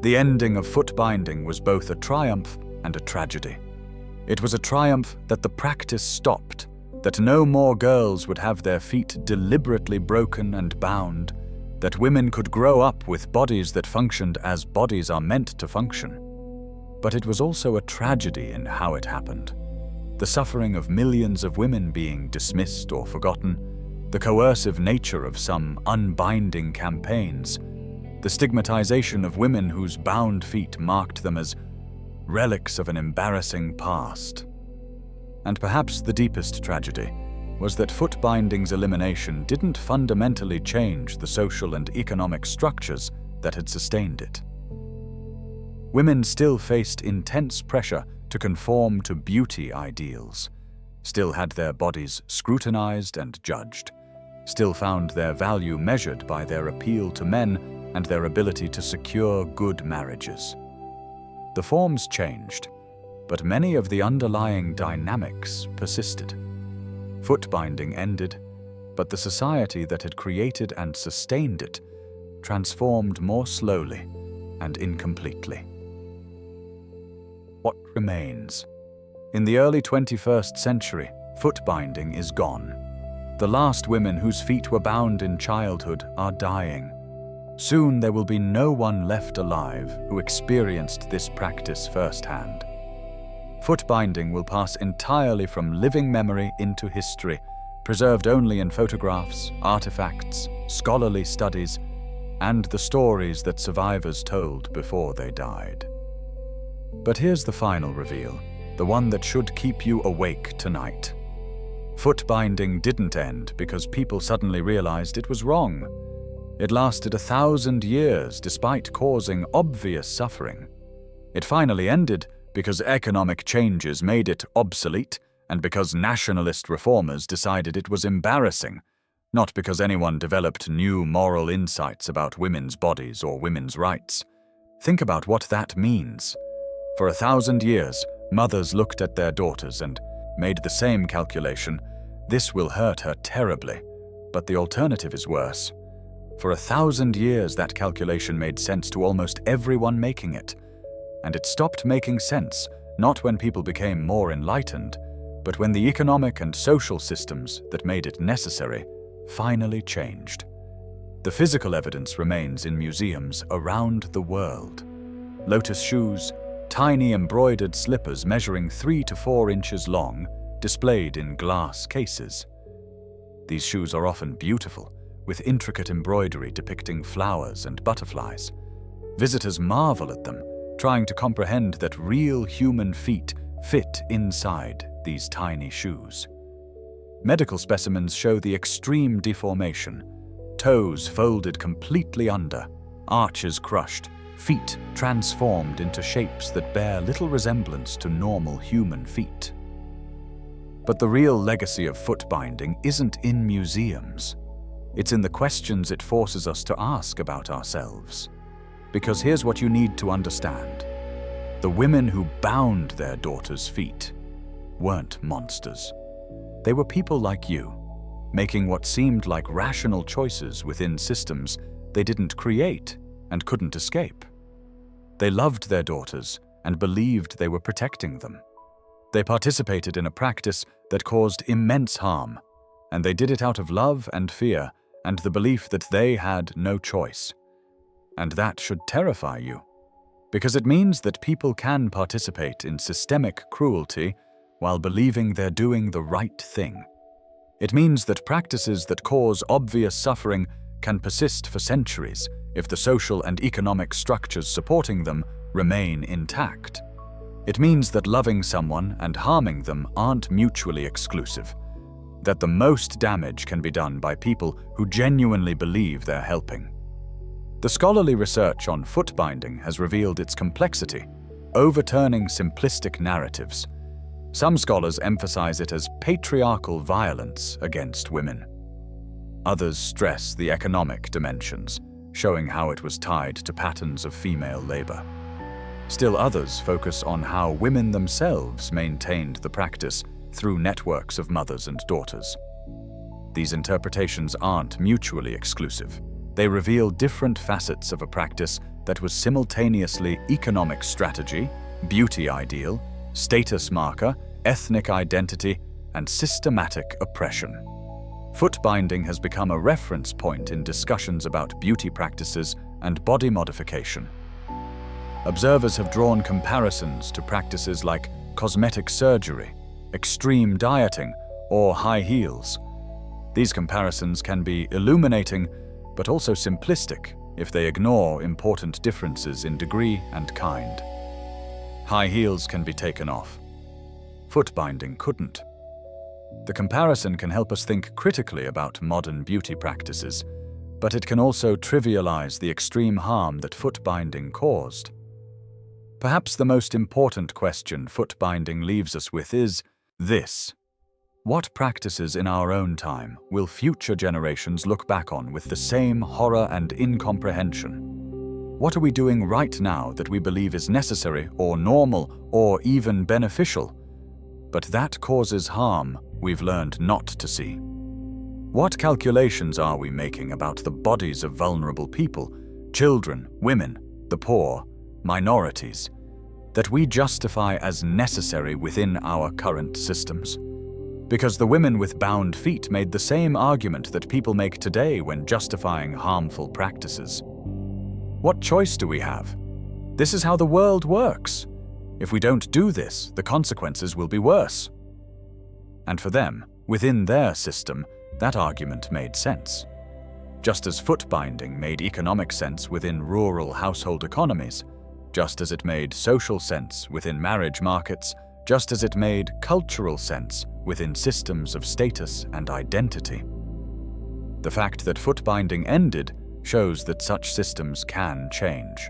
A: The ending of foot binding was both a triumph and a tragedy. It was a triumph that the practice stopped, that no more girls would have their feet deliberately broken and bound, that women could grow up with bodies that functioned as bodies are meant to function. But it was also a tragedy in how it happened. The suffering of millions of women being dismissed or forgotten, the coercive nature of some unbinding campaigns, the stigmatization of women whose bound feet marked them as relics of an embarrassing past. And perhaps the deepest tragedy was that foot binding's elimination didn't fundamentally change the social and economic structures that had sustained it. Women still faced intense pressure to conform to beauty ideals, still had their bodies scrutinized and judged, still found their value measured by their appeal to men and their ability to secure good marriages. The forms changed, but many of the underlying dynamics persisted. Foot binding ended, but the society that had created and sustained it transformed more slowly and incompletely. What remains? In the early 21st century, foot binding is gone. The last women whose feet were bound in childhood are dying. Soon there will be no one left alive who experienced this practice firsthand. Foot binding will pass entirely from living memory into history, preserved only in photographs, artifacts, scholarly studies, and the stories that survivors told before they died. But here's the final reveal, the one that should keep you awake tonight. Foot binding didn't end because people suddenly realized it was wrong. It lasted 1,000 years despite causing obvious suffering. It finally ended because economic changes made it obsolete and because nationalist reformers decided it was embarrassing, not because anyone developed new moral insights about women's bodies or women's rights. Think about what that means. For 1,000 years, mothers looked at their daughters and made the same calculation: this will hurt her terribly, but the alternative is worse. For 1,000 years, that calculation made sense to almost everyone making it. And it stopped making sense, not when people became more enlightened, but when the economic and social systems that made it necessary finally changed. The physical evidence remains in museums around the world. Lotus shoes, tiny embroidered slippers measuring 3 to 4 inches long, displayed in glass cases. These shoes are often beautiful, with intricate embroidery depicting flowers and butterflies. Visitors marvel at them, trying to comprehend that real human feet fit inside these tiny shoes. Medical specimens show the extreme deformation: toes folded completely under, arches crushed, feet transformed into shapes that bear little resemblance to normal human feet. But the real legacy of foot binding isn't in museums. It's in the questions it forces us to ask about ourselves. Because here's what you need to understand. The women who bound their daughters' feet weren't monsters. They were people like you, making what seemed like rational choices within systems they didn't create and couldn't escape. They loved their daughters and believed they were protecting them. They participated in a practice that caused immense harm, and they did it out of love and fear and the belief that they had no choice. And that should terrify you, because it means that people can participate in systemic cruelty while believing they're doing the right thing. It means that practices that cause obvious suffering can persist for centuries if the social and economic structures supporting them remain intact. It means that loving someone and harming them aren't mutually exclusive, that the most damage can be done by people who genuinely believe they're helping. The scholarly research on foot binding has revealed its complexity, overturning simplistic narratives. Some scholars emphasize it as patriarchal violence against women. Others stress the economic dimensions, showing how it was tied to patterns of female labor. Still others focus on how women themselves maintained the practice through networks of mothers and daughters. These interpretations aren't mutually exclusive. They reveal different facets of a practice that was simultaneously economic strategy, beauty ideal, status marker, ethnic identity, and systematic oppression. Foot binding has become a reference point in discussions about beauty practices and body modification. Observers have drawn comparisons to practices like cosmetic surgery, extreme dieting, or high heels. These comparisons can be illuminating, but also simplistic, if they ignore important differences in degree and kind. High heels can be taken off. Foot binding couldn't. The comparison can help us think critically about modern beauty practices, but it can also trivialize the extreme harm that foot binding caused. Perhaps the most important question foot binding leaves us with is this: what practices in our own time will future generations look back on with the same horror and incomprehension? What are we doing right now that we believe is necessary or normal or even beneficial, but that causes harm we've learned not to see? What calculations are we making about the bodies of vulnerable people, children, women, the poor, minorities, that we justify as necessary within our current systems? Because the women with bound feet made the same argument that people make today when justifying harmful practices. What choice do we have? This is how the world works. If we don't do this, the consequences will be worse. And for them, within their system, that argument made sense. Just as foot binding made economic sense within rural household economies, just as it made social sense within marriage markets, just as it made cultural sense within systems of status and identity. The fact that foot binding ended shows that such systems can change.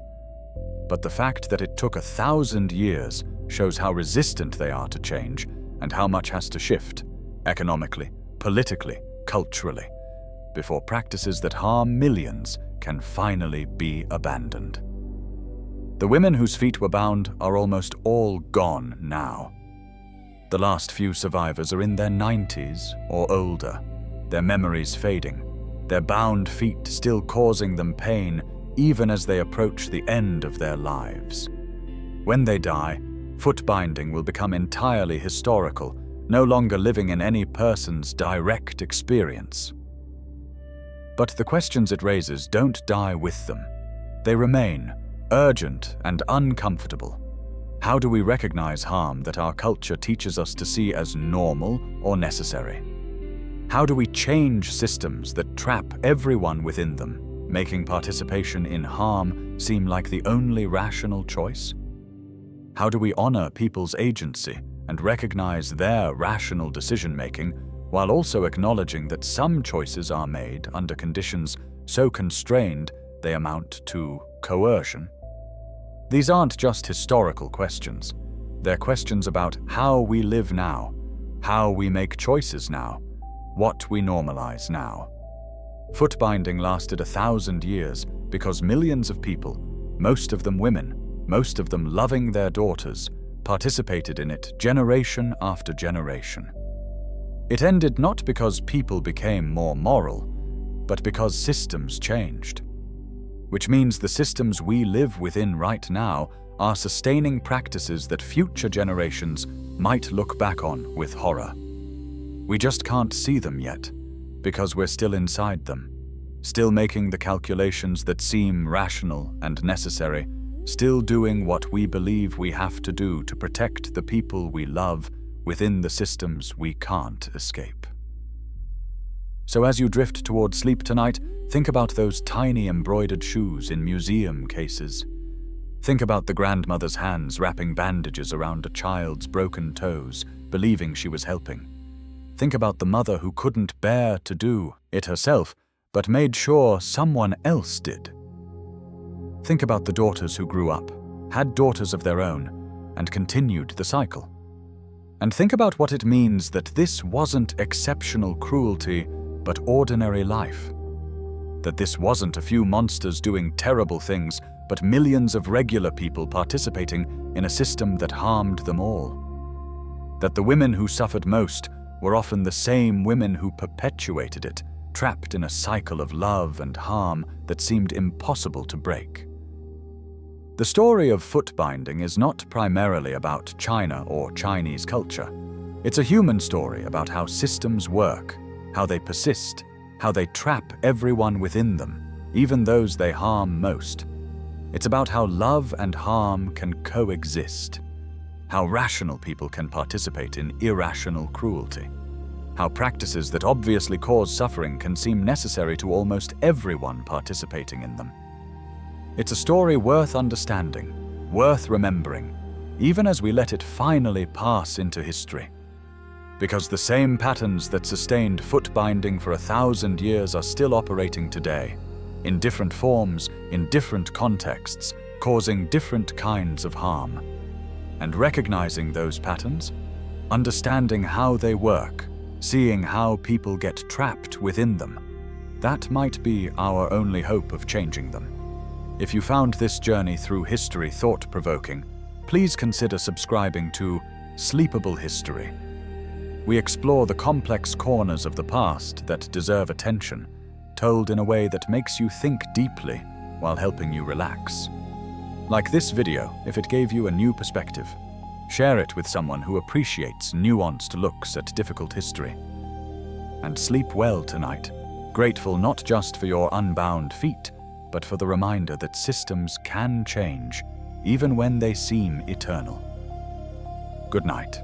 A: But the fact that it took 1,000 years shows how resistant they are to change and how much has to shift, economically, politically, culturally, before practices that harm millions can finally be abandoned. The women whose feet were bound are almost all gone now. The last few survivors are in their 90s or older, their memories fading, their bound feet still causing them pain even as they approach the end of their lives. When they die, foot binding will become entirely historical, no longer living in any person's direct experience. But the questions it raises don't die with them. They remain, urgent and uncomfortable. How do we recognize harm that our culture teaches us to see as normal or necessary? How do we change systems that trap everyone within them, making participation in harm seem like the only rational choice? How do we honor people's agency and recognize their rational decision-making while also acknowledging that some choices are made under conditions so constrained they amount to coercion? These aren't just historical questions. They're questions about how we live now, how we make choices now, what we normalize now. Foot binding lasted 1,000 years because millions of people, most of them women, most of them loving their daughters, participated in it generation after generation. It ended not because people became more moral, but because systems changed. Which means the systems we live within right now are sustaining practices that future generations might look back on with horror. We just can't see them yet, because we're still inside them, still making the calculations that seem rational and necessary, still doing what we believe we have to do to protect the people we love within the systems we can't escape. So as you drift toward sleep tonight, think about those tiny embroidered shoes in museum cases. Think about the grandmother's hands wrapping bandages around a child's broken toes, believing she was helping. Think about the mother who couldn't bear to do it herself, but made sure someone else did. Think about the daughters who grew up, had daughters of their own, and continued the cycle. And think about what it means that this wasn't exceptional cruelty, but ordinary life. That this wasn't a few monsters doing terrible things, but millions of regular people participating in a system that harmed them all. That the women who suffered most were often the same women who perpetuated it, trapped in a cycle of love and harm that seemed impossible to break. The story of foot binding is not primarily about China or Chinese culture. It's a human story about how systems work, how they persist, how they trap everyone within them, even those they harm most. It's about how love and harm can coexist, how rational people can participate in irrational cruelty, how practices that obviously cause suffering can seem necessary to almost everyone participating in them. It's a story worth understanding, worth remembering, even as we let it finally pass into history. Because the same patterns that sustained foot binding for 1,000 years are still operating today, in different forms, in different contexts, causing different kinds of harm. And recognizing those patterns, understanding how they work, seeing how people get trapped within them, that might be our only hope of changing them. If you found this journey through history thought-provoking, please consider subscribing to Sleepable History. We explore the complex corners of the past that deserve attention, told in a way that makes you think deeply while helping you relax. Like this video if it gave you a new perspective. Share it with someone who appreciates nuanced looks at difficult history. And sleep well tonight, grateful not just for your unbound feet, but for the reminder that systems can change, even when they seem eternal. Good night.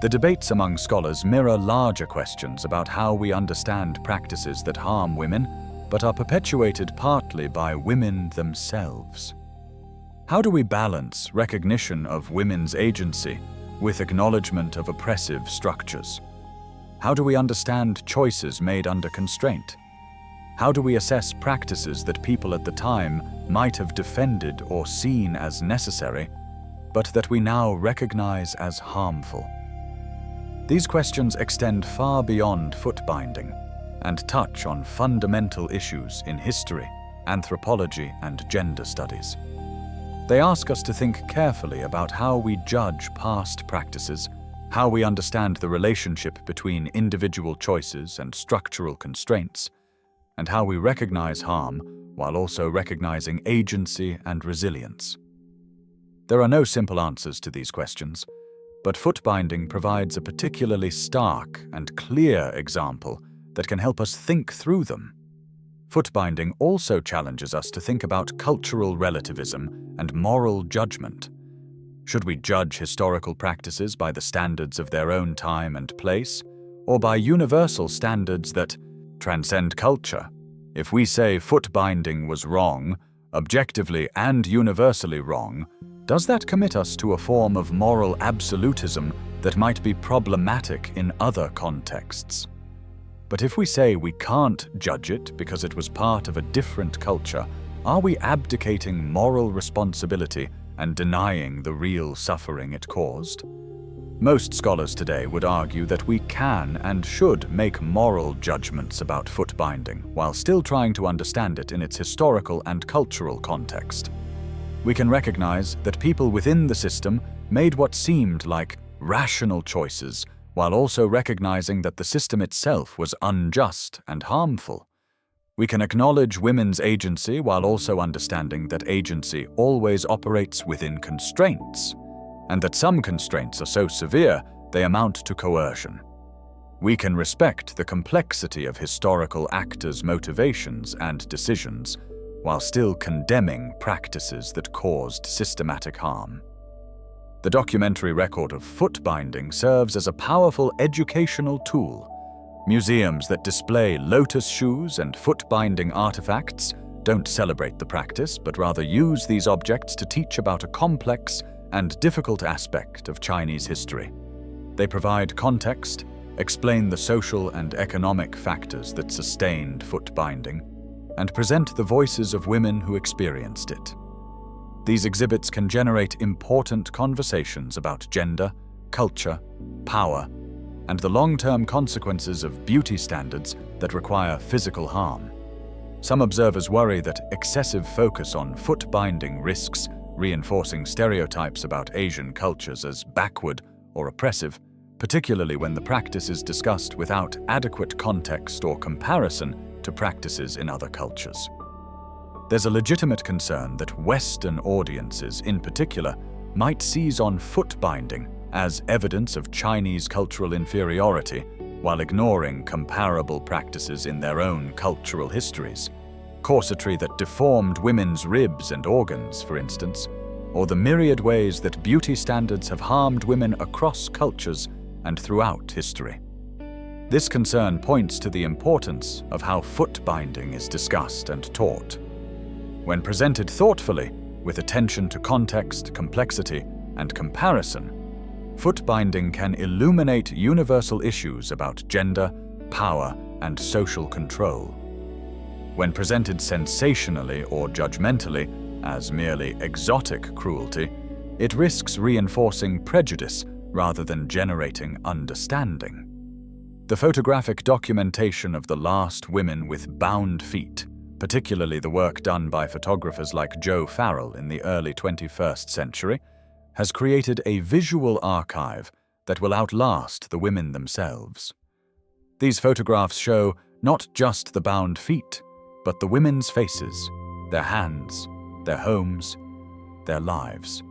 A: The debates among scholars mirror larger questions about how we understand practices that harm women, but are perpetuated partly by women themselves. How do we balance recognition of women's agency with acknowledgement of oppressive structures? How do we understand choices made under constraint? How do we assess practices that people at the time might have defended or seen as necessary, but that we now recognize as harmful? These questions extend far beyond foot binding and touch on fundamental issues in history, anthropology, and gender studies. They ask us to think carefully about how we judge past practices, how we understand the relationship between individual choices and structural constraints, and how we recognize harm while also recognizing agency and resilience. There are no simple answers to these questions, but foot binding provides a particularly stark and clear example that can help us think through them. Foot binding also challenges us to think about cultural relativism and moral judgment. Should we judge historical practices by the standards of their own time and place, or by universal standards that transcend culture? If we say foot binding was wrong, objectively and universally wrong, does that commit us to a form of moral absolutism that might be problematic in other contexts? But if we say we can't judge it because it was part of a different culture, are we abdicating moral responsibility and denying the real suffering it caused? Most scholars today would argue that we can and should make moral judgments about foot binding while still trying to understand it in its historical and cultural context. We can recognize that people within the system made what seemed like rational choices while also recognizing that the system itself was unjust and harmful. We can acknowledge women's agency while also understanding that agency always operates within constraints, and that some constraints are so severe they amount to coercion. We can respect the complexity of historical actors' motivations and decisions, while still condemning practices that caused systematic harm. The documentary record of foot binding serves as a powerful educational tool. Museums that display lotus shoes and foot binding artifacts don't celebrate the practice, but rather use these objects to teach about a complex and difficult aspect of Chinese history. They provide context, explain the social and economic factors that sustained foot binding, and present the voices of women who experienced it. These exhibits can generate important conversations about gender, culture, power, and the long-term consequences of beauty standards that require physical harm. Some observers worry that excessive focus on foot binding risks reinforcing stereotypes about Asian cultures as backward or oppressive, particularly when the practice is discussed without adequate context or comparison to practices in other cultures. There's a legitimate concern that Western audiences, in particular, might seize on foot binding as evidence of Chinese cultural inferiority while ignoring comparable practices in their own cultural histories. Corsetry that deformed women's ribs and organs, for instance, or the myriad ways that beauty standards have harmed women across cultures and throughout history. This concern points to the importance of how foot binding is discussed and taught. When presented thoughtfully, with attention to context, complexity, and comparison, foot binding can illuminate universal issues about gender, power, and social control. When presented sensationally or judgmentally, as merely exotic cruelty, it risks reinforcing prejudice rather than generating understanding. The photographic documentation of the last women with bound feet, particularly the work done by photographers like Joe Farrell in the early 21st century, has created a visual archive that will outlast the women themselves. These photographs show not just the bound feet, but the women's faces, their hands, their homes, their lives.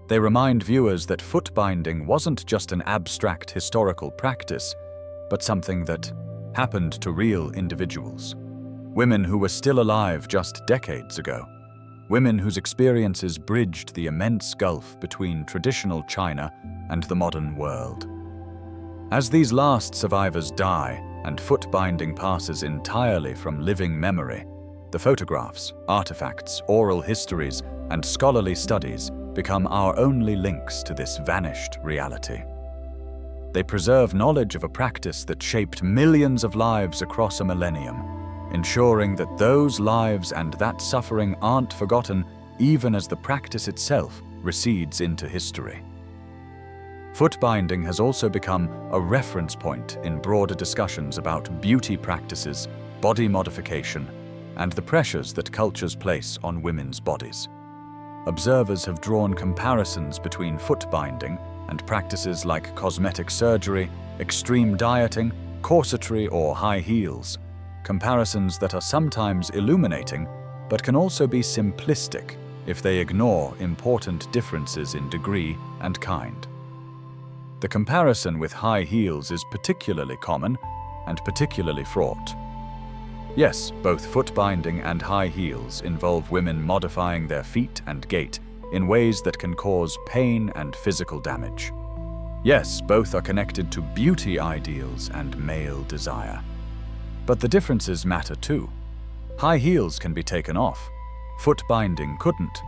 A: They remind viewers that foot binding wasn't just an abstract historical practice, but something that happened to real individuals. Women who were still alive just decades ago. Women whose experiences bridged the immense gulf between traditional China and the modern world. As these last survivors die and foot binding passes entirely from living memory, the photographs, artifacts, oral histories, and scholarly studies become our only links to this vanished reality. They preserve knowledge of a practice that shaped millions of lives across a millennium, ensuring that those lives and that suffering aren't forgotten even as the practice itself recedes into history. Foot binding has also become a reference point in broader discussions about beauty practices, body modification, and the pressures that cultures place on women's bodies. Observers have drawn comparisons between foot binding and practices like cosmetic surgery, extreme dieting, corsetry, or high heels, comparisons that are sometimes illuminating but can also be simplistic if they ignore important differences in degree and kind. The comparison with high heels is particularly common and particularly fraught. Yes, both foot binding and high heels involve women modifying their feet and gait in ways that can cause pain and physical damage. Yes, both are connected to beauty ideals and male desire. But the differences matter too. High heels can be taken off. Foot binding couldn't.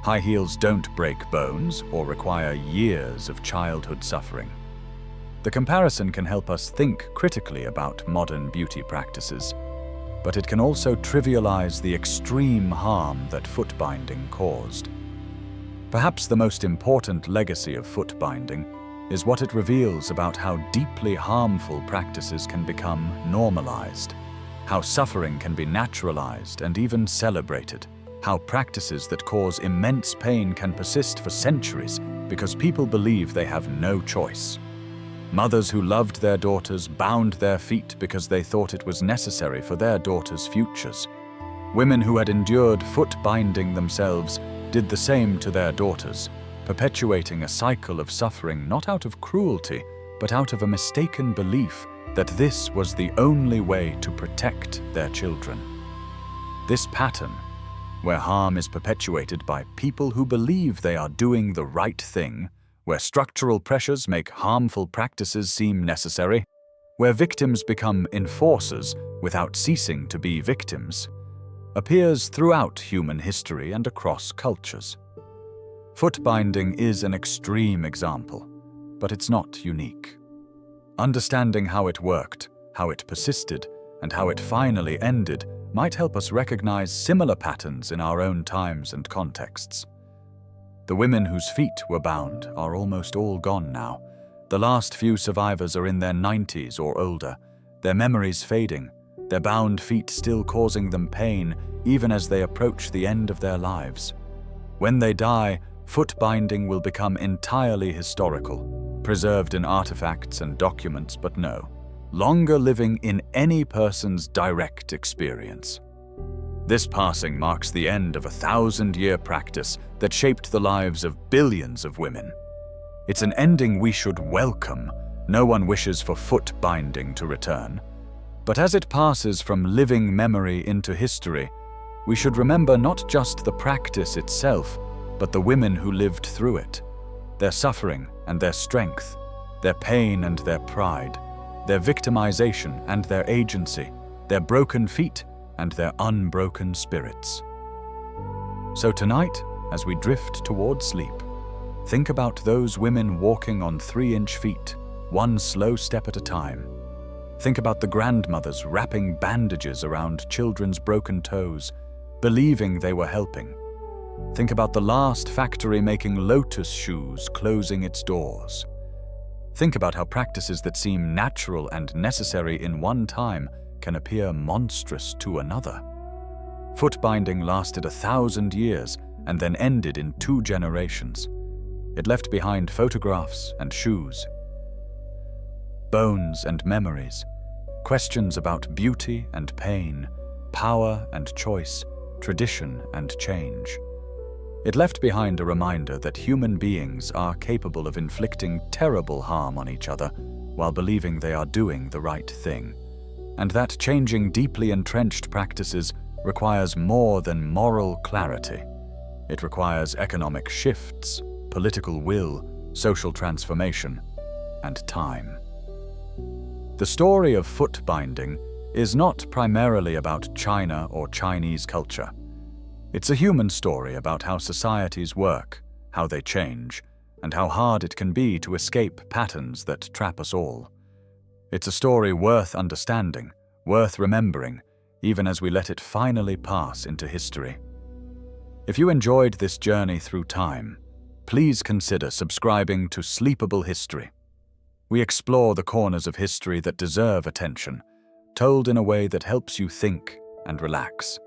A: High heels don't break bones or require years of childhood suffering. The comparison can help us think critically about modern beauty practices, but it can also trivialize the extreme harm that foot binding caused. Perhaps the most important legacy of foot binding is what it reveals about how deeply harmful practices can become normalized, how suffering can be naturalized and even celebrated, how practices that cause immense pain can persist for centuries because people believe they have no choice. Mothers who loved their daughters bound their feet because they thought it was necessary for their daughters' futures. Women who had endured foot binding themselves did the same to their daughters, perpetuating a cycle of suffering not out of cruelty, but out of a mistaken belief that this was the only way to protect their children. This pattern, where harm is perpetuated by people who believe they are doing the right thing, where structural pressures make harmful practices seem necessary, where victims become enforcers without ceasing to be victims, appears throughout human history and across cultures. Foot binding is an extreme example, but it's not unique. Understanding how it worked, how it persisted, and how it finally ended might help us recognize similar patterns in our own times and contexts. The women whose feet were bound are almost all gone now. The last few survivors are in their 90s or older, their memories fading, their bound feet still causing them pain even as they approach the end of their lives. When they die, foot binding will become entirely historical, preserved in artifacts and documents, but no longer living in any person's direct experience. This passing marks the end of a 1,000-year practice that shaped the lives of billions of women. It's an ending we should welcome. No one wishes for foot binding to return. But as it passes from living memory into history, we should remember not just the practice itself, but the women who lived through it, their suffering and their strength, their pain and their pride, their victimization and their agency, their broken feet and their unbroken spirits. So tonight, as we drift toward sleep, think about those women walking on 3-inch feet, one slow step at a time. Think about the grandmothers wrapping bandages around children's broken toes, believing they were helping. Think about the last factory making lotus shoes closing its doors. Think about how practices that seem natural and necessary in one time can appear monstrous to another. Foot binding lasted 1,000 years and then ended in 2 generations. It left behind photographs and shoes, bones and memories, questions about beauty and pain, power and choice, tradition and change. It left behind a reminder that human beings are capable of inflicting terrible harm on each other while believing they are doing the right thing, and that changing deeply entrenched practices requires more than moral clarity. It requires economic shifts, political will, social transformation, and time. The story of foot binding is not primarily about China or Chinese culture. It's a human story about how societies work, how they change, and how hard it can be to escape patterns that trap us all. It's a story worth understanding, worth remembering, even as we let it finally pass into history. If you enjoyed this journey through time, please consider subscribing to Sleepable History. We explore the corners of history that deserve attention, told in a way that helps you think and relax.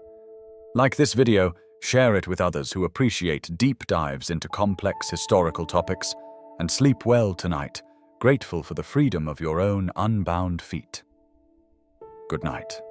A: Like this video, share it with others who appreciate deep dives into complex historical topics, and sleep well tonight, grateful for the freedom of your own unbound feet. Good night.